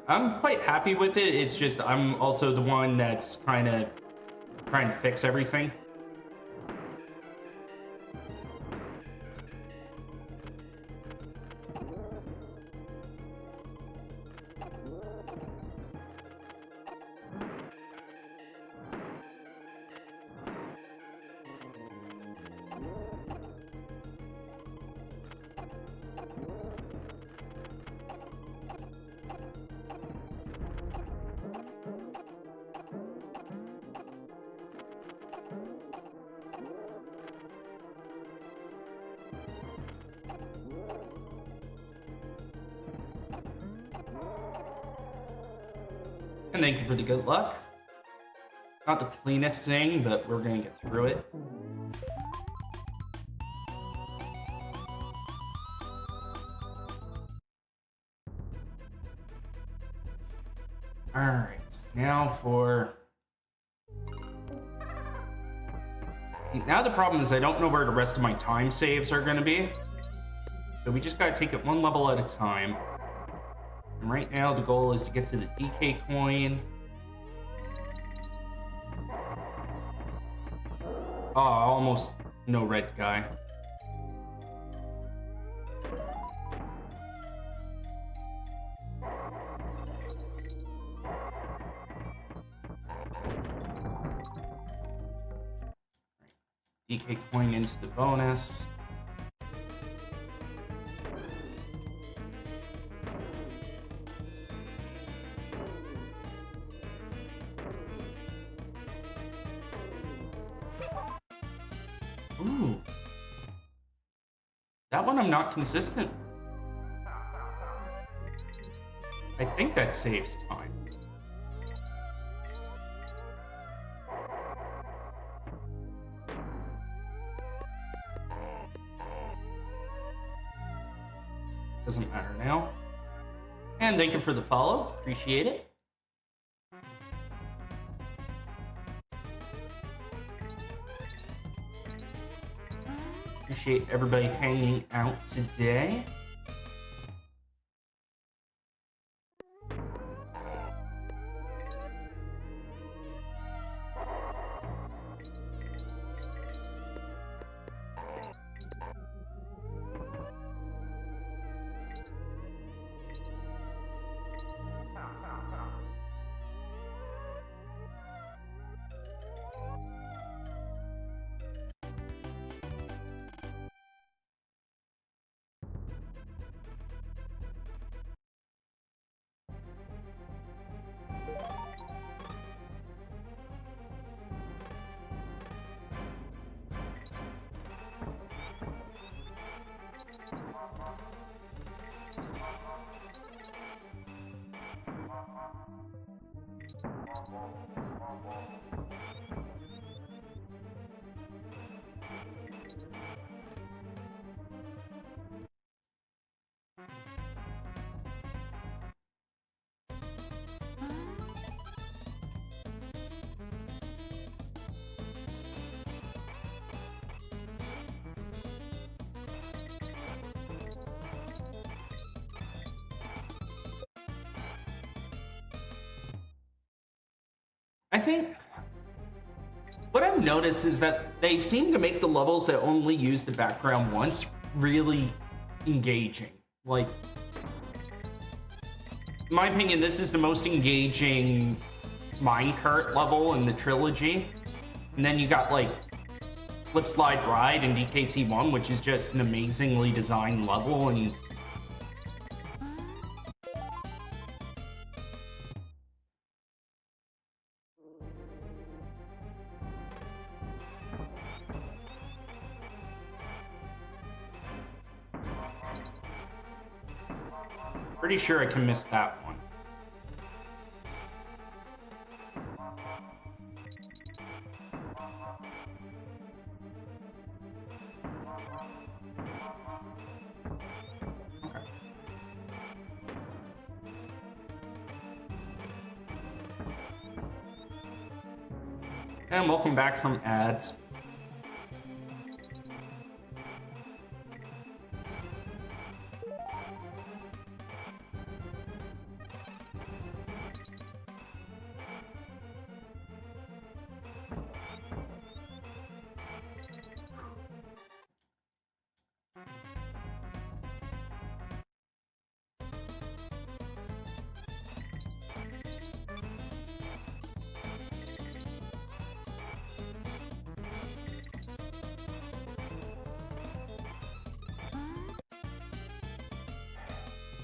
I'm quite happy with it. It's just I'm also the one that's kind of trying to fix everything. And thank you for the good luck. Not the cleanest thing, but we're gonna get through it. Alright, now for... See, now the problem is I don't know where the rest of my time saves are gonna be. So we just gotta take it one level at a time. And right now the goal is to get to the DK coin. Oh, almost no red guy. DK coin into the bonus. Ooh. That one I'm not consistent. I think that saves time. Doesn't matter now. And thank you for the follow. Appreciate it. Appreciate everybody hanging out today. I think what I've noticed is that they seem to make the levels that only use the background once really engaging. Like, in my opinion, this is the most engaging minecart level in the trilogy. And then you got like Slip Slide Ride and DKC 1, which is just an amazingly designed level, and pretty sure I can miss that one. Okay. And welcome back from ads.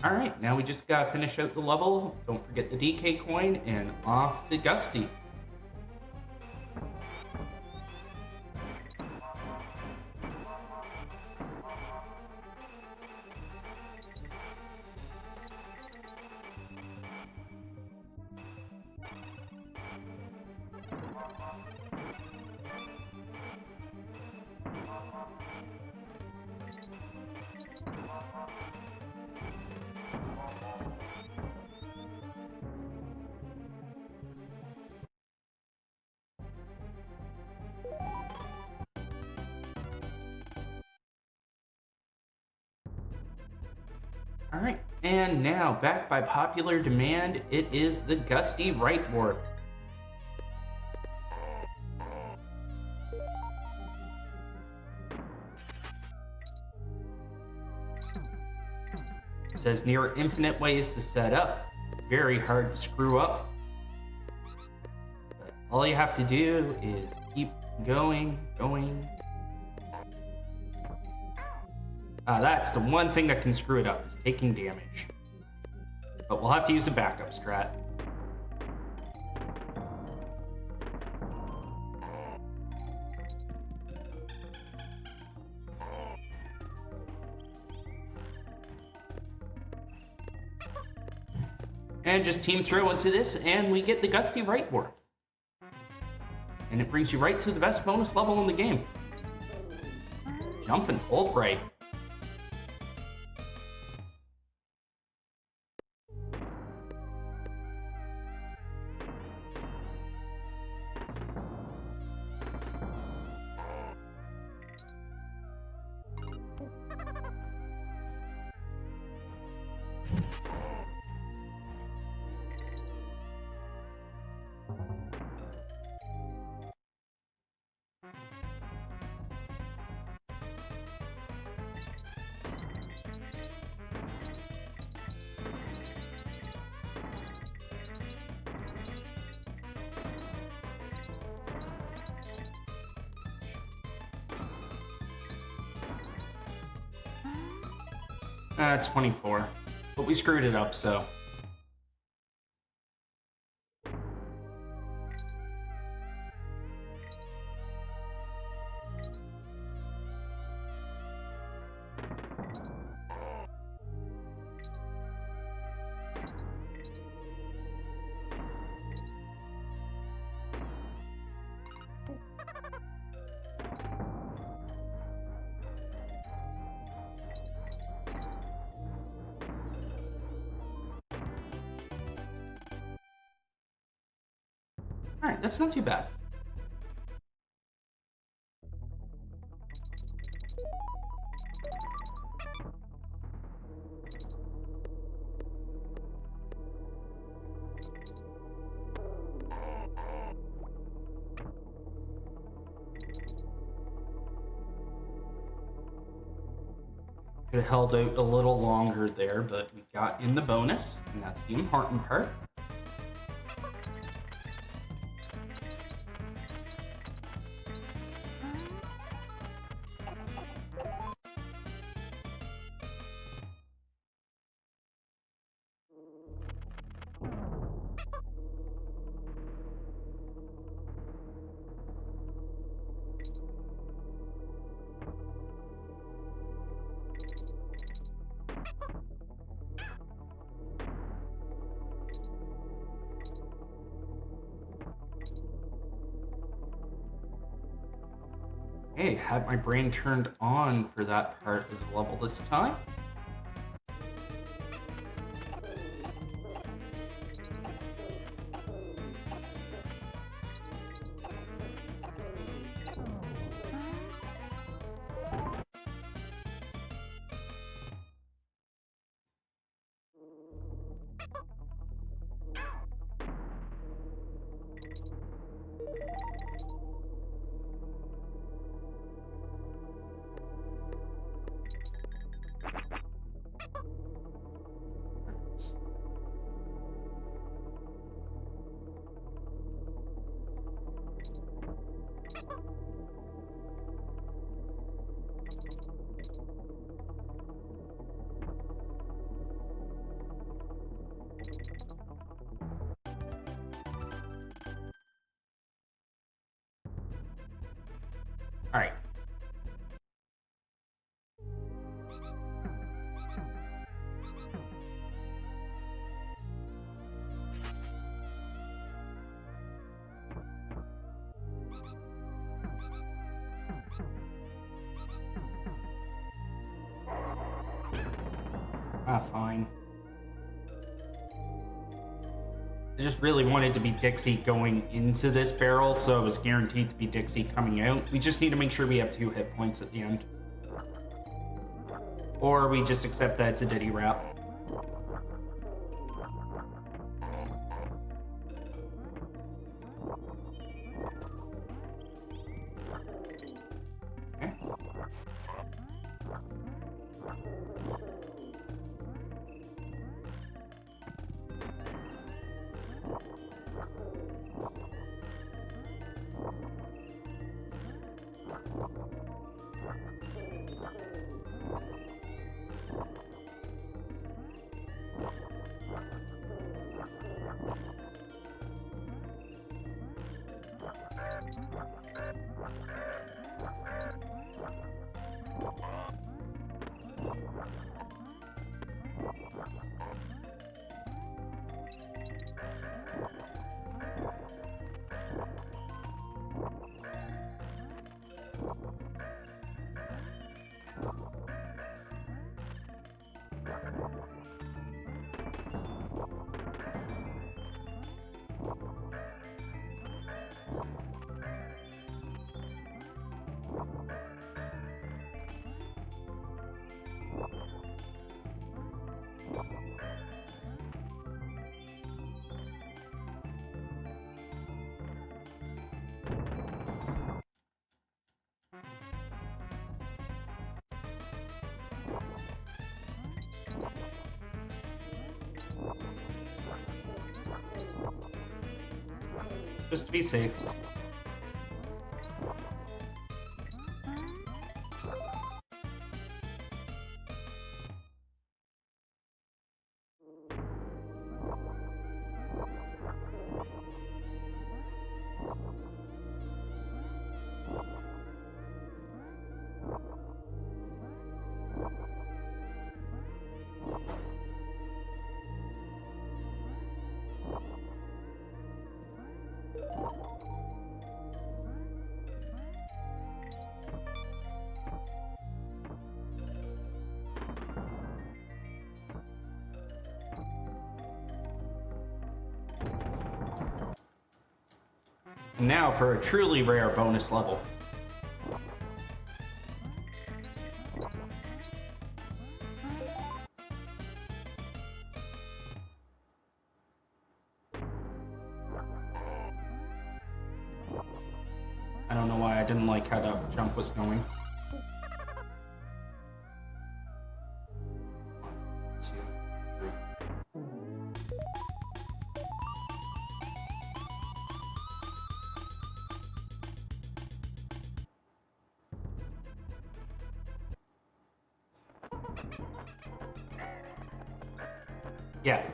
Alright, now we just gotta finish out the level. Don't forget the DK coin, and off to Gusty. Alright, and now, back by popular demand, it is the Gusty right warp. It says near infinite ways to set up. Very hard to screw up. But all you have to do is keep going. That's the one thing that can screw it up, is taking damage. But we'll have to use a backup strat. And just team throw into this, and we get the Gusty right warp. And it brings you right to the best bonus level in the game. Jump and hold right. It's 24. But we screwed it up, so. Alright, that's not too bad. Could have held out a little longer there, but we got in the bonus, and that's the important part. Hey, had my brain turned on for that part of the level this time. Alright. Fine. I just really wanted to be Dixie going into this barrel, so it was guaranteed to be Dixie coming out. We just need to make sure we have 2 hit points at the end. Or we just accept that it's a Diddy rap. Just to be safe. Now for a truly rare bonus level. I don't know why I didn't like how that jump was going. Yeah.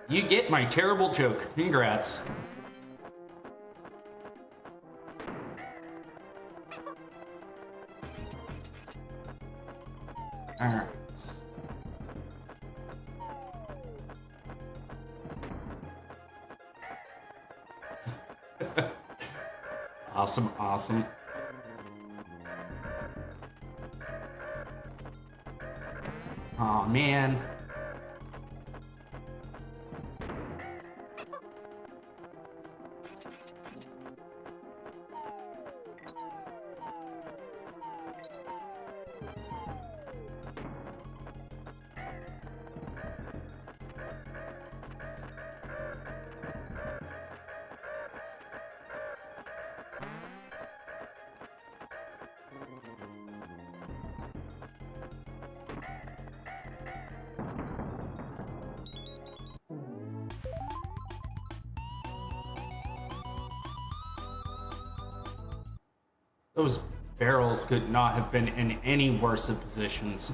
You get my terrible joke. Congrats. Alright. Awesome, awesome. Aw, man. Those barrels could not have been in any worse of positions.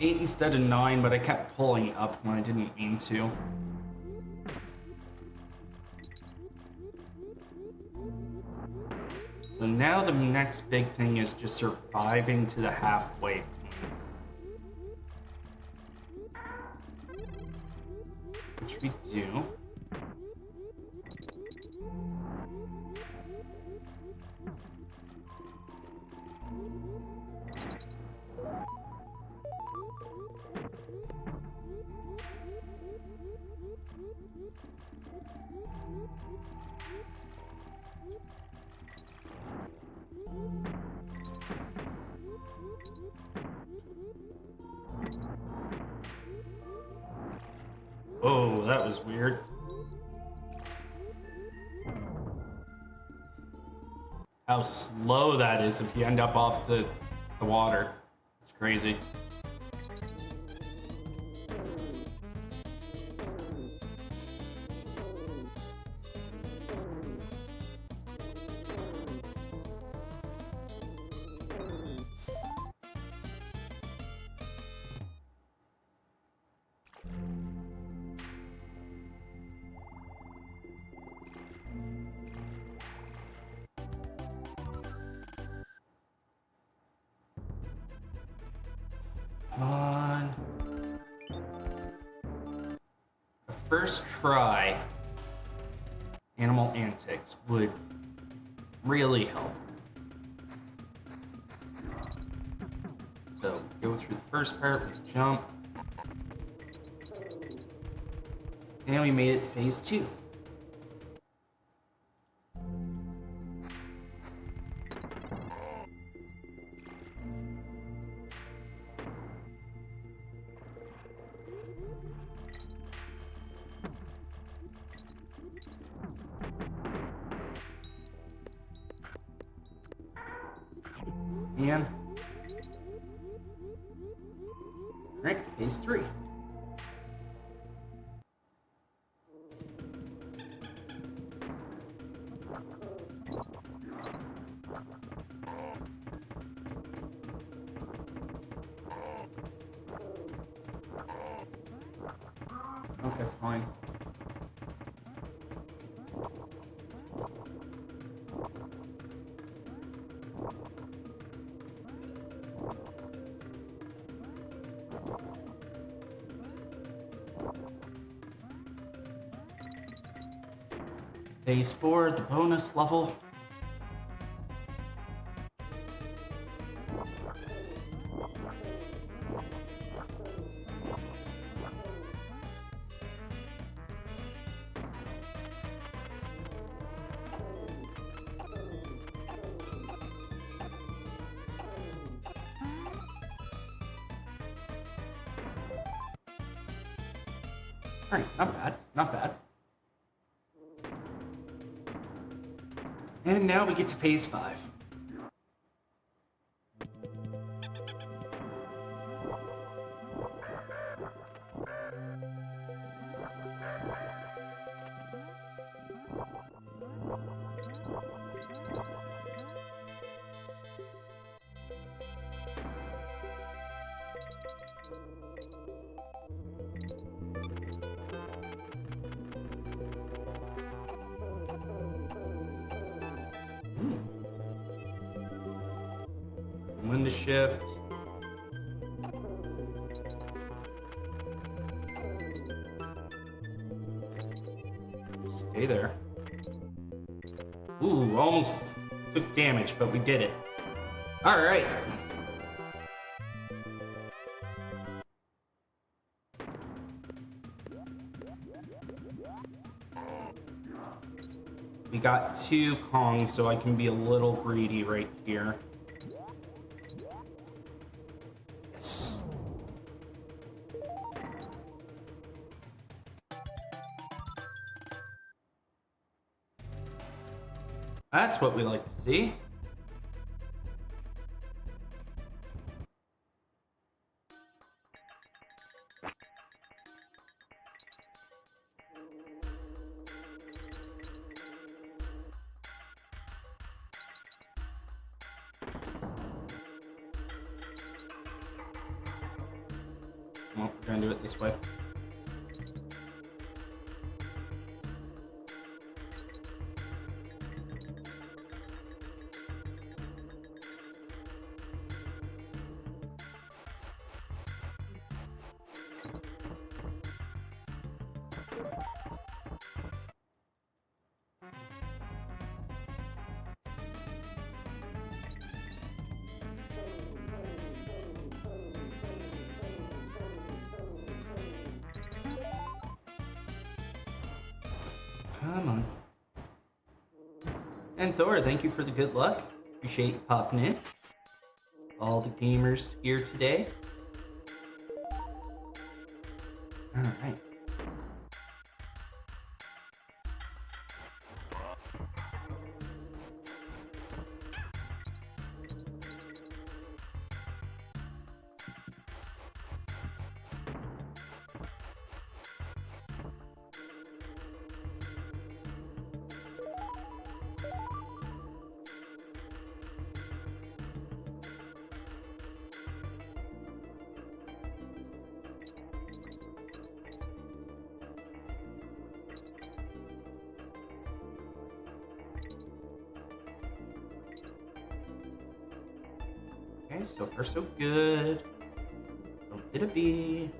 8 instead of 9, but I kept pulling up when I didn't mean to. So now the next big thing is just surviving to the halfway point. Which we do. Oh, that was weird. How slow that is if you end up off the water. It's crazy. Come on. The first try, animal antics would really help. So go through the first part, we jump. And we made it to phase 2. And right, phase 3. Okay, fine. Phase 4, the bonus level. Alright, not bad, not bad. And now we get to phase 5. Win the shift. Stay there. Ooh, almost took damage, but we did it. All right. We got 2 Kongs, so I can be a little greedy right here. Yes. That's what we like to see. Nope, we're gonna do it this way. Come on. And Thor, thank you for the good luck. Appreciate you popping in. All the gamers here today. Alright. Okay, so far so good. So did it be?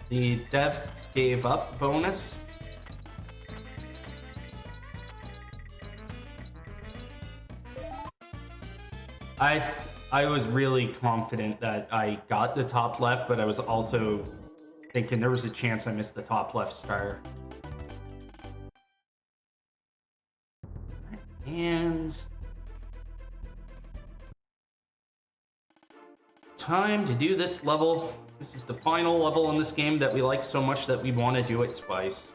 The devs gave up bonus. I was really confident that I got the top left, but I was also thinking there was a chance I missed the top left star. And time to do this level. This is the final level in this game that we like so much that we want to do it twice.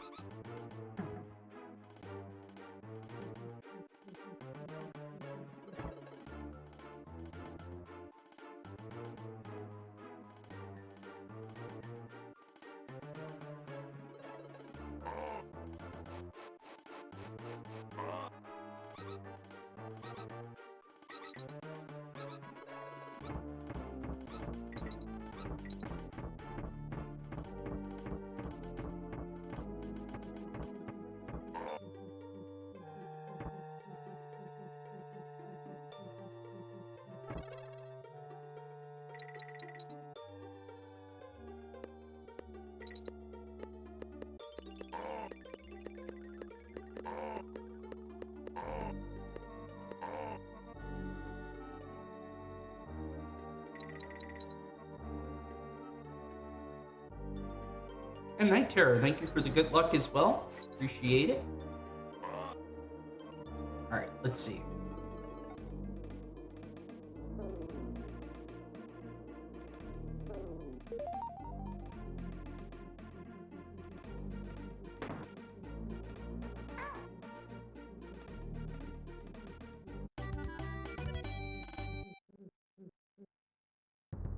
And Night Terror, thank you for the good luck as well. Appreciate it. Alright, let's see.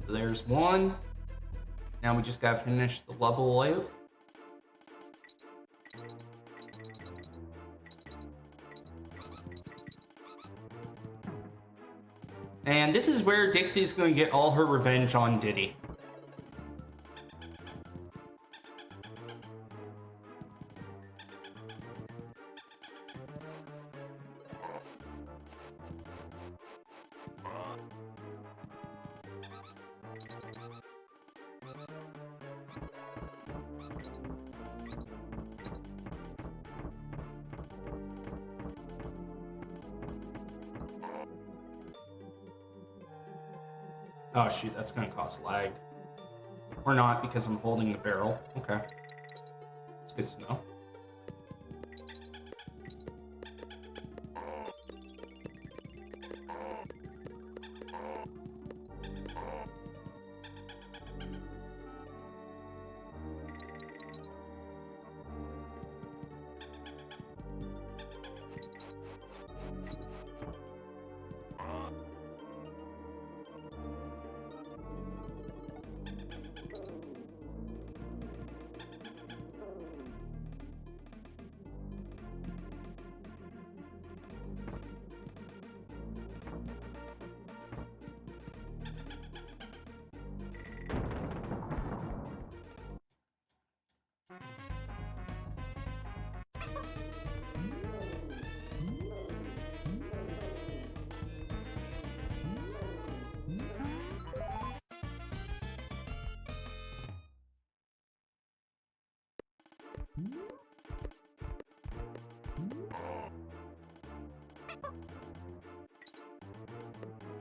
There's one. Now we just gotta finish the level out. And this is where Dixie's going to get all her revenge on Diddy. Oh shoot, that's gonna cause lag. Or not, because I'm holding the barrel. Okay. It's good to know.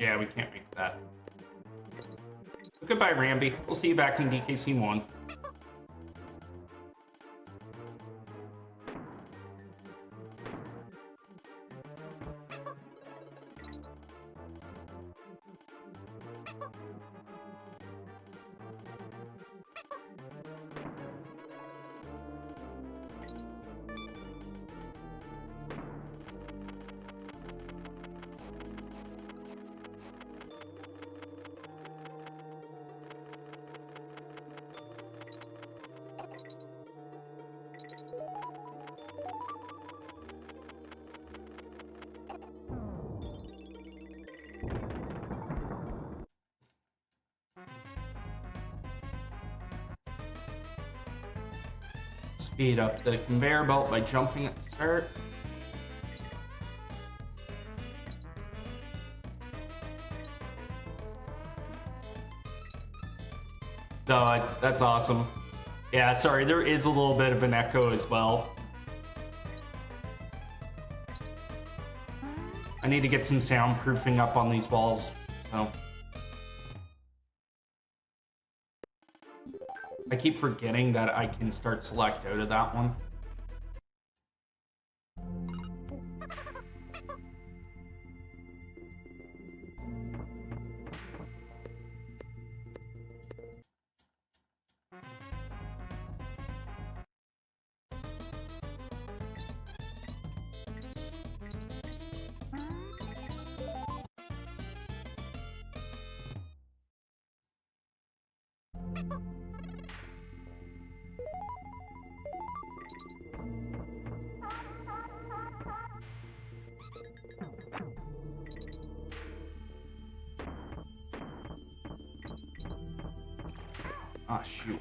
Yeah, we can't make that. But goodbye, Ramby. We'll see you back in DKC 1. Speed up the conveyor belt by jumping at the start. No, that's awesome. Yeah, sorry, there is a little bit of an echo as well. I need to get some soundproofing up on these walls, so. I keep forgetting that I can start select out of that one. Ah, shoot.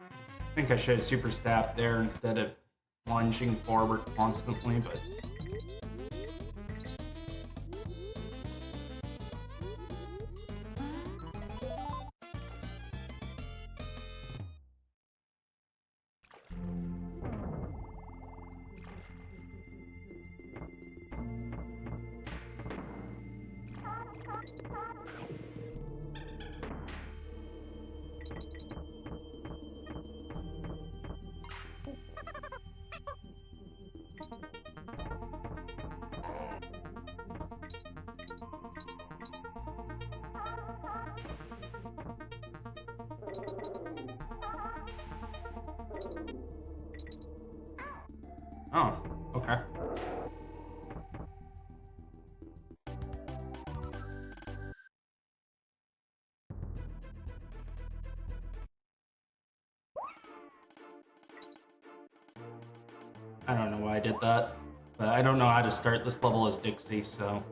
I think I should have super stabbed there instead of lunging forward constantly, but... Oh, okay. I don't know why I did that, but I don't know how to start this level as Dixie, so...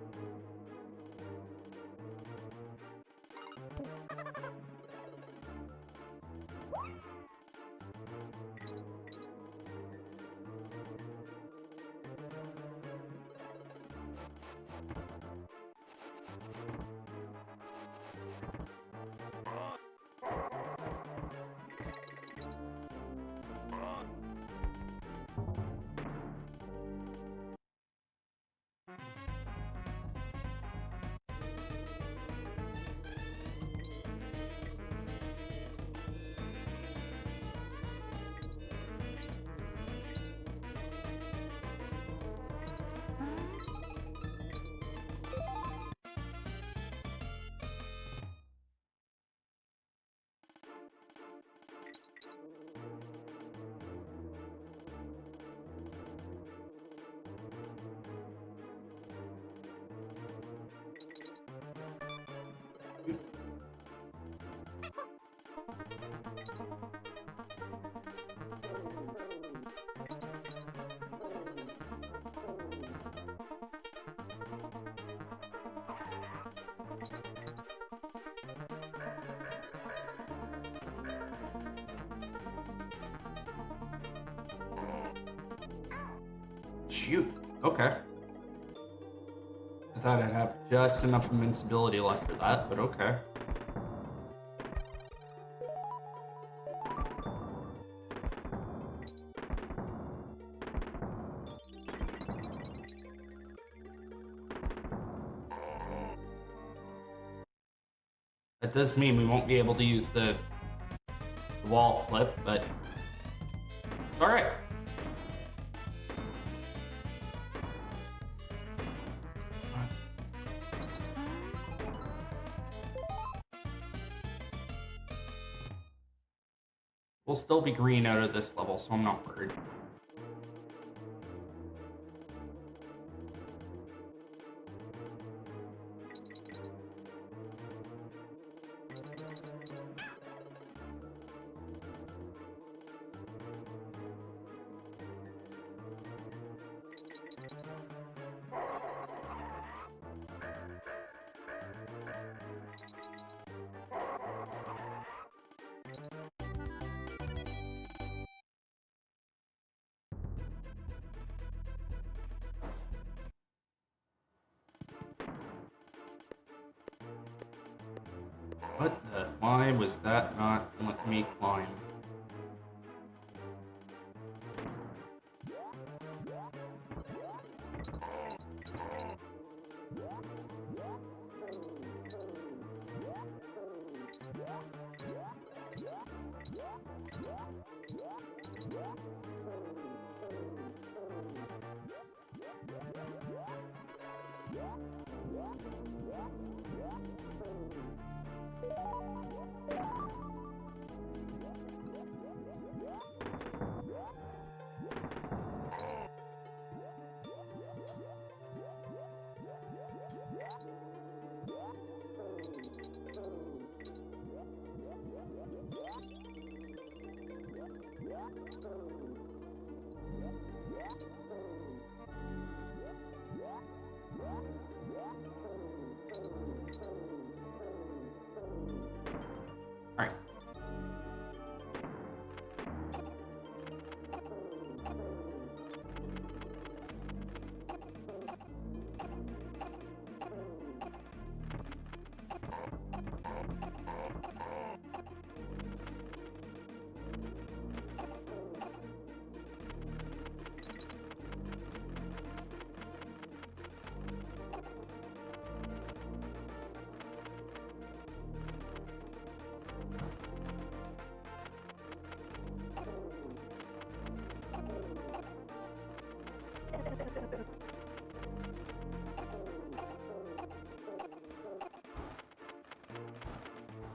Shoot. Okay. I thought I'd have just enough invincibility left for that, but okay. That does mean we won't be able to use the wall clip, but it's alright. We'll still be green out of this level, so I'm not worried. What the? Why was that not letting me climb? Alright.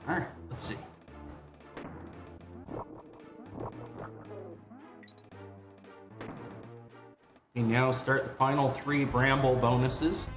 Alright, let's see. We now start the final 3 Bramble bonuses.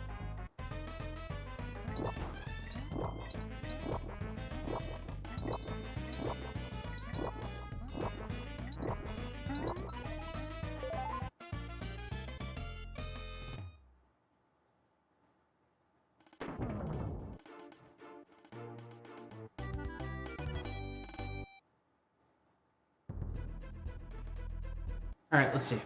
Alright, let's see.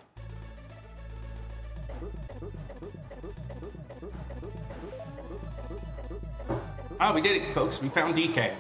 Ah, we did it, folks. We found DK.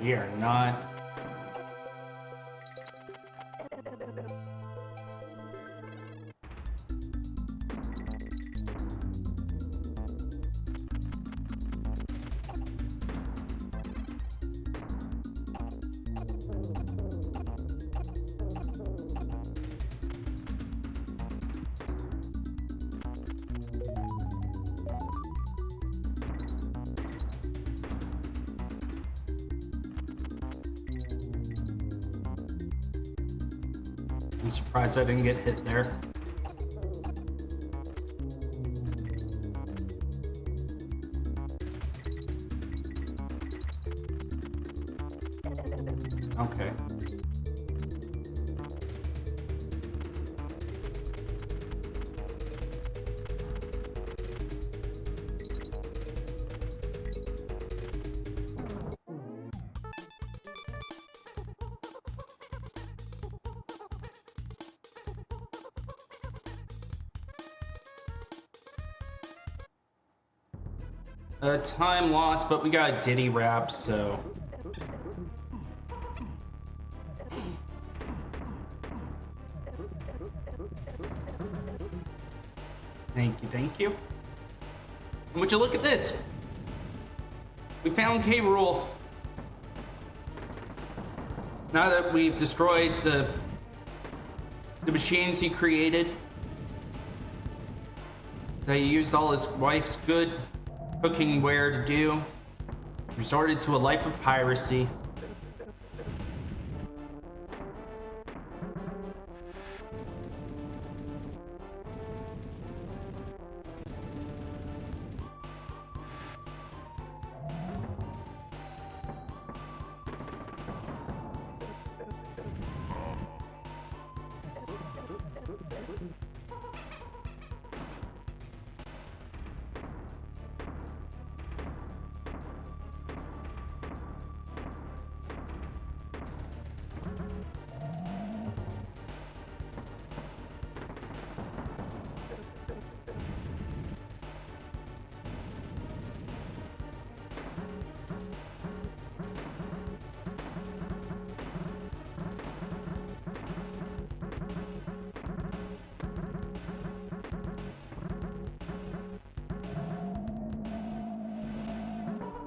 We are not. I'm surprised I didn't get hit there. Okay. Time lost, but we got a Diddy rap, so. Thank you, thank you. And would you look at this? We found K. Rool. Now that we've destroyed the machines he created, that he used all his wife's good cooking ware to do, resorted to a life of piracy.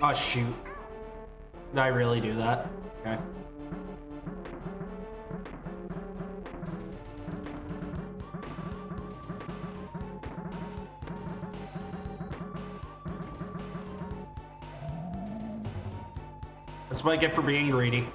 Oh shoot. Did I really do that? Okay. That's what I get for being greedy.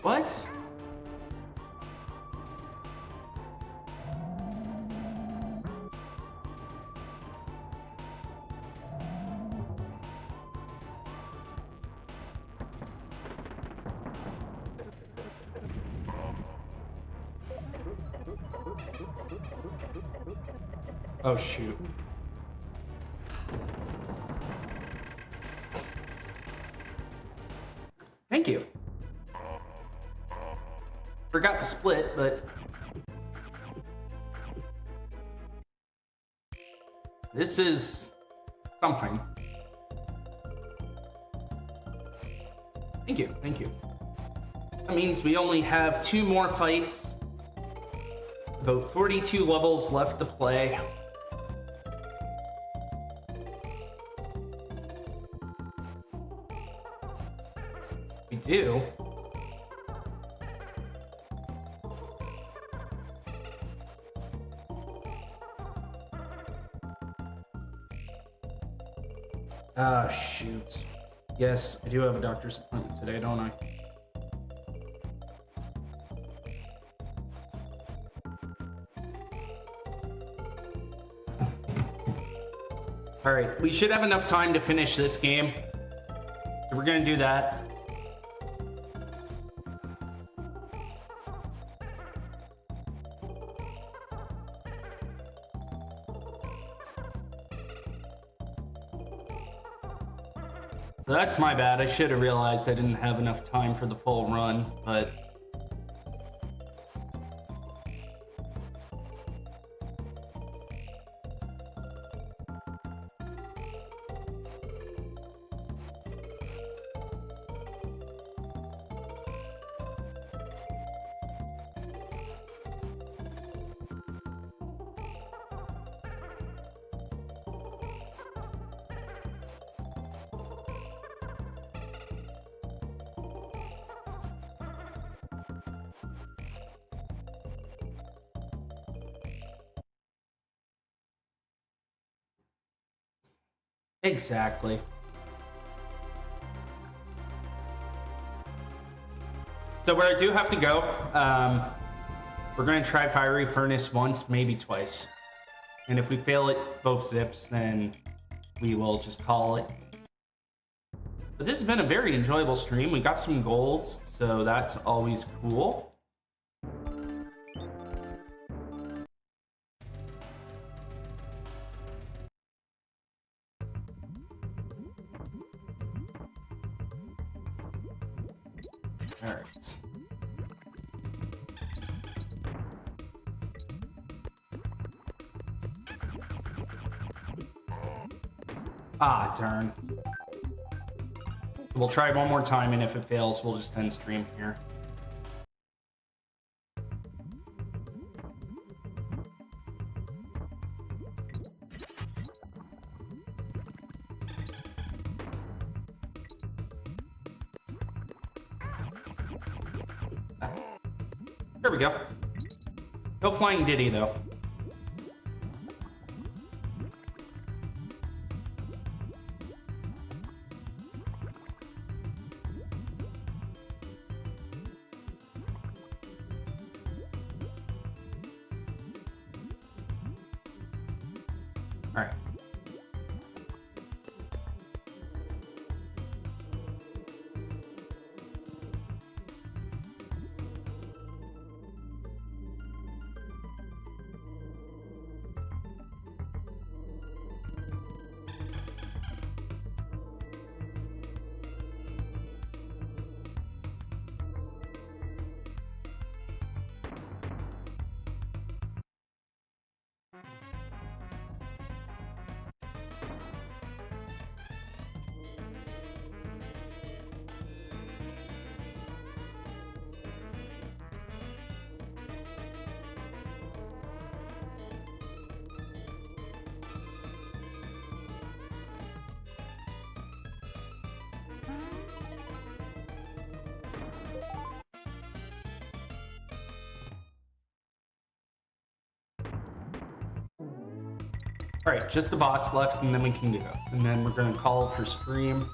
What? Oh, shoot. Thank you. Forgot to split, but... this is... something. Thank you, thank you. That means we only have 2 more fights. About 42 levels left to play. We do. Ah, shoot. Yes, I do have a doctor's appointment today, don't I? Alright, we should have enough time to finish this game. We're gonna do that. So that's my bad. I should have realized I didn't have enough time for the full run, but... exactly. So where I do have to go, we're going to try Fiery Furnace once, maybe twice. And if we fail at both zips, then we will just call it. But this has been a very enjoyable stream. We got some golds, so that's always cool. All right. Ah, darn. We'll try one more time, and if it fails, we'll just end stream here. There we go. No flying Diddy, though. All right. All right, just the boss left, and then we can go. And then we're going to call for stream.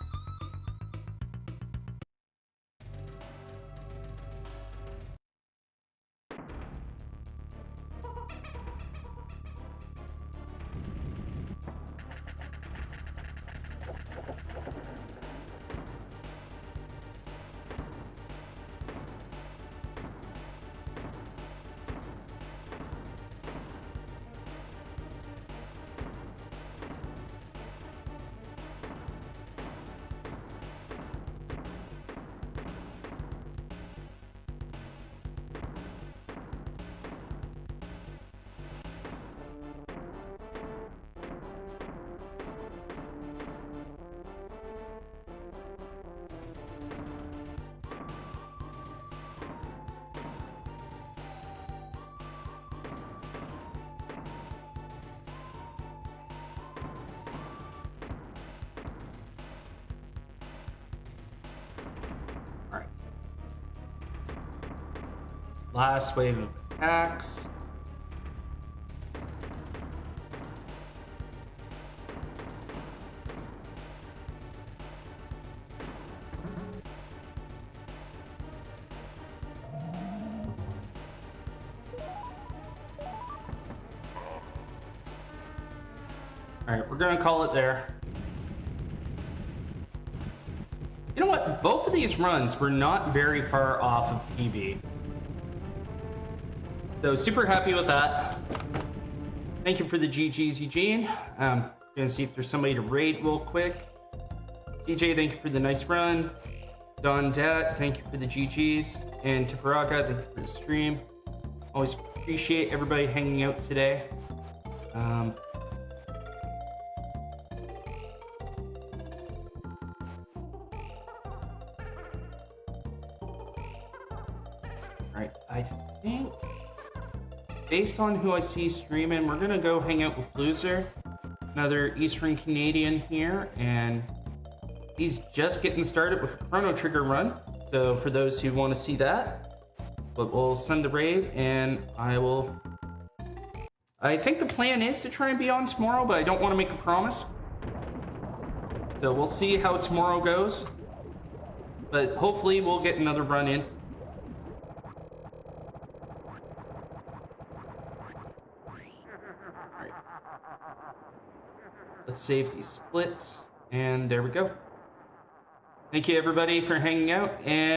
last wave of attacks. All right, we're gonna call it there. You know what? Both of these runs were not very far off of PB. So super happy with that. Thank you for the GGs, Eugene. Gonna see if there's somebody to raid real quick. CJ, thank you for the nice run. Don Dat, thank you for the GGs. And Tafaraga, thank you for the stream. Always appreciate everybody hanging out today. Alright, I think based on who I see streaming, we're gonna go hang out with Loser, another Eastern Canadian here, and he's just getting started with a Chrono Trigger run. So for those who want to see that, but we'll send the raid, and I think the plan is to try and be on tomorrow, but I don't want to make a promise. So we'll see how tomorrow goes, but hopefully we'll get another run in. Let's save these splits, and there we go. Thank you everybody for hanging out, and